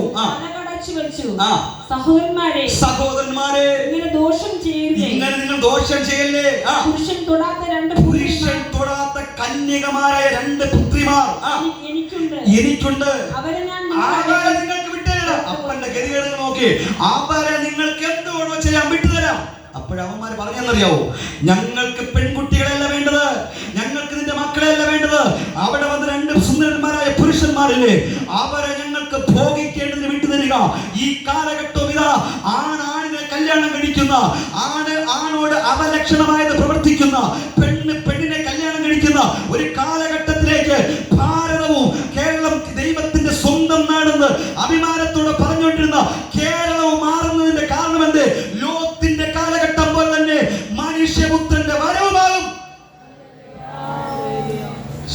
സഹോദരന്മാരെ, ഇങ്ങനെ നിങ്ങൾ ദോഷം ചെയ്യല്ലേ. പുരുഷൻ തൊടാത്ത കന്യകമാരായ 2 പുത്രിമാർ എനിക്കുണ്ട്, അവരെ നിങ്ങൾക്ക് വിട്ടുതരാം. അപ്പന്റെ ഗതികേട് നോക്കി, അവരെ നിങ്ങൾക്ക് എന്ത് വേണോ ചെയ്യാൻ വിട്ടുതരാം. അപ്പോഴവന്മാര് പറഞ്ഞെന്നറിയാവോ? ഞങ്ങൾക്ക് പെൺകുട്ടികളല്ല വേണ്ടത്, ഞങ്ങൾക്ക് നിന്റെ മക്കളെയല്ല വേണ്ടത്. അവിടെ വന്ന് 2 സുന്ദരന്മാരായ പുരുഷന്മാരില്ലേ, അവരെ ഞങ്ങൾക്ക് ഭോഗിക്കേണ്ടതിന് വിട്ടുതരിക. ഈ കാലഘട്ടം ഇതാ, ആണിനെ കല്യാണം കഴിക്കുന്ന, ആണോട് അവലക്ഷണമായത് പ്രവർത്തിക്കുന്ന, പെണ്ണിനെ കല്യാണം കഴിക്കുന്ന ഒരു കാലഘട്ടത്തിലേക്ക് ഭാരതവും കേരളം ദൈവത്തിന്റെ സ്വന്തം നാടെന്ന് അഭിമാനത്തോടെ പറഞ്ഞുകൊണ്ടിരുന്ന കേരളവും മാറുന്നതിന്റെ കാരണം എന്ത്? ലോത്തിന്റെ കാലഘട്ടം പോലെ തന്നെ മനുഷ്യപുത്രന്റെ വരവുമാകും.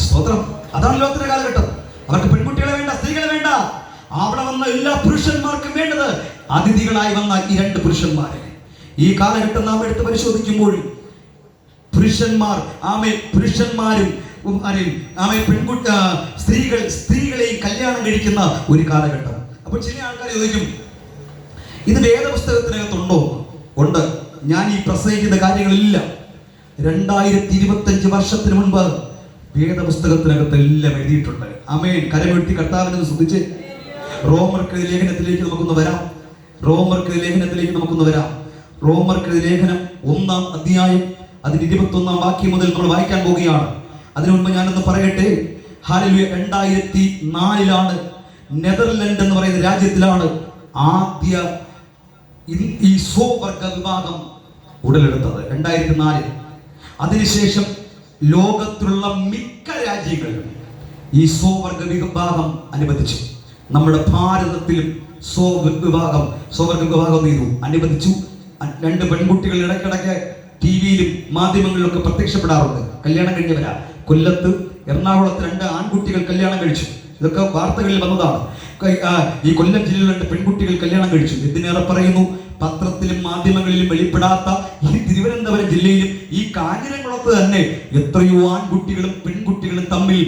സ്തോത്രം. അതാണ് ലോകത്തിന്റെ കാലഘട്ടം. അവർക്ക് പെൺകുട്ടികളെ വേണ്ട, സ്ത്രീകളെ വേണ്ട. അവിടെ വന്ന എല്ലാ പുരുഷന്മാർക്കും വേണ്ടത് അതിഥികളായി വന്ന ഈ 2 പുരുഷന്മാരെ. ഈ കാലഘട്ടം നാം എടുത്ത് പരിശോധിക്കുമ്പോൾ പുരുഷന്മാർ പുരുഷന്മാരും സ്ത്രീകളെയും കല്യാണം കഴിക്കുന്ന ഒരു കാലഘട്ടം. അപ്പോൾ ചില ആൾക്കാർ ചോദിക്കും, ഇത് വേദപുസ്തകത്തിനകത്തുണ്ടോ? ഉണ്ട്. ഞാൻ ഈ പ്രസംഗിക്കുന്ന കാര്യങ്ങളില്ല. 2025 വർഷത്തിന് മുൻപ് വേദപുസ്തകത്തിനകത്ത് എല്ലാം എഴുതിയിട്ടുണ്ട്. ആമേൻ. കരമെഴുത്തി കർത്താവിനെ ശ്രദ്ധിച്ച് റോമർക്ക് ലേഖനത്തിലേക്ക് നമുക്കൊന്ന് വരാം. റോമർക്ക് ലേഖനം 1-ാം അധ്യായം അതിന്റെ 21-ാം വാക്യം മുതൽ നമ്മൾ വായിക്കാൻ പോവുകയാണ്. അതിനു മുൻപ് ഞാനൊന്ന് പറയട്ടെ. ഹല്ലേലൂയ. 2004 നെതർലൻഡ് എന്ന് പറയുന്ന രാജ്യത്തിലാണ് ആദ്യ ഈ സ്വവർഗ വിഭാഗം ഉടലെടുത്തത്. 2004. അതിനുശേഷം ലോകത്തിലുള്ള മിക്ക രാജ്യങ്ങളിലും ഈ സ്വവർഗ വിഭാഗം അനുവദിച്ചു. നമ്മുടെ ഭാരതത്തിലും സ്വവർഗ വിഭാഗം അനുവദിച്ചു. 2 പെൺകുട്ടികൾ ഇടയ്ക്കിടയ്ക്ക് ടിവിയിലും മാധ്യമങ്ങളിലൊക്കെ പ്രത്യക്ഷപ്പെടാറുണ്ട്. കല്യാണം കഴിഞ്ഞവരാ. കൊല്ലത്ത്, എറണാകുളത്ത് 2 ആൺകുട്ടികൾ കല്യാണം കഴിച്ചു. ഇതൊക്കെ വാർത്തകളിൽ വന്നതാണ്. ഈ കൊല്ലം ജില്ലയിൽ 2 പെൺകുട്ടികൾ കല്യാണം കഴിച്ചു. എന്തിനേറെ പറയുന്നു, പത്രത്തിലും മാധ്യമങ്ങളിലും വെളിപ്പെടാത്ത ഈ തിരുവനന്തപുരം ജില്ലയിലും ഈ കാഞ്ഞിരംകുളത്ത് തന്നെ എത്രയോ ആൺകുട്ടികളും പെൺകുട്ടികളും തമ്മിൽ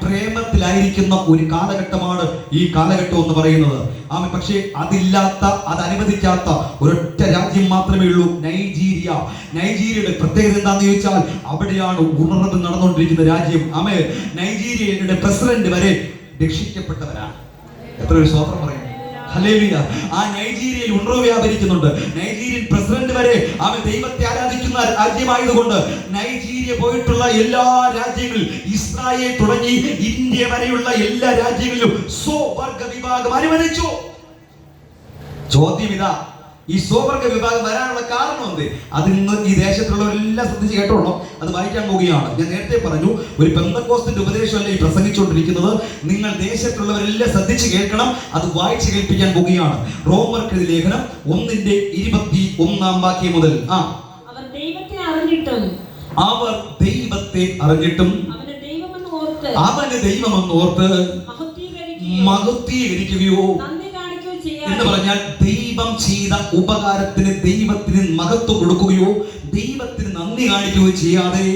പ്രേമത്തിലായിരിക്കുന്ന ഒരു കാലഘട്ടമാണ് ഈ കാലഘട്ടം എന്ന് പറയുന്നത്. പക്ഷേ അത് അനുവദിക്കാത്ത ഒരൊറ്റ രാജ്യം മാത്രമേ ഉള്ളൂ, നൈജീരിയ. നൈജീരിയയുടെ പ്രത്യേകത എന്താണെന്ന് ചോദിച്ചാൽ അവിടെയാണ് ഉണർവ് നടന്നുകൊണ്ടിരിക്കുന്ന രാജ്യം. നൈജീരിയയുടെ പ്രസിഡന്റ് വരെ രക്ഷിക്കപ്പെട്ടവരാണ്. എത്ര ഒരു സ്തോത്രം പറയും. ഹല്ലേലൂയ. ആ നൈജീരിയയിൽ ഉണർവ് വ്യാപരിക്കുന്നുണ്ട്. നൈജീരിയൻ പ്രസിഡന്റ് വരെ ദൈവത്തെ ആരാധിക്കുന്ന രാജ്യമായതുകൊണ്ട് നൈജീരിയ പോയിട്ടുള്ള എല്ലാ രാജ്യങ്ങളിലും, ഇസ്രായേൽ തുടങ്ങി ഇന്ത്യ വരെയുള്ള എല്ലാ രാജ്യങ്ങളിലും സ്വവർഗ വിഭാഗം അനുവദിച്ചു. ചോദ്യം ഇതാ, ഈ സ്വവർഗ വിഭാഗം വരാനുള്ള കാരണം എന്ത്? അതിന്ന് ഈ ദേശത്തുള്ളവരെല്ലാം ശ്രദ്ധിച്ച് കേട്ടോളണം. അത് വായിക്കാൻ പോവുകയാണ്. ഞാൻ നേരത്തെ പറഞ്ഞു, ഒരു പെന്തക്കോസ്തിന്റെ ഉപദേശമല്ല ഈ പ്രസംഗിച്ചുകൊണ്ടിരിക്കുന്നത്. നിങ്ങൾ ദേശത്തുള്ളവരെല്ലാം ശ്രദ്ധിച്ച് കേൾക്കണം. അത് വായിച്ച് കേൾപ്പിക്കാൻ പോവുകയാണ്. റോമർക്കെഴുതിയ ലേഖനം 1:21 മുതൽ. അവർ ദൈവത്തെ അറിഞ്ഞിട്ടും അവന് ദൈവമെന്ന് ഓർത്ത് മഹത്വീകരിക്കുകയോ എന്ന് പറഞ്ഞാൽ ദൈവം ചെയ്ത ഉപകാരത്തിന് ദൈവത്തിന് മഹത്വം കൊടുക്കുകയോ ദൈവത്തിന് നന്ദി കാണിക്കുകയോ ചെയ്യാതെ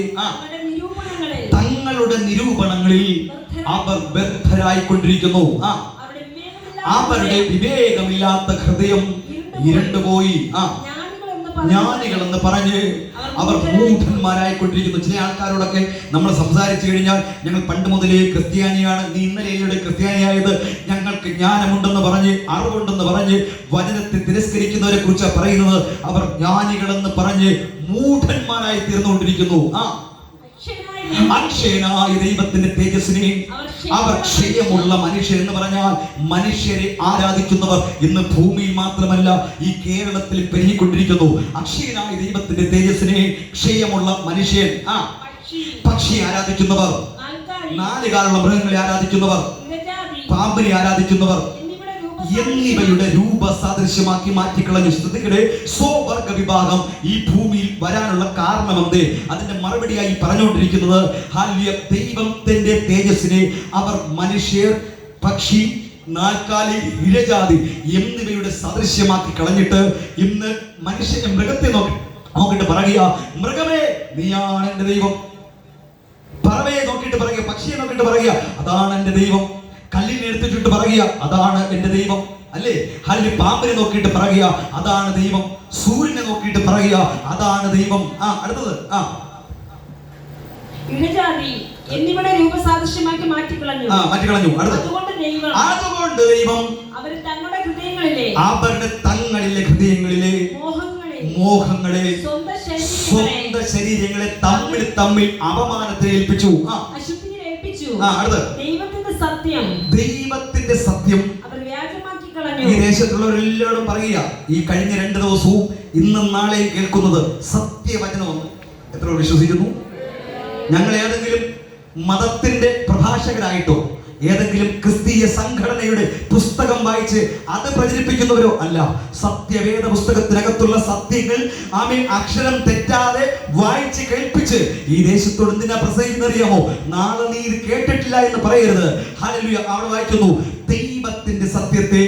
തങ്ങളുടെ നിരൂപണങ്ങളിൽ അവർ ബദ്ധരായിക്കൊണ്ടിരിക്കുന്നു. അവരുടെ വിവേകമില്ലാത്ത ഹൃദയം ഇരുണ്ടുപോയി. ജ്ഞാനികളെന്ന് പറഞ്ഞ് അവർ മൂഢന്മാരായിക്കൊണ്ടിരിക്കുന്നു. ചില ആൾക്കാരോടൊക്കെ നമ്മൾ സംസാരിച്ചു കഴിഞ്ഞാൽ, ഞങ്ങൾ പണ്ട് മുതലേ ക്രിസ്ത്യാനിയാണ്, നീ ഇന്നലെയുടെ ക്രിസ്ത്യാനിയായത്, ഞങ്ങൾക്ക് ജ്ഞാനമുണ്ടെന്ന് പറഞ്ഞ് അറിവുണ്ടെന്ന് പറഞ്ഞ് വചനത്തെ തിരസ്കരിക്കുന്നവരെ കുറിച്ച് പറയുന്നത്. അവർ ജ്ഞാനികളെന്ന് പറഞ്ഞ് മൂഢന്മാരായി തീർന്നുകൊണ്ടിരിക്കുന്നു. അക്ഷയനായ ദൈവത്തിന്റെ തേജസ്സിനെ അവർ ക്ഷയമുള്ള മനുഷ്യർ എന്ന് പറഞ്ഞാൽ മനുഷ്യരെ ആരാധിക്കുന്നവർ ഇന്ന് ഭൂമിയിൽ മാത്രമല്ല ഈ കേരളത്തിൽ പെരുകിക്കൊണ്ടിരിക്കുന്നു. അക്ഷയനായ ദൈവത്തിന്റെ തേജസ്സിനെ ക്ഷയമുള്ള മനുഷ്യൻ, പക്ഷിയെ ആരാധിക്കുന്നവർ, നാലുകാലുള്ള മൃഗങ്ങളെ ആരാധിക്കുന്നവർ, പാമ്പിനെ ആരാധിക്കുന്നവർ എന്നിവയുടെ രൂപസാദൃശ്യമാക്കി മാറ്റിക്കളഞ്ഞു. സ്തുതികളെ, സ്വവർഗ വിഭാഗം ഈ ഭൂമിയിൽ വരാനുള്ള കാരണം എന്തേ? അതിന്റെ മറുപടിയായി പറഞ്ഞുകൊണ്ടിരിക്കുന്നത്, ദൈവത്തിന്റെ തേജസ്സിനെ അവർ മനുഷ്യർ, പക്ഷി, നാൽക്കാലി, ഇഴജാതി എന്നിവയുടെ സദൃശ്യമാക്കി കളഞ്ഞിട്ട് ഇന്ന് മനുഷ്യനെ, മൃഗത്തെ നോക്കിയിട്ട് പറയുക, മൃഗമേ നീയാണ് എന്റെ ദൈവം. പറവയെ നോക്കിയിട്ട് പറയുക, പക്ഷിയെ നോക്കിയിട്ട് പറയുക, അതാണ് എന്റെ ദൈവം. കല്ലിനെ എടുത്തിട്ട് പറയുക, അതാണ് എന്റെ ദൈവം. അല്ലേ? ഹല്ലി പാമ്പിനെ നോക്കിയിട്ട് പറയുക, അതാണ് ദൈവം. സൂര്യനെ നോക്കിയിട്ട് പറയുക, അതാണ് ദൈവം. അടുത്തത് ഇഴജാതി എന്നിവയുടെ രൂപസാദൃശ്യമാക്കി മാറ്റിക്കളഞ്ഞു. അതുകൊണ്ട് ദൈവം അവരുടെ തങ്ങളിലെ ഹൃദയങ്ങളിലെ മോഹങ്ങളെ സ്വന്തം ശരീരങ്ങളെ തമ്മിൽ അപമാനത്തെ ഏൽപ്പിച്ചു. ദൈവത്തിന്റെ സത്യം ഈ ദേശത്തുള്ളവരെല്ലാവരും പറയുക, ഈ കഴിഞ്ഞ 2 ദിവസവും ഇന്നും നാളെയും കേൾക്കുന്നത് സത്യവചനമെന്ന് എത്ര വിശ്വസിക്കുന്നു? ഞങ്ങൾ ഏതെങ്കിലും മതത്തിന്റെ പ്രഭാഷകരായിട്ടോ ഏതെങ്കിലും ക്രിസ്തീയ സംഘടനയുടെ പുസ്തകം വായിച്ച് അത് പ്രചരിപ്പിക്കുന്നവരോ അല്ല. സത്യവേദ പുസ്തകത്തിനകത്തുള്ള സത്യങ്ങൾ അക്ഷരം തെറ്റാതെ വായിച്ച് കേൾപ്പിച്ച് ഈ ദേശത്തോട് എന്തിനാ പ്രസംഗിക്കുന്നറിയാമോ? നാളെ നീ ഇത് കേട്ടിട്ടില്ല എന്ന് പറയരുത്. ഹല്ലേലൂയ. അവിടെ വായിക്കുന്നു, ദൈവത്തിന്റെ സത്യത്തെ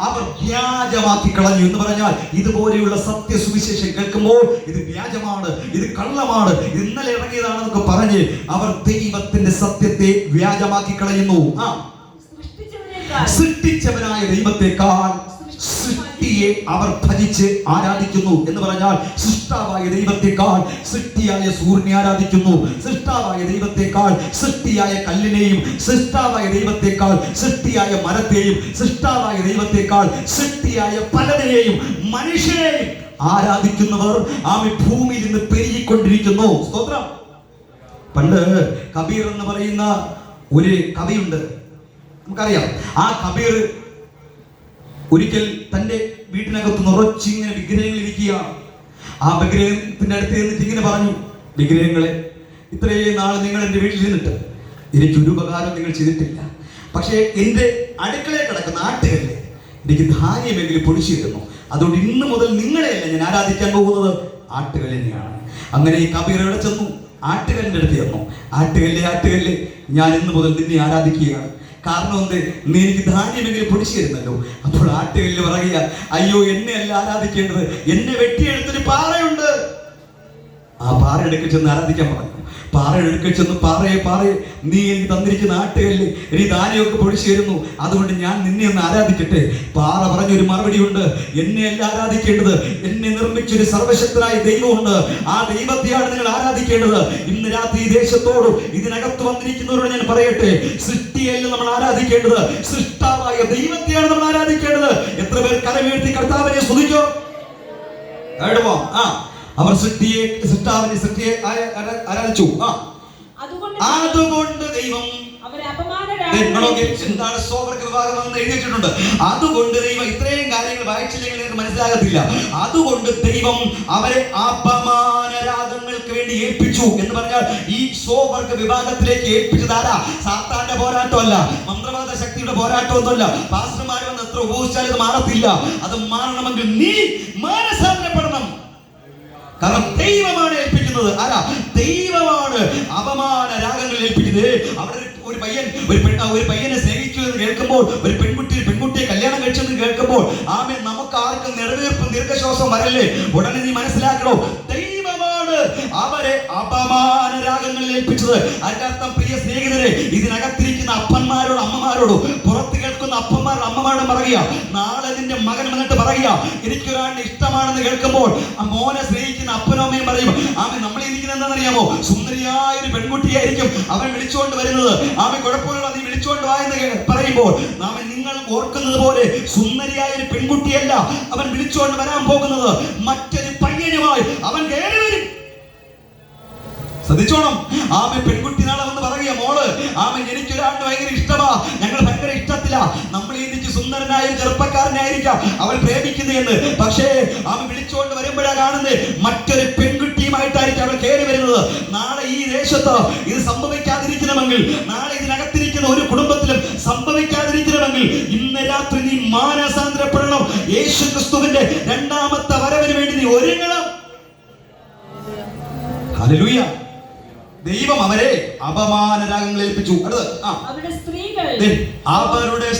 അവർ വ്യാജമാക്കി കളഞ്ഞു എന്ന് പറഞ്ഞാൽ ഇതുപോലെയുള്ള സത്യ സുവിശേഷം കേൾക്കുമ്പോൾ ഇത് വ്യാജമാണ്, ഇത് കള്ളമാണ്, ഇത് ഇന്നലെ ഇറങ്ങിയതാണെന്നൊക്കെ പറഞ്ഞ് അവർ ദൈവത്തിന്റെ സത്യത്തെ വ്യാജമാക്കി കളയുന്നു. സൃഷ്ടിച്ചവനായ ദൈവത്തെക്കാൾ സൃഷ്ടിയെ അവർ ഭജിച്ച് ആരാധിക്കുന്നു എന്ന് പറഞ്ഞാൽ സൃഷ്ടാവായ ദൈവത്തെക്കാൾ സൃഷ്ടിയായ സൂര്യനെ ആരാധിക്കുന്നു, സൃഷ്ടാവായ ദൈവത്തെക്കാൾ സൃഷ്ടിയായ കല്ലിനെയും, സൃഷ്ടാവായ ദൈവത്തെക്കാൾ സൃഷ്ടിയായ മരത്തെയും, സൃഷ്ടാവായ ദൈവത്തെക്കാൾ സൃഷ്ടിയായ പലതിനെയും മനുഷ്യനെയും ആരാധിക്കുന്നവർ ഭൂമിയിൽ നിന്ന് പെരുകിക്കൊണ്ടിരിക്കുന്നു. സ്തോത്രം. പണ്ട് കബീർ എന്ന് പറയുന്ന ഒരു കവിയുണ്ട്, നമുക്കറിയാം. ആ കബീർ ഒരിക്കൽ തന്റെ വീട്ടിനകത്ത് നിറച്ചിങ്ങനെ വിഗ്രഹങ്ങൾ ഇരിക്കുകയാണ്. ആ വിഗ്രഹത്തിന്റെ അടുത്ത് നിന്നിട്ട് ഇങ്ങനെ പറഞ്ഞു, വിഗ്രഹങ്ങളെ, ഇത്രയും നാൾ നിങ്ങൾ എൻ്റെ വീട്ടിൽ നിന്നിട്ട് എനിക്കൊരു ഉപകാരം നിങ്ങൾ ചെയ്തിട്ടില്ല. പക്ഷേ എൻ്റെ അടുക്കളയിൽ കിടക്കുന്ന ആട്ടുകല്ല് എനിക്ക് ധാന്യമെങ്കിലും പൊടിച്ചു തരുന്നു. അതുകൊണ്ട് ഇന്ന് മുതൽ നിങ്ങളെയല്ല ഞാൻ ആരാധിക്കാൻ പോകുന്നത്, ആട്ടുകല്ലിനെയാണ്. അങ്ങനെ ഈ കബീർ എവിടെ ചെന്നു? ആട്ടുകല്ലിൻ്റെ അടുത്ത് ചെന്നു. ആട്ടുകല്ല്, ഞാൻ ഇന്ന് മുതൽ നിന്നെ ആരാധിക്കുകയാണ്. കാരണം എന്ത്? നീ എനിക്ക് ധാന്യമെങ്കിലും പൊടിച്ചു തരുന്നല്ലോ. അപ്പോൾ ആട്ടുകല്ല് പറയുക, അയ്യോ, എന്നെ അല്ല ആരാധിക്കേണ്ടത്, എന്നെ വെട്ടിയെടുത്തൊരു പാറയുണ്ട്, ആ പാറ എടുക്ക ചെന്ന് ആരാധിക്കാൻ പറഞ്ഞു. പാറ എടുക്ക ചെന്ന് പാറയെ നീ എനിക്ക് തന്നിരിക്കുന്ന ആട്ടുകല്ല് എനിക്ക് ധാന്യമൊക്കെ പൊടിച്ചു തരുന്നു, അതുകൊണ്ട് ഞാൻ നിന്നെ ഒന്ന് ആരാധിക്കട്ടെ. പാറ പറഞ്ഞൊരു മറുപടി ഉണ്ട്, എന്നെ അല്ല ആരാധിക്കേണ്ടത്, എന്നെ നിർമ്മിച്ചൊരു സർവശക്തനായ ദൈവമുണ്ട്, ആ ദൈവത്തെയാണ് നിങ്ങൾ ആരാധിക്കേണ്ടത്. ഇന്ന് രാത്രി ഈ ദേശത്തോടും ഇതിനകത്ത് വന്നിരിക്കുന്നവരോട് ഞാൻ പറയട്ടെ, സൃഷ്ടിയല്ല നമ്മൾ ആരാധിക്കേണ്ടത്, സൃഷ്ടാവായ ദൈവത്തെയാണ് നമ്മൾ ആരാധിക്കേണ്ടത്. എത്ര പേർ കരമേഴ്ത്തി കർത്താവിനെ സ്തുതിക്കോ? അവർ സൃഷ്ടാവിനെ ആരാധിച്ചു. അതുകൊണ്ട് ദൈവം എന്താണ് സ്വർഗ്ഗ വിഭാഗം എന്ന് എഴുതിയിട്ടുണ്ട്. അതുകൊണ്ട് ദൈവം ഇത്രയും കാര്യങ്ങൾ വായിച്ചില്ലെങ്കിൽ നിങ്ങൾക്ക് മനസ്സിലാകത്തില്ല. അതുകൊണ്ട് ദൈവം അവരെ അപമാന രാഗങ്ങൾക്ക് വേണ്ടി ഏൽപ്പിച്ചു എന്ന് പറഞ്ഞാൽ ഈ സ്വർഗ്ഗ വിഭാഗത്തിലേക്ക് ഏൽപ്പിച്ചതാരാ? സാത്താന്റെ പോരാട്ടമല്ല, മന്ത്രവാദ ശക്തിയുടെ പോരാട്ടമൊന്നുമല്ല. പാസ്റ്റർമാർ വന്ന് എത്ര ഉപയോഗിച്ചാൽ ഇത് മാറത്തില്ല. അത് മാറണമെങ്കിൽ നീ മാനസാന്തരപ്പെടണം. കാരണം ദൈവമാണ് ഏൽപ്പിക്കുന്നത്. ആരാ? ദൈവമാണ് അപമാന രാഗങ്ങൾ ഏൽപ്പിക്കുന്നത്. അവിടെ ഒരു പയ്യനെ സ്നേഹിച്ചു എന്ന് കേൾക്കുമ്പോൾ, ഒരു പെൺകുട്ടിയെ കല്യാണം കഴിച്ചെന്ന് കേൾക്കുമ്പോൾ ആമേൻ, നമുക്ക് ആർക്കും നിറവേർപ്പും ദീർഘശ്വാസം വരല്ലേ? ഉടനെ നീ മനസ്സിലാക്കണോ, ദൈവമാണ് അവരെ അപമാന രാഗങ്ങളിൽ ഏൽപ്പിച്ചത്. അതിന്റെ അർത്ഥം, പ്രിയ സ്നേഹിതരെ, ഇതിനകത്തിരിക്കുന്ന അപ്പന്മാരോട് അമ്മമാരോടും പുറത്ത് കേൾക്കുന്ന അപ്പന്മാരോട് അമ്മമാരോടും പറയുക, നാളെ നിന്റെ മകൻ വന്നിട്ട് പറയുക എനിക്കൊരാളുടെ ഇഷ്ടമാണെന്ന് കേൾക്കുമ്പോൾ ആ മോനെ സ്നേഹിക്കുന്ന അപ്പനും അമ്മയും പറയും, ആമേ നമ്മൾ ഇരിക്കുന്നത് എന്താണെന്നറിയാമോ? സുന്ദരിയായ ഒരു പെൺകുട്ടിയായിരിക്കും അവൻ വിളിച്ചുകൊണ്ട് വരുന്നത്. ആമേ കുഴപ്പമില്ല, നീ വിളിച്ചുകൊണ്ട് വാ എന്ന് പറയുമ്പോൾ ആമേ, നിങ്ങൾ ഓർക്കുന്നത് പോലെ സുന്ദരിയായ ഒരു പെൺകുട്ടിയല്ല അവൻ വിളിച്ചുകൊണ്ട് വരാൻ പോകുന്നത്. മറ്റൊരു പയ്യനുമായി അവൻ കയറി വരും. ശ്രദ്ധിച്ചോണം. ആമേ, പെൺകുട്ടി നാളെ വന്ന് പറയുക, മോള് ആമേ എനിക്കൊരാളുടെ ഭയങ്കര ഇഷ്ടമാ, ഞങ്ങൾ ഭയങ്കര ഇഷ്ടത്തില്ല. നമ്മൾ എനിക്ക് സുന്ദരനായ ഒരു ചെറുപ്പക്കാരനായിരിക്കാം അവൾ പ്രേമിക്കുന്നതെന്ന്. പക്ഷേ ആമ വിളിച്ചുകൊണ്ട് വരുമ്പോഴാ കാണുന്നത് മറ്റൊരു പെൺകുട്ടിയുമായിട്ടായിരിക്കും അവൾ കയറി വരുന്നത്. നാളെ ഈ ദേശത്ത് ഇത് സംഭവിക്കാതിരിക്കണമെങ്കിൽ, നാളെ ഇതിനകത്തിരിക്കുന്ന ഒരു കുടുംബത്തിലും സംഭവിക്കാതിരിക്കണമെങ്കിൽ ഇന്ന് രാത്രി നീ മാനസാന്തരപ്പെടണം. യേശു ക്രിസ്തുവിന്റെ രണ്ടാമത്തെ വരവിന് വേണ്ടി നീ ഒരുങ്ങണം. ഹല്ലേലൂയ. ദൈവം അവരെ അപമാന രാഗങ്ങൾ ഏൽപ്പിച്ചു. അവരുടെ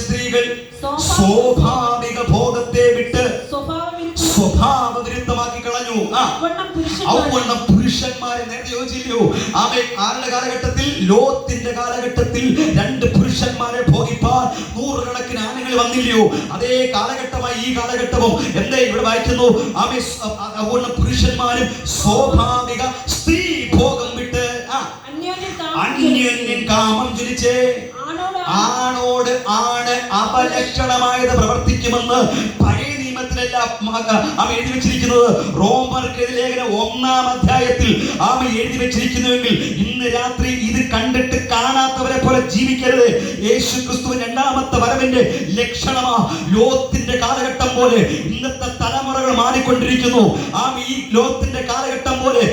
സ്ത്രീകൾ സ്വാഭാവിക ഭോഗത്തെ വിട്ട് സ്വഭാവ വിരുദ്ധമാക്കി കളഞ്ഞു. ഔവണ്ണം പുരുഷന്മാരെ നേരത്തെ യോജിച്ചില്ലയോ? ആരുടെ കാലഘട്ടത്തിൽ? ലോത്തിന്റെ കാലഘട്ടത്തിൽ രണ്ട് പുരുഷന്മാരെ ഭോഗിപ്പാൻ നൂറുകണക്കിന് ആളുകൾ വന്നില്ലയോ? അതേ കാലഘട്ടമായി ഈ കാലഘട്ടവും എന്തേ ഇവിടെ വായിക്കുന്നു? ഔവണ്ണം പുരുഷന്മാരും സ്വാഭാവിക സ്ത്രീ ഭോഗം വിട്ട് അന്യോന്യം കാമം ജ്വലിച്ച് ആണോട് ആണ് അപലക്ഷണമായത് പ്രവർത്തിക്കുമെന്ന് പഴയ നിയമത്തിലെല്ലാം എഴുതി വെച്ചിരിക്കുന്നത്. റോമർക്ക് ലേഖനം 1-ാം അധ്യായത്തിൽ എഴുതി വെച്ചിരിക്കുന്നുവെങ്കിൽ ഇന്ന് രാത്രി ഇത് കണ്ടിട്ട് കാണാത്തവരെ പോലെ ജീവിക്കരുത്. യേശു ക്രിസ്തുവിന്റെ രണ്ടാമത്തെ വരവിന്റെ ലക്ഷണമാ ലോത്തിന്റെ കാലഘട്ടം പോലെ ഇന്നത്തെ തലമുറകൾ മാറിക്കൊണ്ടിരിക്കുന്നു. ഈ ലോത്തിന്റെ കാലഘട്ടം പോലെ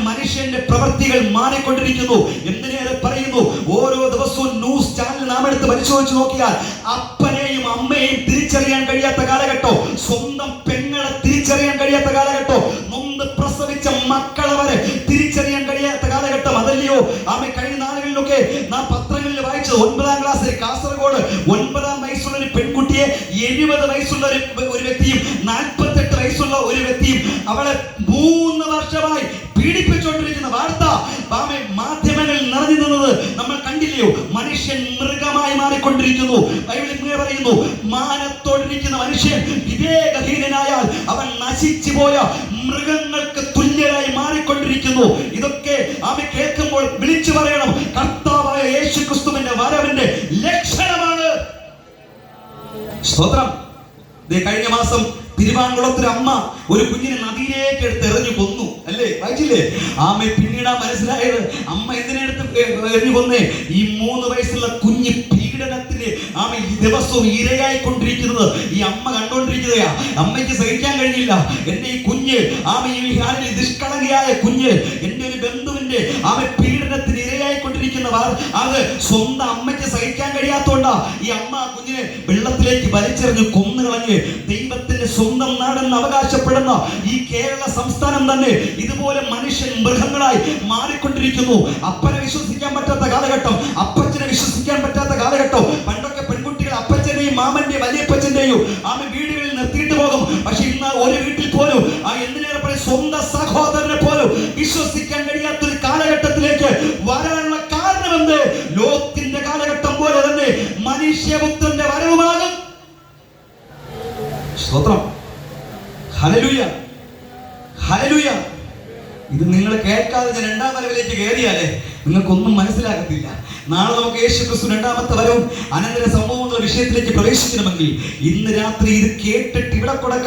മനുഷ്യന്റെ പ്രവൃത്തികൾ മാറിക്കൊണ്ടിരിക്കുന്നു. എന്തിനേറെ പറയുന്നു, ഓരോ ദിവസവും ന്യൂസ് ചാനൽ നാം എടുത്ത് പരിശോധിച്ച് നോക്കിയാൽ അപ്പനെയും അമ്മയെയും തിരിച്ചറിയാൻ കഴിയാത്ത കാലഘട്ടം, സ്വന്തം പെങ്ങളെ തിരിച്ചറിയാൻ കഴിയാത്ത കാലഘട്ടം, നൊന്ന് പ്രസവിച്ച മക്കളെ വരെ തിരിച്ചറിയാൻ കഴിയാത്ത കാലഘട്ടം. അതല്ലയോ കഴിഞ്ഞ നാളുകളിലൊക്കെ നാം പത്രങ്ങളിൽ വായിച്ചത്? 9-ാം ക്ലാസ്സിൽ കാസർഗോഡ് 9-ാം വയസ്സുള്ള ഒരു പെൺകുട്ടിയെ 70 വയസ്സുള്ള ഒരു വ്യക്തിയും 48 വയസ്സുള്ള ഒരു വ്യക്തിയും അവളെ 3 വർഷമായി പീഡിപ്പിച്ചുകൊണ്ടിരിക്കുന്ന വാർത്ത മാധ്യമങ്ങളിൽ നിറഞ്ഞു നിന്നത് നമ്മൾ കണ്ടില്ലയോ? മനുഷ്യൻ മൃഗമായി മാറിക്കൊണ്ടിരിക്കുന്നു. ബൈബിൾ ഇങ്ങനെ പറയുന്നു, മാനത്തോടിരിക്കുന്ന മനുഷ്യൻ വിവേകഹീനനായാൽ അവൻ നശിച്ചു പോയ മൃഗങ്ങൾക്ക് തുല്യരായി മാറിക്കൊണ്ടിരിക്കുന്നു. ഇതൊക്കെ കേൾക്കുമ്പോൾ വിളിച്ചു പറയണം, കർത്താവായ യേശു ക്രിസ്തുവിന്റെ വരവിന്റെ ലക്ഷണമാണ്. സ്തോത്രം. കഴിഞ്ഞ മാസം തിരുവാങ്കുളത്തൊരു അമ്മ ഒരു കുഞ്ഞിനെ നദിയിലേക്ക് എടുത്ത് എറിഞ്ഞു കൊന്നു, അല്ലേ? വായിച്ചില്ലേ? പിന്നീടാ മനസ്സിലായത് അമ്മ എന്തിനെടുത്ത് എറിഞ്ഞു കൊന്നേ? ഈ 3 വയസ്സുള്ള കുഞ്ഞ് പീഡനത്തിന് ദിവസവും ഇരയായിക്കൊണ്ടിരിക്കുന്നത് ഈ അമ്മ കണ്ടോണ്ടിരിക്കുകയാ. അമ്മയ്ക്ക് സഹിക്കാൻ കഴിഞ്ഞില്ല. എന്റെ ഈ കുഞ്ഞ് ഈ നിഷ്കളങ്കയായ കുഞ്ഞ് എന്റെ ഒരു ബന്ധുവിന്റെ പീഡനത്തിന് ഇരയായിക്കൊണ്ടിരിക്കുന്നവർ അത് സ്വന്തം അമ്മയ്ക്ക് സഹിക്കാൻ കഴിയാത്തോണ്ടാ ഈ അമ്മ കുഞ്ഞിനെ വെള്ളത്തിലേക്ക് വലിച്ചെറിഞ്ഞ് കൊന്നുകളഞ്ഞ് ദൈവത്തിന്റെ സ്വന്തം നാടെന്ന് അവകാശപ്പെടുന്ന ഈ കേരള സംസ്ഥാനം തന്നെ ഇതുപോലെ മനുഷ്യൻ മൃഗങ്ങളായി മാറിക്കൊണ്ടിരിക്കുന്നു. അപ്പനെ വിശ്വസിക്കാൻ പറ്റാത്ത കാലഘട്ടം, അപ്പച്ചനെ വിശ്വസിക്കാൻ പറ്റാത്ത കാലഘട്ടം. പണ്ടൊക്കെ പെൺകുട്ടികൾ അപ്പച്ചന്റെയും മാമന്റെയും വലിയപ്പച്ചന്റെയും വീടുകളിൽ നിർത്തിയിട്ട് പോകും. പക്ഷെ ഇന്ന് ഒരു വീട്ടിൽ പോലും എന്തിനേറെ പറയും, സ്വന്തം സഹോദരനെ പോലും വിശ്വസിക്കാൻ കഴിയാത്തൊരു കാലഘട്ടത്തിലേക്ക് വരാനുള്ള കാരണം എന്ത്? ലോകത്തിന്റെ കാലഘട്ടം പോലെ തന്നെ മനുഷ്യപുത്രന്റെ വരവുമാകും. സ്തോത്രം. Hallelujah, hallelujah. ഇത് നിങ്ങൾ കേൾക്കാതെ ഞാൻ 2-ാം വരവിലേക്ക് കയറിയാലേ നിങ്ങൾക്കൊന്നും മനസ്സിലാകത്തില്ല. നാളെ നമുക്ക് യേശു ക്രിസ്തു രണ്ടാമത്തെ വരവും അനന്തര സംഭവങ്ങളുടെ വിഷയത്തിലേക്ക് പ്രവേശിക്കണമെങ്കിൽ ഇന്ന് രാത്രി ഇത് കേട്ടിട്ട് ഇവിടെ കൂടെ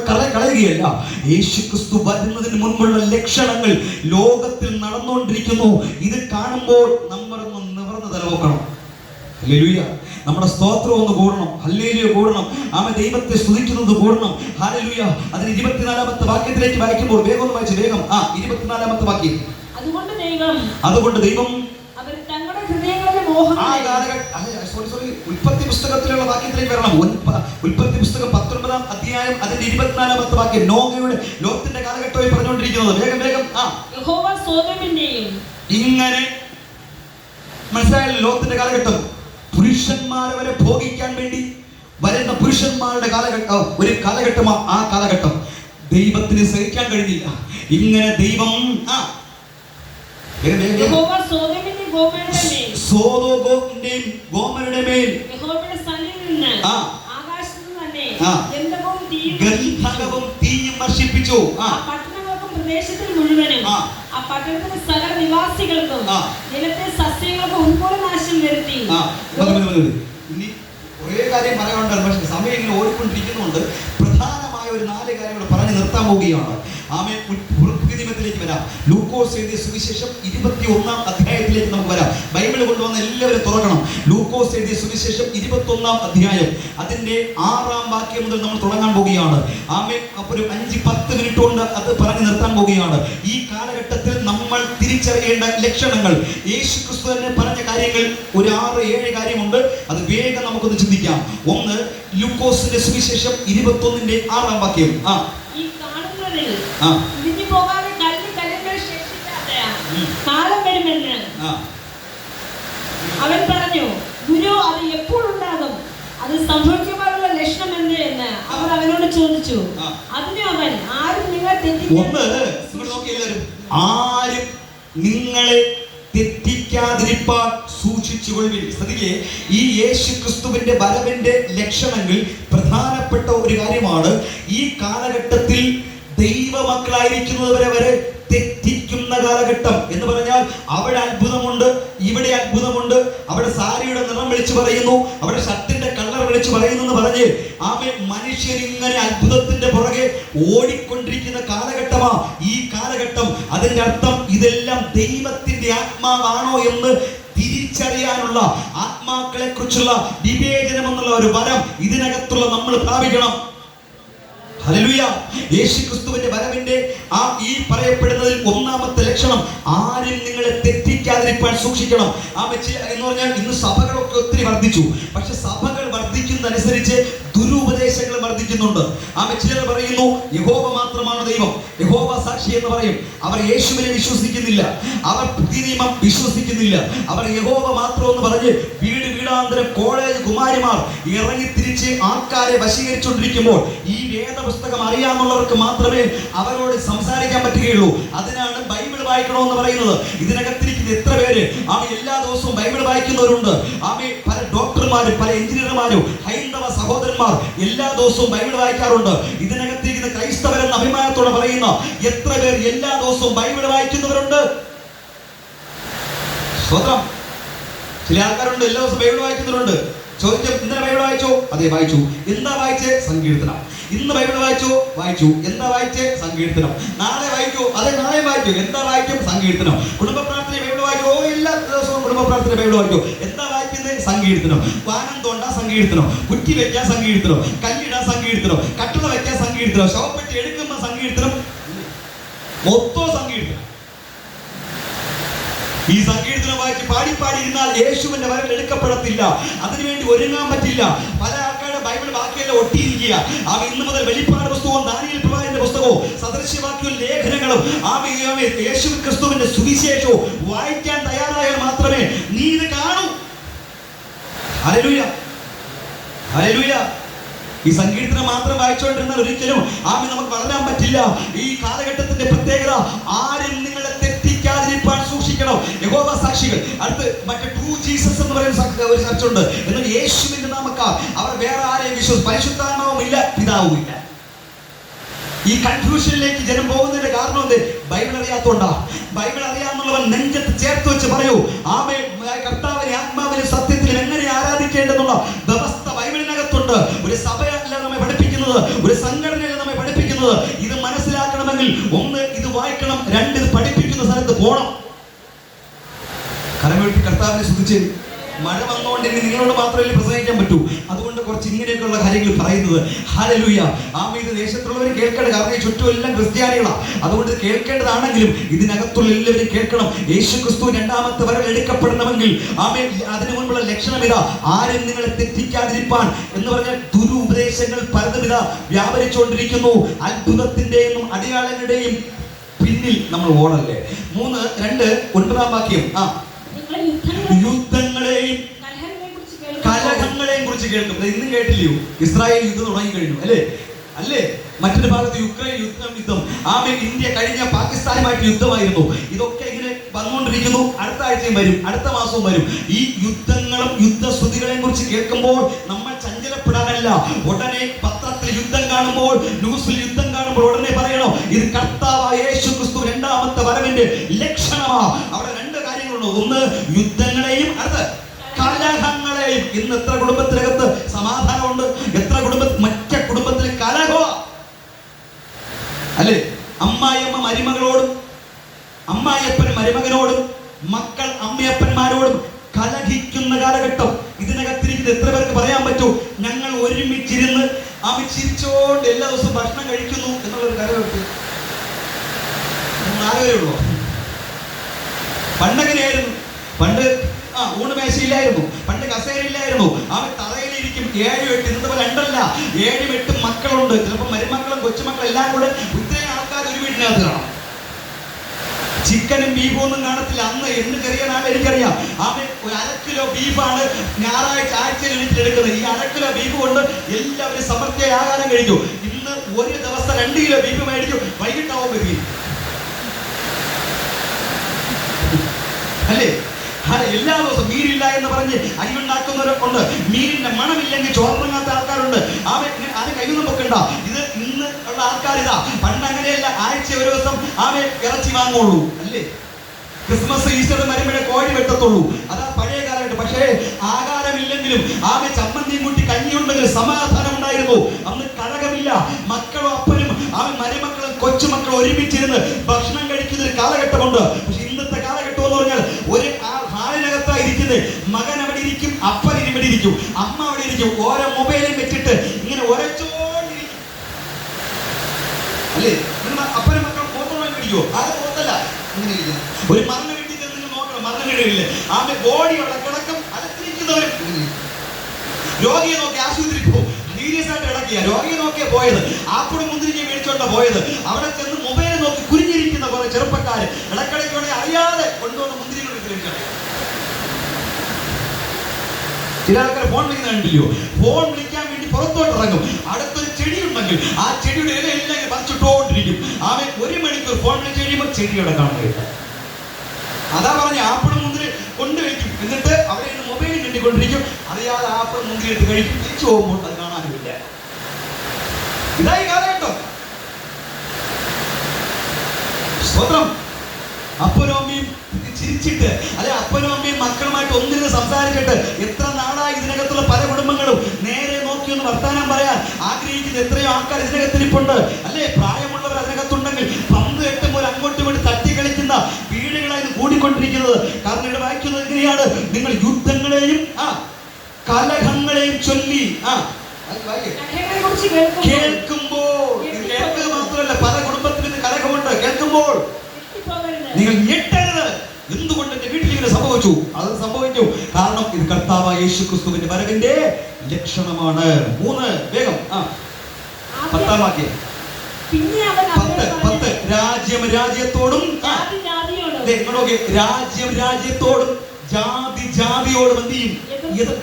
കളയുകയല്ല. യേശു ക്രിസ്തു വരുന്നതിന് മുൻപുള്ള ലക്ഷണങ്ങൾ ലോകത്തിൽ നടന്നുകൊണ്ടിരിക്കുന്നു. ഇത് കാണുമ്പോൾ നമ്മളൊന്ന് നിവർന്ന് തലവെക്കണം. ഹല്ലേലൂയ. നമ്മുടെ സ്തോത്രം ഒന്ന് കൂടണം, ഹല്ലേലൂയ കൂടണം. ആമേൻ. ദൈവത്തെ സ്തുതിക്കുന്നത് കൂടണം. ഹല്ലേലൂയ. അതിന് 24-ാമത്തെ വാക്യത്തിലേക്ക് വായിക്കുമ്പോൾ വേഗം ഒന്ന് വായിച്ചു, വേഗം. 24-ാമത്തെ വാക്യം. അതുകൊണ്ട് ദൈവം അവര് തങ്ങളുടെ ഹൃദയങ്ങളിലെ മോഹങ്ങളെ ഉൽപ്പത്തി പുസ്തകത്തിലുള്ള വാക്യത്തിലേക്ക് വരണം. ഉൽപ്പത്തി പുസ്തകം 19-ാം അധ്യായം അതിന്റെ 24-ാമത്തെ വാക്യം. ലോത്തിന്റെ കാലഘട്ടമായി പറഞ്ഞുകൊണ്ടിരിക്കുന്നത്. വേഗം വേഗം. യഹോവ സോദോമിന്റെയും ഇങ്ങനെ മനസ്സിലായല്ലോ. ലോത്തിന്റെ കാലഘട്ടം പുരുഷന്മാരെ വരെ ഭോഗിക്കാൻ വേണ്ടി വരുന്ന പുരുഷന്മാരുടെ കാലഘട്ടം, ഒരു കാലഘട്ടമാണ് ആ കാലഘട്ടം. ദൈവത്തിന് സഹിക്കാൻ കഴിഞ്ഞില്ല. ഇങ്ങനെ ദൈവം സോദോമിന്റെയും ഗോമോരയുടെയും മേൽ ഗന്ധകവും തീയും വർഷിപ്പിച്ചു. പ്രദേശത്തിൽ മുഴുവനും ആ പട്ടണത്തിലെ സകല നിവാസികൾക്കും നിലത്തെ സസ്യങ്ങൾക്കും ഉന്മൂലനാശം വരുത്തി. ഇനി കുറേ കാര്യം പറയാനുണ്ടായിരുന്നു, പക്ഷെ സമയം ഇങ്ങനെ ഓടിക്കൊണ്ടിരിക്കുന്നുണ്ട്. പ്രധാനമായ ഒരു 4 കാര്യങ്ങൾ പറഞ്ഞു നിർത്താൻ പോവുകയാണ്. ആമേൻ. നിയമത്തിലേക്ക് വരാം. ലൂക്കോസ് എഴുതിയ സുവിശേഷം 21-ാം അധ്യായത്തിലേക്ക് നമുക്ക് വരാം. ബൈബിൾ കൊണ്ടുവന്ന എല്ലാവരും തുറക്കണം. ലൂക്കോസ് എഴുതിയ സുവിശേഷം 21-ാം അധ്യായം അതിന്റെ 6-ാം വാക്യം മുതൽ നമ്മൾ തുടങ്ങാൻ പോവുകയാണ്. ആമേൻ. അപ്പോൾ ഒരു 5-10 മിനിറ്റ് കൊണ്ട് അത് പറഞ്ഞു നിർത്താൻ പോവുകയാണ്. ഈ കാലഘട്ടത്തിൽ നമ്മൾ തിരിച്ചറിയേണ്ട ലക്ഷണങ്ങൾ, യേശു ക്രിസ്തു തന്നെ പറഞ്ഞ കാര്യങ്ങൾ ഒരു 6-7 കാര്യമുണ്ട്. അത് വേഗം നമുക്കൊന്ന് ചിന്തിക്കാം. ഒന്ന്, ലൂക്കോസിന്റെ സുവിശേഷം 21-ന്റെ 6-ാം വാക്യം. ഈ കാണുന്നതിൽ ഇടിഞ്ഞു പോകാതെ കല്ലുകൾ ശേഷിക്കാത്ത കാലം വരുമെന്ന് അവൻ പറഞ്ഞു. ഗുരു, അത് എപ്പോൾ ഉണ്ടാകും? അത് സംഭവിക്കുവാനുള്ള ലക്ഷണം എന്ത് എന്ന് അവർ അവനോട് ചോദിച്ചു. അതിന് അവൻ, ആരും നിങ്ങളെ തെറ്റിക്കാതിരിപ്പാൻ സൂക്ഷിച്ചുകൊള്ളുവിൻ. ശ്രദ്ധിക്കേ, ഈ യേശു ക്രിസ്തുവിന്റെ വരവിന്റെ ലക്ഷണങ്ങൾ പ്രധാനപ്പെട്ട ഒരു കാര്യമാണ്. ഈ കാലഘട്ടത്തിൽ ദൈവമക്കളായിരിക്കുന്നവരെ വരെ തെറ്റിക്കുന്ന കാലഘട്ടം എന്ന് പറഞ്ഞാൽ അവിടെ അത്ഭുതമുണ്ട്, ഇവിടെ അത്ഭുതമുണ്ട്, അവിടെ സാരിയുടെ നിറം വിളിച്ചു പറയുന്നു, അവിടെ ഷർട്ടിന്റെ കളർ വിളിച്ചു പറയുന്നു എന്ന് പറഞ്ഞ് മനുഷ്യരിങ്ങനെ അത്ഭുതത്തിന്റെ പുറകെ ഓടിക്കൊണ്ടിരിക്കുന്ന കാലഘട്ടമാ ഈ കാലഘട്ടം. അതിന്റെ അർത്ഥം ഇതെല്ലാം ദൈവത്തിന്റെ ആത്മാവാണോ എന്ന് തിരിച്ചറിയാനുള്ള, ആത്മാക്കളെ കുറിച്ചുള്ള വിവേചനം എന്നുള്ള ഒരു വരം ഇതിനകത്തുള്ള നമ്മൾ പ്രാപിക്കണം. ഹല്ലേലൂയ. യേശുക്രിസ്തുവിന്റെ വരവിന്റെ ഈ പറയപ്പെടുന്നതിൽ 1-ാമത്തെ ലക്ഷണം, ആരും നിങ്ങളെ തെറ്റിക്കാതിരിക്കാൻ സൂക്ഷിക്കണം. എന്ന് പറഞ്ഞാൽ ഇന്ന് സഭകളൊക്കെ ഒത്തിരി വർദ്ധിച്ചു. പക്ഷെ സഭകൾ വർദ്ധിക്കുന്നതനുസരിച്ച് ദുരുപദേശങ്ങൾ വർദ്ധിക്കുന്നുണ്ട്. ചിലർ പറയുന്നു യഹോവ മാത്രമാണ് ദൈവം, യഹോവ സാക്ഷി എന്ന് പറയും. അവർ യേശുവിനെ വിശ്വസിക്കുന്നില്ല, അവർ പുതിയ നിയമം വിശ്വസിക്കുന്നില്ല. അവർ യഹോവ മാത്രം എന്ന് പറഞ്ഞ് വീടാന്തരം കോളേജ് കുമാരിമാർ ഇറങ്ങി തിരിച്ച് ആൾക്കാരെ വശീകരിച്ചുകൊണ്ടിരിക്കുമ്പോൾ ഈ വേദപുസ്തകം അറിയാവുന്നവർക്ക് മാത്രമേ അവരോട് സംസാരിക്കാൻ പറ്റുകയുള്ളൂ. അതിനാണ് ബൈബിൾ വായിക്കണമെന്ന് പറയുന്നത്. ഇതിനകത്തിരിക്കുന്ന എത്ര പേര് എല്ലാ ദിവസവും ബൈബിൾ വായിക്കുന്നവരുണ്ട്? പല ഡോക്ടർമാരും പല എഞ്ചിനീയർമാരും ഹൈന്ദവ സഹോദരന്മാർ എല്ലാ ദിവസവും ബൈബിൾ വായിക്കാറുണ്ട്. ഇതിനകത്തിരിക്കുന്ന ക്രൈസ്തവരെന്ന അഭിമാനത്തോടെ പറയുന്ന എത്ര പേർ എല്ലാ ദിവസവും ബൈബിൾ വായിക്കുന്നവരുണ്ട്? സ്വതന്ത്രം. ചില ആൾക്കാരുണ്ട് എല്ലാ ദിവസവും ബൈബിൾ വായിക്കുന്നവരുണ്ട്. ചോദിച്ചു, ഇന്നലെ ബൈബിൾ വായിച്ചോ? അതെ വായിച്ചു. എന്താ വായിച്ചേ? സങ്കീർത്തനം. ഇന്ന് ബൈബിൾ വായിച്ചു. എന്താ വായിച്ചേ? സങ്കീർത്തനം. നാളെ വായിക്കൂ? അതെ നാളെ വായിക്കൂ. എന്താ വായിക്കും? സങ്കീർത്തനം. കുടുംബ പ്രാർത്ഥന ബൈബിൾ വായിക്കോ? എല്ലാ ദിവസവും കുടുംബ പ്രാർത്ഥന ബൈബിൾ വായിക്കോ? എന്താ വായിക്കുന്നത്? സങ്കീർത്തനം. വാനം തോണ്ടാ സങ്കീർത്തനം, കുറ്റി വെക്കാൻ സങ്കീർത്തനം, കല്ലിടാൻ സങ്കീർത്തനം, കട്ടള വെക്കാൻ സങ്കീർത്തനം, ശവപ്പെട്ടി എടുക്കുന്ന സങ്കീർത്തനം, മൊത്തം സങ്കീർത്തനം. ഈ സങ്കീർത്തനം വായിച്ച് പാടി ഇരുന്നാൽ യേശുവിന്റെ വരവിൽ എടുക്കപ്പെടത്തില്ല. അതിനുവേണ്ടി ഒരുങ്ങാൻ പറ്റില്ല. പല ആൾക്കാരുടെ ബൈബിൾ ബാക്കിയെല്ലാം ഒട്ടിയിരിക്കുക. ഇന്ന് മുതൽ വെളിപ്പാട് പുസ്തകവും ദാനിയേൽ പ്രവാചകന്റെ പുസ്തകവും സദൃശ്യവാക്യവും ലേഖനങ്ങളും യേശു ക്രിസ്തുവിന്റെ സുവിശേഷവും വായിക്കാൻ തയ്യാറായാൽ മാത്രമേ നീ ഇത് കാണൂ. Hallelujah, hallelujah. ഈ സങ്കീർത്തനം മാത്രം വായിച്ചുകൊണ്ടിരുന്നാൽ ഒരിക്കലും നമുക്ക് വളരാൻ പറ്റില്ല. ഈ കാലഘട്ടത്തിന്റെ പ്രത്യേകത, ആരും നിങ്ങളെ തെറ്റിക്കാതിരിക്കാൻ സൂക്ഷിക്കണം. യഹോവ സാക്ഷികൾ. അടുത്ത് മറ്റേ ട്രൂ ജീസസ് എന്ന് പറയുന്ന ഒരു ചർച്ച ഉണ്ട്. എന്നാൽ യേശുവിന്റെ നാമക്കാർ അവർ വേറെ ആരെയും പരിശുദ്ധാത്മാവും ഇല്ല, പിതാവും ഇല്ല. ഈ കൺഫ്യൂഷനിലേക്ക് ജനം പോകുന്നതിന്റെ കാരണം എന്ത്? ബൈബിൾ അറിയാത്തോണ്ടാ. ബൈബിൾ അറിയാമെന്നുള്ളവൻ നെഞ്ചത്ത് ചേർത്ത് വെച്ച് പറയൂ, കർത്താവിനെ ആത്മാവിനെ സത്യത്തിലും എങ്ങനെ ആരാധിക്കേണ്ടെന്നുള്ള വ്യവസ്ഥ ബൈബിളിനകത്തുണ്ട്. ഒരു സഭയല്ല നമ്മെ പഠിപ്പിക്കുന്നത്, ഒരു സംഘടനയല്ല നമ്മെ പഠിപ്പിക്കുന്നത്. ഇത് മനസ്സിലാക്കണമെങ്കിൽ ഒന്ന് ഇത് വായിക്കണം, രണ്ട് ഇത് പഠിപ്പിക്കുന്ന സ്ഥലത്ത് പോകണം. കരമേറ്റി കർത്താവിനെ സ്തുതിച്ച് മഴ വന്നുകൊണ്ടെങ്കിൽ നിങ്ങളോട് മാത്രമല്ലേ പ്രസംഗിക്കാൻ പറ്റൂ. അതുകൊണ്ട് കുറച്ച് ഇങ്ങനെയൊക്കെയുള്ള കാര്യങ്ങൾ പറയുന്നത്. ഹല്ലേലൂയ. ആമേൻ. ഇത് ദേശത്തുള്ളവർ കേൾക്കണം. കാരണം ഈ ചുറ്റും എല്ലാം ക്രിസ്ത്യാനികളാണ്. അതുകൊണ്ട് കേൾക്കേണ്ടതാണെങ്കിലും ഇതിനകത്തുള്ള എല്ലാവരും കേൾക്കണം. യേശു ക്രിസ്തു രണ്ടാമത്തെ വരവിൽ എടുക്കപ്പെടണമെങ്കിൽ ആമേൻ അതിനു മുൻപുള്ള ലക്ഷണം ഇതാ: ആരും നിങ്ങളെ തെറ്റിക്കാതിരിപ്പാൻ എന്ന് പറഞ്ഞ ദുരുപദേശങ്ങൾ പലതും ഇതാ വ്യാപരിച്ചുകൊണ്ടിരിക്കുന്നു. അത്ഭുതത്തിന്റെയും അടയാളങ്ങളുടെയും പിന്നിൽ നമ്മൾ ഓടല്ലേ. 3:2 വാക്യം. യുദ്ധങ്ങളെയും കലഹങ്ങളെയും കുറിച്ച് കേൾക്കും. ഇന്നും കേട്ടില്ലയോ? ഇസ്രായേൽ യുദ്ധം തുടങ്ങി കഴിഞ്ഞു അല്ലേ? മറ്റൊരു ഭാഗത്ത് യുക്രൈൻ യുദ്ധം. ആമേൻ. ഇന്ത്യ കഴിഞ്ഞ പാകിസ്ഥാനുമായിട്ട് യുദ്ധമായിരുന്നു. ഇതൊക്കെ ഇങ്ങനെ വന്നുകൊണ്ടിരിക്കുന്നു. അടുത്ത ആഴ്ചയും വരും, അടുത്ത മാസവും വരും. ഈ യുദ്ധങ്ങളും യുദ്ധശ്രുതികളെയും കുറിച്ച് കേൾക്കുമ്പോൾ നമ്മൾ ചഞ്ചലപ്പെടാനല്ല. ഉടനെ പത്രത്തിൽ യുദ്ധം കാണുമ്പോൾ, ന്യൂസിൽ യുദ്ധം കാണുമ്പോൾ ഉടനെ പറയണോ, ഇത് കർത്താവായ യേശു ക്രിസ്തു രണ്ടാമത്തെ വരവിന്റെ ലക്ഷണമാ. അവിടെ 2 കാര്യങ്ങളുണ്ട്. ഒന്ന് യുദ്ധങ്ങളെയും അടുത്ത കലഹങ്ങളെയും. ഇന്ന് എത്ര കുടുംബത്തിനകത്ത് സമാധാനമുണ്ട്, എത്ര മറ്റേ കുടുംബത്തിൽ കലഹമാ അല്ലേ? അമ്മായിയമ്മ മരുമകളോടും, അമ്മായിയപ്പൻ മരുമകനോടും, മക്കൾ അമ്മയപ്പന്മാരോടും കലഹിക്കുന്ന കാലഘട്ടം. ഇതിനകത്തിരിക്കുന്ന എത്ര പേർക്ക് പറയാൻ പറ്റൂ, ഞങ്ങൾ ഒരുമിച്ചിരുന്ന് ചിരിച്ചോണ്ട് എല്ലാ ദിവസവും ഭക്ഷണം കഴിക്കുന്നു എന്നുള്ളൊരു കാലഘട്ടം? ആലോചനയുള്ളൂ. പണ്ടങ്ങനെയായിരുന്നു. പണ്ട് ഊണ് മേശയില്ലായിരുന്നു, പണ്ട് കസേരയില്ലായിരുന്നു. അവൻ തറയിലിരിക്കും. 7-8, ഇന്നത്തെ പോലെ 2 7-8 മക്കളുണ്ട്. ചിലപ്പോൾ മരുമക്കളും കൊച്ചുമക്കളും എല്ലാം കൂടെ ഇത്രയും ആൾക്കാർ ഒരു വീട്ടിനകത്ത് കാണാം. ചിക്കനും ബീഫും ഒന്നും കാണത്തില്ല. അന്ന് എന്ന് ചെറിയ നാൾ എനിക്കറിയാം. അവൻ 1/2 കിലോ ബീഫാണ് ഞായറാഴ്ച ആഴ്ചയിൽ എടുക്കുന്നത്. ഈ 1/2 കിലോ ബീഫ് കൊണ്ട് എല്ലാവരും സമൃദ്ധിയായി ആഹാരം കഴിക്കും. ഇന്ന് ഒരു ദിവസം 2 കിലോ ബീഫ് മേടിക്കും, വൈകിട്ടാവും വരിക അല്ലേ? എല്ലാ ദിവസവും മീനില്ല എന്ന് പറഞ്ഞ് അരിയുണ്ടാക്കുന്നവരൊക്കെ. മീനിന്റെ മണമില്ലെങ്കിൽ ചോറിനങ്ങാത്ത ആൾക്കാരുണ്ട്. അത് കയ്യൊന്നും വെക്കണ്ട. ഇത് ഇന്ന് ഉള്ള ആൾക്കാരിതാ. പണ്ട് അങ്ങനെയല്ല. ആഴ്ച ഒരു ദിവസം ഇറച്ചി വാങ്ങുള്ളൂ അല്ലേ? ക്രിസ്മസ് ഈസ്റ്റർ വരുമ്പോഴേ കോഴി വെട്ടത്തുള്ളൂ. അതാ പഴയ കാലഘട്ടം. പക്ഷേ ആഹാരമില്ലെങ്കിലും ചമ്മന്തിയും കൂട്ടി കഞ്ഞിയുണ്ടെങ്കിൽ സമാധാനം ഉണ്ടായിരുന്നു. അന്ന് കഴകമില്ല. മക്കളും അപ്പനും മരുമക്കളും കൊച്ചുമക്കളും ഒരുമിച്ചിരുന്ന് ഭക്ഷണം കഴിക്കുന്ന ഒരു കാലഘട്ടമുണ്ട്. പക്ഷെ ഇന്നത്തെ കാലഘട്ടം എന്ന് പറഞ്ഞാൽ ഒരു ഹാളിനകത്താണ് ഇരിക്കുന്നത്. മകൻ അവിടെ ഇരിക്കും, അപ്പൻ ഇവിടെ ഇരിക്കും, അമ്മ അവിടെ ഇരിക്കും. ഓരോ മൊബൈലും വെച്ചിട്ട് ഇങ്ങനെ ഒരച്ചോണ്ടിരിക്കും അല്ലേ? അപ്പനും മക്കളും പോത്തോളം പിടിക്കുമോ? അത് പോത്തല്ല. ഇങ്ങനെ ഇരിക്കുന്നു. ഒരു മരണം വീട്ടിൽ നിങ്ങൾ നോക്കണം. മരണം കഴിയില്ലേ? ബോഡി അവിടെ കിടക്കും. അടുത്തിരിക്കുന്നവരും രോഗിയെ നോക്കി ആശുപത്രി പോകും. സീരിയസ് ആയിട്ട് ഇടക്കിയ രോഗിയെ നോക്കിയാ പോയത്. ആപ്പിളും മുന്തിരിങ്ങ മേടിച്ചോണ്ട പോയത്. അവിടെ ചെന്ന് മൊബൈൽ നോക്കി കുരിഞ്ഞിരിക്കുന്ന കുറെ ചെറുപ്പക്കാര് ഇടക്കിടയ്ക്ക് അറിയാതെ കൊണ്ടുവന്ന മുന്തിരികൾ വിളിക്കണം. ചില ആൾക്കാർ ഫോൺ വിളിക്കുന്ന കണ്ടില്ലയോ? ഫോൺ വിളിക്കാൻ വേണ്ടി പുറത്തോട്ട് ഇറങ്ങും. അടുത്തൊരു ചെടി ഉണ്ടെങ്കിൽ ആ ചെടിയുടെ ഇല എല്ലാം പറിച്ചിട്ടോണ്ടിരിക്കും. 1 മണിക്കൂർ ഫോൺ വിളിച്ച് കഴിയുമ്പോൾ ചെടിയുടെ കാണുകയില്ല. അതാ പറഞ്ഞ ആപ്പിളും മുന്തിരി കൊണ്ടുവയ്ക്കും. എന്നിട്ട് അവിടെ മൊബൈലിൽ കണ്ടിക്കൊണ്ടിരിക്കും. അറിയാതെ ആപ്പിളും മുന്തിരി എടുത്ത് കഴിക്കും. തിരിച്ചു പോകുമ്പോൾ അത് കാണാനുമില്ല. ഇതായി കാലഘട്ടം. സ്തോത്രം. അപ്പനും അമ്മയും ചിരിച്ചിട്ട് അല്ലെ, അപ്പനും അമ്മയും മക്കളുമായിട്ട് ഒന്നിരുന്ന് സംസാരിച്ചിട്ട് എത്ര നാളായി ഇതിനകത്തുള്ള പല കുടുംബങ്ങളും നേരെ നോക്കി ഒന്ന് വർത്താനം പറയാൻ ആഗ്രഹിക്കുന്ന എത്രയോ ആൾക്കാർ ഇതിനകത്തിരിപ്പുണ്ട് അല്ലെ? പ്രായമുള്ളവർ അതിനകത്തുണ്ടെങ്കിൽ പന്ത് കെട്ടുമ്പോൾ അങ്ങോട്ടും ഇങ്ങോട്ട് തട്ടി കളിക്കുന്ന വീടുകളായി കൂടിക്കൊണ്ടിരിക്കുന്നത്. കാരണം ഇവിടെ വായിക്കുന്നത് എങ്ങനെയാണ്? നിങ്ങൾ യുദ്ധങ്ങളെയും കലഹങ്ങളെയും ചൊല്ലി കേൾക്കുമ്പോൾ, കേൾക്കുക മാത്രമല്ല, പല കുടുംബത്തിൽ കലഹമുണ്ട്. കേൾക്കുമ്പോൾ നിങ്ങൾ ഞെട്ടരുത്. എന്തുകൊണ്ട് എന്റെ വീട്ടിൽ ഇങ്ങനെ സംഭവിച്ചു? അത് സംഭവിച്ചു കാരണം ഇത് കർത്താവായ യേശു ക്രിസ്തുവിന്റെ വരവിന്റെ ലക്ഷണമാണ്. 3 വേഗം 10 വാക്യം. 10 രാജ്യം രാജ്യത്തോടും, രാജ്യം രാജ്യത്തോടും ജാതി ജാതിയോടും എന്ത് ചെയ്യും?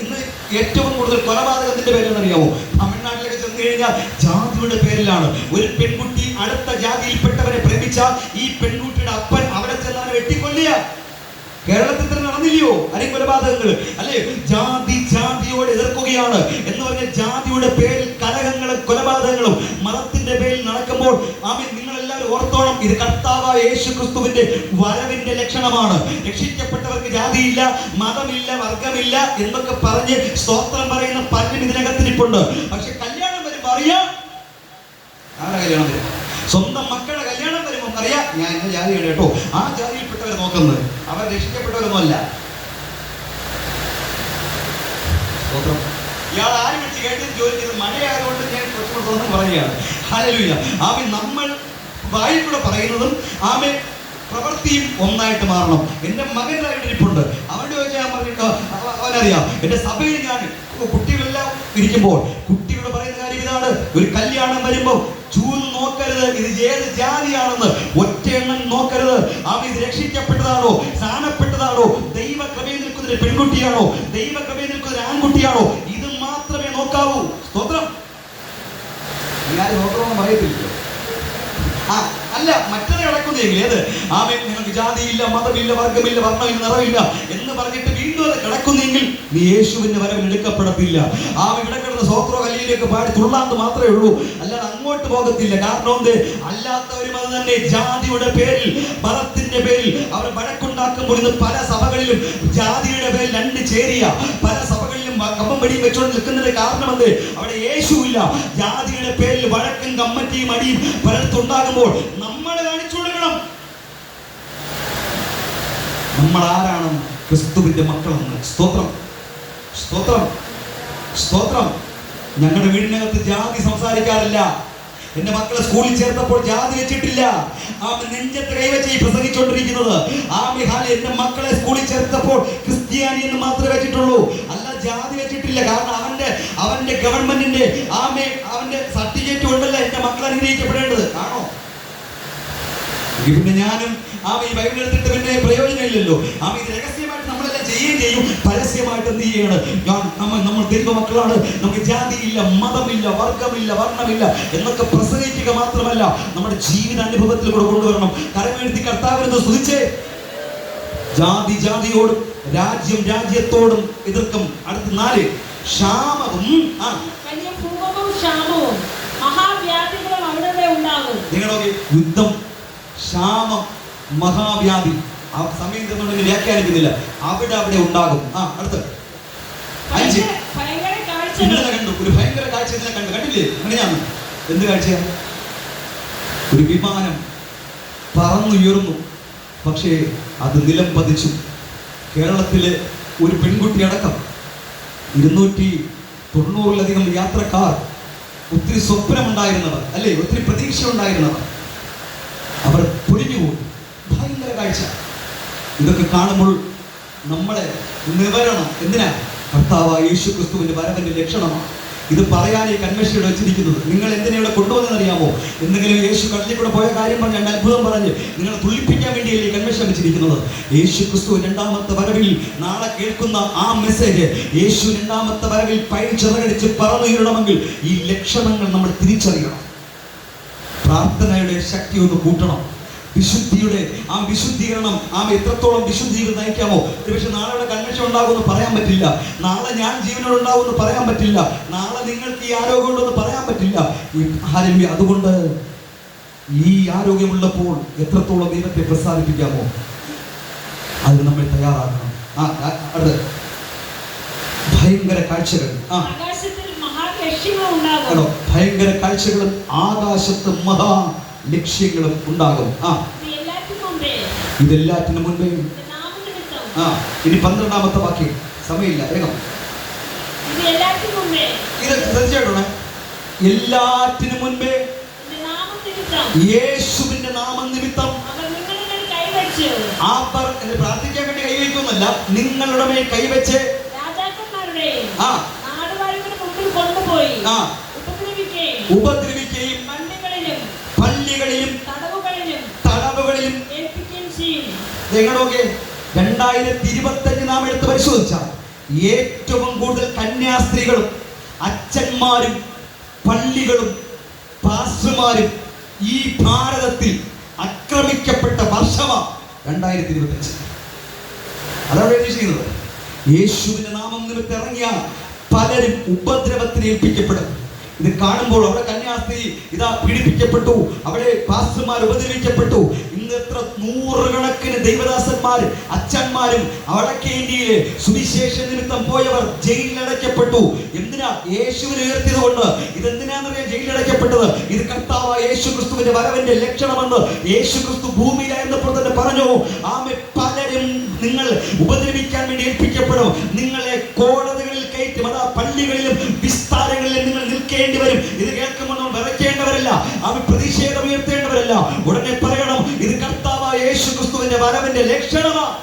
ഇന്ന് ഏറ്റവും കൂടുതൽ കൊലപാതകത്തിന്റെ പേരെന്നറിയാമോ? തമിഴ്നാട്ടിലൊക്കെ ചെന്ന് കഴിഞ്ഞാൽ ജാതിയുടെ പേരിലാണ്. ഒരു പെൺകുട്ടി അടുത്ത ജാതിയിൽപ്പെട്ടവരെ പ്രേമിച്ചാൽ ഈ പെൺകുട്ടിയുടെ അപ്പൻ അവിടെ ചെന്ന് അവനെ വെട്ടിക്കൊല്ലുക. കേരളത്തിൽ തന്നെ നടന്നില്ലയോ അല്ലെ കൊലപാതകങ്ങൾ അല്ലെ? ജാതി ജാതിയോട് എതിർക്കുകയാണ് എന്ന് പറഞ്ഞ ജാതിയുടെ പേരിൽ കലഹങ്ങളും കൊലപാതകങ്ങളും മതത്തിന്റെ പേരിൽ നടക്കുമ്പോൾ നിങ്ങൾ എല്ലാവരും ഓർത്തോണം, ഇത് കർത്താവായ യേശു ക്രിസ്തുവിന്റെ വരവിന്റെ ലക്ഷണമാണ്. രക്ഷിക്കപ്പെട്ടവർക്ക് ജാതിയില്ല, മതമില്ല, വർഗമില്ല എന്നൊക്കെ പറഞ്ഞ് സ്തോത്രം പറയുന്ന പലരും ഇതിനകത്തിരിപ്പുണ്ട്. പക്ഷെ കല്യാണം വരുമ്പോ അറിയാം ആരുടെ കല്യാണം വരും? സ്വന്തം മക്കളുടെ കല്യാണം വരുമ്പോൾ അറിയാം ഞാൻ എന്റെ ജാതിയാണ് കേട്ടോ. ആ ജാതിയിൽപ്പെട്ടവരെ നോക്കുന്നത് അവർ രക്ഷിക്കപ്പെട്ടവരൊന്നും അല്ല. ഇയാൾ ആരും വെച്ച് കേട്ടത് ചോദിച്ചത് മഴയായതുകൊണ്ട് ഞാൻ കുറച്ചുകൂടെ തുറന്ന് പറയുകയാണ്. ഹല്ലേലൂയ. ആമേൻ. നമ്മൾ വായിൽ കൂടെ പറയുന്നതും ആമേൻ പ്രവൃത്തിയും ഒന്നായിട്ട് മാറണം. എൻ്റെ മകൻ്റെ ഇരിപ്പുണ്ട്, അവനോട് ചോദിച്ചാൽ ഞാൻ പറഞ്ഞിട്ട് അവനറിയാം. എൻ്റെ സഭയിൽ ഞാൻ കുട്ടികളെല്ലാം ഇരിക്കുമ്പോൾ കുട്ടികളോട് പറയുന്ന കാര്യം ഇതാണ്: ഒരു കല്യാണം വരുമ്പോൾ ചൂന്ന് നോക്കരുത് ഇത് ഏത് ജാതിയാണെന്ന്, ഒറ്റ എണ്ണം നോക്കരുത്. അവൻ ഇത് രക്ഷിക്കപ്പെട്ടതാണോ, സ്ഥാനപ്പെട്ടതാണോ, ദൈവകൃപയിൽ നിൽക്കുന്ന ഒരു പെൺകുട്ടിയാണോ, ദൈവകൃപയിൽ നിൽക്കുന്ന ഒരു ആൺകുട്ടിയാണോ, ഇത് മാത്രമേ നോക്കാവൂ. സ്തോത്രം. ഞാൻ നോക്കണമെന്ന് പറയത്തില്ല. അല്ല, മറ്റൊരു കിടക്കുന്നെങ്കിൽ ഏത് ആമേൻ നിങ്ങൾക്ക് ജാതിയില്ല, മതമില്ല, വർഗമില്ല, വർണ്ണമില്ല, നിറമില്ല എന്ന് പറഞ്ഞിട്ട് വീണ്ടും അത് കിടക്കുന്നെങ്കിൽ നീ യേശുവിന്റെ വരവിൽ എടുക്കപ്പെടത്തില്ല. ഇവിടെ കിടന്ന സ്വോത്രോ കല്ലിയിലേക്ക് പാടി തുള്ളാന്ന് മാത്രമേ ഉള്ളൂ, അല്ലാതെ അങ്ങോട്ട് പോകത്തില്ല. കാരണം എന്ത്? അല്ലാത്തവരും അത് തന്നെ ജാതിയുടെ പേരിൽ, മതത്തിന്റെ പേരിൽ അവർ വഴക്കുണ്ടാക്കുമ്പോൾ ഇന്ന് പല സഭകളിലും ജാതിയുടെ പേരിൽ രണ്ട് ചേരിയ, പല സഭകളിലും കമ്പം പടിയും വെച്ചുകൊണ്ട് നിൽക്കുന്നതിന്റെ കാരണം എന്ത്? അവിടെ യേശുവില്ല. ജാതിയുടെ പേരിൽ വഴക്കും കമ്മറ്റിയും അടിയും പലർത്തുണ്ടാകുമ്പോൾ നമ്മൾ കാണിച്ചു കൊടുക്കണം നമ്മൾ ആരാണെന്ന്, ക്രിസ്തുവിന്റെ മക്കളെന്ന്. സ്തോത്രം, സ്തോത്രം, സ്തോത്രം. ഞങ്ങളുടെ വീടിനകത്ത് ജാതി സംസാരിക്കാറില്ല. എന്റെ മക്കളെ സ്കൂളിൽ ചേർത്തപ്പോൾ ജാതി വെച്ചിട്ടില്ല. നെഞ്ചത്ത് കൈവച്ച് ഈ പ്രസംഗിച്ചുകൊണ്ടിരിക്കുന്നത്. എന്റെ മക്കളെ സ്കൂളിൽ ചേർത്തപ്പോൾ ക്രിസ്ത്യാനി എന്ന് മാത്രമേ വെച്ചിട്ടുള്ളൂ, അല്ല ജാതി വെച്ചിട്ടില്ല. കാരണം അവന്റെ ഗവൺമെന്റിന്റെ അവന്റെ സർട്ടിഫിക്കറ്റ് കൊണ്ടല്ല എന്റെ മക്കൾ അനുഗ്രഹിക്കപ്പെടേണ്ടത്. ആണോ? പിന്നെ ഞാനും ഈ ബൈബിൾ എടുത്തിട്ട് പിന്നെ പ്രയോജനമില്ലല്ലോ. ഇത് രഹസ്യമായിട്ട് നമ്മളെല്ലാം ചെയ്യുകയും ചെയ്യും, പരസ്യമായിട്ട് എന്ത് ചെയ്യണം? നമ്മൾ ദൈവ മക്കളാണ്, നമുക്ക് ജാതിയില്ല, മതമില്ല, വർഗമില്ല, വർണ്ണമില്ല എന്നൊക്കെ പ്രസംഗിക്കുക മാത്രമല്ല നമ്മുടെ ജീവിത അനുഭവത്തിൽ കൂടെ കൊണ്ടുവരണം. കരമെഴുത്തി കർത്താവിനെ സ്തുതിച്ചേ. ജാതി ജാതിയോടും രാജ്യം രാജ്യത്തോടും എതിർക്കും. അടുത്ത 4 ക്ഷാമവും നിങ്ങളുടെ യുദ്ധം, ക്ഷാമം, മഹാവ്യാധി. ആ സമയം തന്നുകൊണ്ട് വ്യാഖ്യാനിക്കുന്നില്ല, അവിടെ ഉണ്ടാകും. അടുത്ത് 5 ഇന്നലെ കണ്ടു ഒരു ഭയങ്കര കാഴ്ച. ഇതിനെ കണ്ടില്ലേ? അങ്ങനെയാണ്. എന്ത് കാഴ്ചയാണ്? ഒരു വിമാനം പറന്നുയർന്നു, പക്ഷേ അത് നിലം പതിച്ചു. കേരളത്തിലെ ഒരു പെൺകുട്ടി അടക്കം 290-ലധികം യാത്രക്കാർ, ഒത്തിരി സ്വപ്നമുണ്ടായിരുന്നവർ, അല്ലേ, ഒത്തിരി പ്രതീക്ഷ ഉണ്ടായിരുന്നവർ, അവർ പൊലിഞ്ഞുപോയി. ഭയങ്കര കാഴ്ച. ഇതൊക്കെ കാണുമ്പോൾ നമ്മളെ നിവരണം. എന്തിനാ? കർത്താവായ യേശു ക്രിസ്തുവിന്റെ വരവിന്റെ ലക്ഷണമാണ്. ഇത് പറയാൻ ഈ കൺവെൻഷനിവിടെ വെച്ചിരിക്കുന്നത്. നിങ്ങൾ എന്തിനാ ഇവിടെ കൊണ്ടുവന്നറിയാമോ? എന്തെങ്കിലും യേശു കടലിൽ കൂടെ പോയ കാര്യം പറഞ്ഞ്, അത്ഭുതം പറഞ്ഞ് നിങ്ങളെ തുള്ളിപ്പിക്കാൻ വേണ്ടിയല്ലേ ഈ കൺവെൻഷൻ വെച്ചിരിക്കുന്നത്? യേശു ക്രിസ്തു രണ്ടാമത്തെ വരവിൽ നാളെ കേൾക്കുന്ന ആ മെസ്സേജ്, യേശു രണ്ടാമത്തെ വരവിൽ ചിറകടിച്ച് പറന്നുയരണമെങ്കിൽ ഈ ലക്ഷണങ്ങൾ നമ്മൾ തിരിച്ചറിയണം. പ്രാർത്ഥനയുടെ ശക്തി ഒന്ന് കൂട്ടണം. വിശുദ്ധിയുടെ വിശുദ്ധീകരണം എത്രത്തോളം വിശുദ്ധീകരണം നയിക്കാമോ? പക്ഷെ നാളെ ഇവിടെ കൺവെൻഷൻ ഉണ്ടാകുമെന്ന് പറയാൻ പറ്റില്ല, നാളെ ഞാൻ ജീവനോട് ഉണ്ടാകുമെന്ന് പറയാൻ പറ്റില്ല, നാളെ നിങ്ങൾക്ക് ഈ ആരോഗ്യം ഉണ്ടെന്ന് പറയാൻ പറ്റില്ല. അതുകൊണ്ട് ഈ ആരോഗ്യമുള്ളപ്പോൾ എത്രത്തോളം ദൈവത്തെ പ്രസാദിപ്പിക്കാമോ അതിന് നമ്മൾ തയ്യാറാകണം. അടുത്ത് ഭയങ്കര കാഴ്ചകൾ. ഭയങ്കര കാഴ്ചകളും ആകാശത്ത് മഹാ ലക്ഷ്യങ്ങളും ഉണ്ടാകും. ഇതെല്ലാറ്റിനും മുൻപേ. ഇനി 12ാമത്തെ വാക്യം. സമയമില്ല, വേഗം. ഇത് തീർച്ചയായിട്ടും എല്ലാറ്റിനും മുൻപേ യേശുവിന്റെ നാമം നിമിത്തം പ്രാർത്ഥിക്കാൻ വേണ്ടി കൈവയ്ക്കുന്നല്ല, നിങ്ങളുടെ മേൽ കൈവച്ച് ഉപദ്രവിക്കുകയും പള്ളികളിലും തടവുകളിലും. നിങ്ങളൊക്കെ 2025 നാം എടുത്ത് പരിശോധിച്ചാൽ ഏറ്റവും കൂടുതൽ കന്യാസ്ത്രീകളും അച്ഛന്മാരും പള്ളികളും പാസ്റ്റർമാരും ഈ ഭാരതത്തിൽ ആക്രമിക്കപ്പെട്ട വർഷമാണ് 2025. അതാണ് ഉദ്ദേശിക്കുന്നത്. യേശുവിന്റെ നാമം നിമിത്തം ഇറങ്ങിയ പലരും ഉപദ്രവത്തിന് ഏൽപ്പിക്കപ്പെടും. ഇത് കാണുമ്പോൾ അവിടെ കന്യാസ്ത്രീ ഇതാ പീഡിപ്പിക്കപ്പെട്ടു, അവിടെ പാസ്റ്റർമാർ ഉപദ്രവിക്കപ്പെട്ടു. ഇന്ന് എത്ര നൂറുകണക്കിന് ദൈവദാസന്മാരും അച്ഛന്മാരും വടക്കേ ഇന്ത്യയിലെ സുവിശേഷ നിമിത്തം പോയവർ ജയിലിലടയ്ക്കപ്പെട്ടു. എന്തിനാ? യേശുവിനെ ഉയർത്തിയത് കൊണ്ട്. ഇതെന്തിനാണെന്നറിയാം ജയിലിലടയ്ക്കപ്പെട്ടത്? ഇത് കർത്താവായ യേശു ക്രിസ്തുവിന്റെ വരവിന്റെ ലക്ഷണമെന്ന് യേശു ക്രിസ്തു ഭൂമിയിലായിരുന്നപ്പോൾ തന്നെ പറഞ്ഞു. പലരും നിങ്ങൾ ഉപദ്രവിക്കാൻ വേണ്ടി ഏൽപ്പിക്കപ്പെടും, നിങ്ങളെ കോടതികളിൽ കയറ്റും. അതാ വിറയ്ക്കേണ്ടി വരും. ഇത് കേൾക്കുമ്പോൾ നമ്മൾ വിറയ്ക്കേണ്ടവരല്ല, അവൻ പ്രതിഷേധം ഉയർത്തേണ്ടവരല്ല. ഉടനെ പറയണം, ഇത് കർത്താവായ യേശു ക്രിസ്തുവിന്റെ വരവിന്റെ ലക്ഷണമാണ്.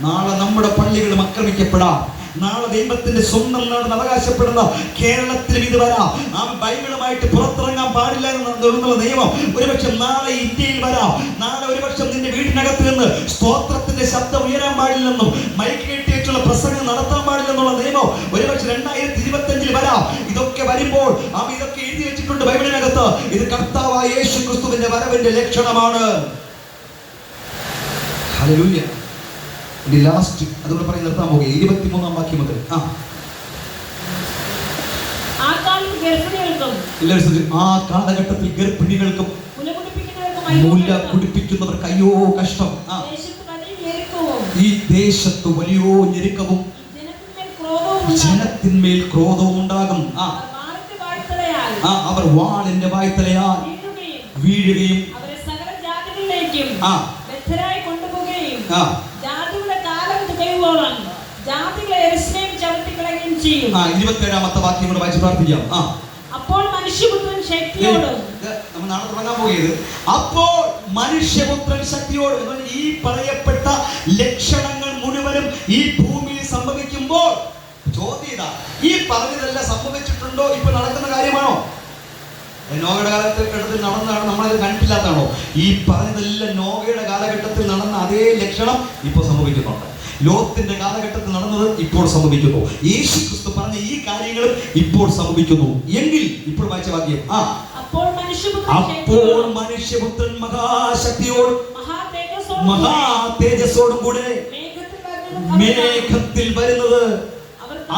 നാളെ നമ്മുടെ പള്ളികളും ആക്രമിക്കപ്പെടാം. നാളെ ദൈവത്തിന്റെ സ്വന്തം നാടെന്ന് അവകാശപ്പെടുന്ന കേരളത്തിലും ഇത് വരാം. ആ ബൈബിളുമായിട്ട് പുറത്തിറങ്ങാൻ പാടില്ല എന്നുള്ള നിയമം ഒരുപക്ഷെ നാളെ ഇന്ത്യയിൽ വരാം. നാളെ ഒരുപക്ഷെ നിന്റെ വീടിനകത്ത് നിന്ന് സ്തോത്രത്തിന്റെ ശബ്ദം ഉയരാൻ പാടില്ലെന്നും മൈക്ക് കെട്ടിയിട്ടുള്ള പ്രസംഗം നടത്താൻ പാടില്ലെന്നുള്ള നിയമം ഒരുപക്ഷെ 2025 വരാം. ഇതൊക്കെ വരുമ്പോൾ ഇതൊക്കെ എഴുതി വെച്ചിട്ടുണ്ട് ബൈബിളിനകത്ത്. ഇത് കർത്താവായ യേശു ക്രിസ്തുവിന്റെ വരവിന്റെ ലക്ഷണമാണ്. ഹല്ലേലൂയ. ഇനി ലാസ്റ്റ് അതുകൊണ്ട് പറയും നിർത്താൻ പോകുക 23-ാം വാക്യം മുതൽ. ആ കാലഘട്ടത്തിൽ ഗർഭിണികൾക്കും മുല കുടിപ്പിക്കുന്നവർക്ക് അയ്യോ കഷ്ടം. ഈ ദേശത്ത് വലിയോ ഞെരുക്കവും ജനത്തിന്മേൽ ക്രോധവും ഉണ്ടാകും. അവർ വാളിന്റെ വായ്ത്തലയാൽ വീഴുകയും ചെയ്യും. 27-ാമത്തെ വാക്യം കൂടെ വായിച്ച് പ്രാർത്ഥിക്കാം. അപ്പോൾ മനുഷ്യപുത്രൻ ശക്തിയോട്, നമ്മൾ നാളെ തുടങ്ങാൻ പോയത് അപ്പോൾ മനുഷ്യപുത്രൻ ശക്തിയോട്. ഈ പറയപ്പെട്ട ലക്ഷണങ്ങൾ മുഴുവനും ഈ ഭൂമിയിൽ സംഭവിക്കുമ്പോൾ ചോദ്യം ഇതാ, ഈ പറഞ്ഞതെല്ലാം സംഭവിച്ചിട്ടുണ്ടോ? ഇപ്പൊ നടക്കുന്ന കാര്യമാണോ? നോഗയുടെ കാലഘട്ടത്തിൽ നടന്നതാണ്, നമ്മളത് കണ്ടിട്ടില്ലാത്തതാണോ? ഈ പറഞ്ഞതെല്ലാം നോഗയുടെ കാലഘട്ടത്തിൽ നടന്ന അതേ ലക്ഷണം ഇപ്പോൾ സംഭവിക്കുന്നുണ്ട്. ലോത്തിന്റെ കാലഘട്ടത്തിൽ നടന്നത് ഇപ്പോൾ സംഭവിക്കുന്നു. യേശു ക്രിസ്തു പറഞ്ഞ ഈ കാര്യങ്ങളും ഇപ്പോൾ സംഭവിക്കുന്നു. എങ്കിൽ ഇപ്പോൾ വായിച്ച വാക്യം, അപ്പോൾ മനുഷ്യപുത്രൻ മഹാശക്തിയോടും മഹാ തേജസ്സോടും കൂടെ മേഘത്തിൽ വരുന്നത്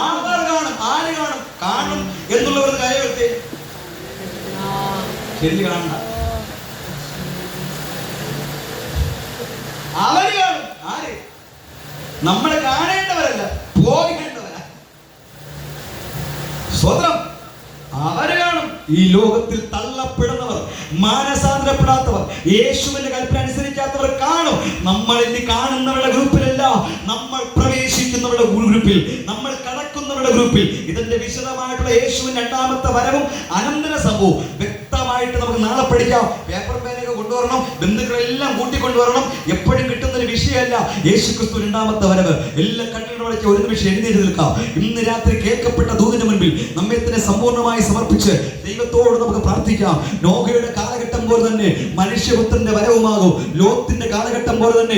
ആർ കാണും. ആര് കാണും? കാണും എന്നുള്ളവർ കാര്യത്തെ ശരി കാണണ്ട. അവര് കാണും. ആര്? നമ്മൾ കാണേണ്ടവരല്ല, പോകേണ്ടവരാ. സ്വതന്ത്രം അവര് കാണും. ഈ ലോകത്തിൽ തള്ളപ്പെടുന്നവർ, മാനസാന്തരപ്പെടാത്തവർ, യേശുവിന്റെ കൽപ്പന അനുസരിക്കാത്തവർ കാണും. നമ്മൾ ഇനി കാണുന്നവരുടെ ഗ്രൂപ്പിലല്ല, നമ്മൾ പ്രവേശിക്കുന്നവരുടെ ഗ്രൂപ്പിൽ, നമ്മൾ കടക്കുന്നവരുടെ ഗ്രൂപ്പിൽ. ഇതിന്റെ വിശദമായിട്ടുള്ള യേശുവിന്റെ രണ്ടാമത്തെ വരവും അനന്തര സംഭവവും വ്യക്തമായിട്ട് നമുക്ക് നാളെ പഠിക്കാം. പേപ്പർ പേനൊക്കെ കൊണ്ടുവരണം, ബന്ധുക്കളെല്ലാം കൂട്ടിക്കൊണ്ടുവരണം. എപ്പോഴും കിട്ടുന്ന ഒരു വിഷയമല്ല യേശു ക്രിസ്തു രണ്ടാമത്തെ വരവ്. എല്ലാ കണ്ണുകളും അടച്ച് ഒരു നിമിഷം എഴുന്നേറ്റ് നിൽക്കാം. ഇന്ന് രാത്രി കേൾക്കപ്പെട്ട ദൂതിന് മുൻപിൽ നമ്മെ തന്നെ സമ്പൂർണ്ണമായി സമർപ്പിച്ച് ദൈവത്തോട് നമുക്ക് പ്രാർത്ഥിക്കാം. നോഹയുടെ കാലഘട്ടം പോലെ തന്നെ മനുഷ്യപുത്രന്റെ വരവുമാകും. ലോത്തിന്റെ കാലഘട്ടം പോലെ തന്നെ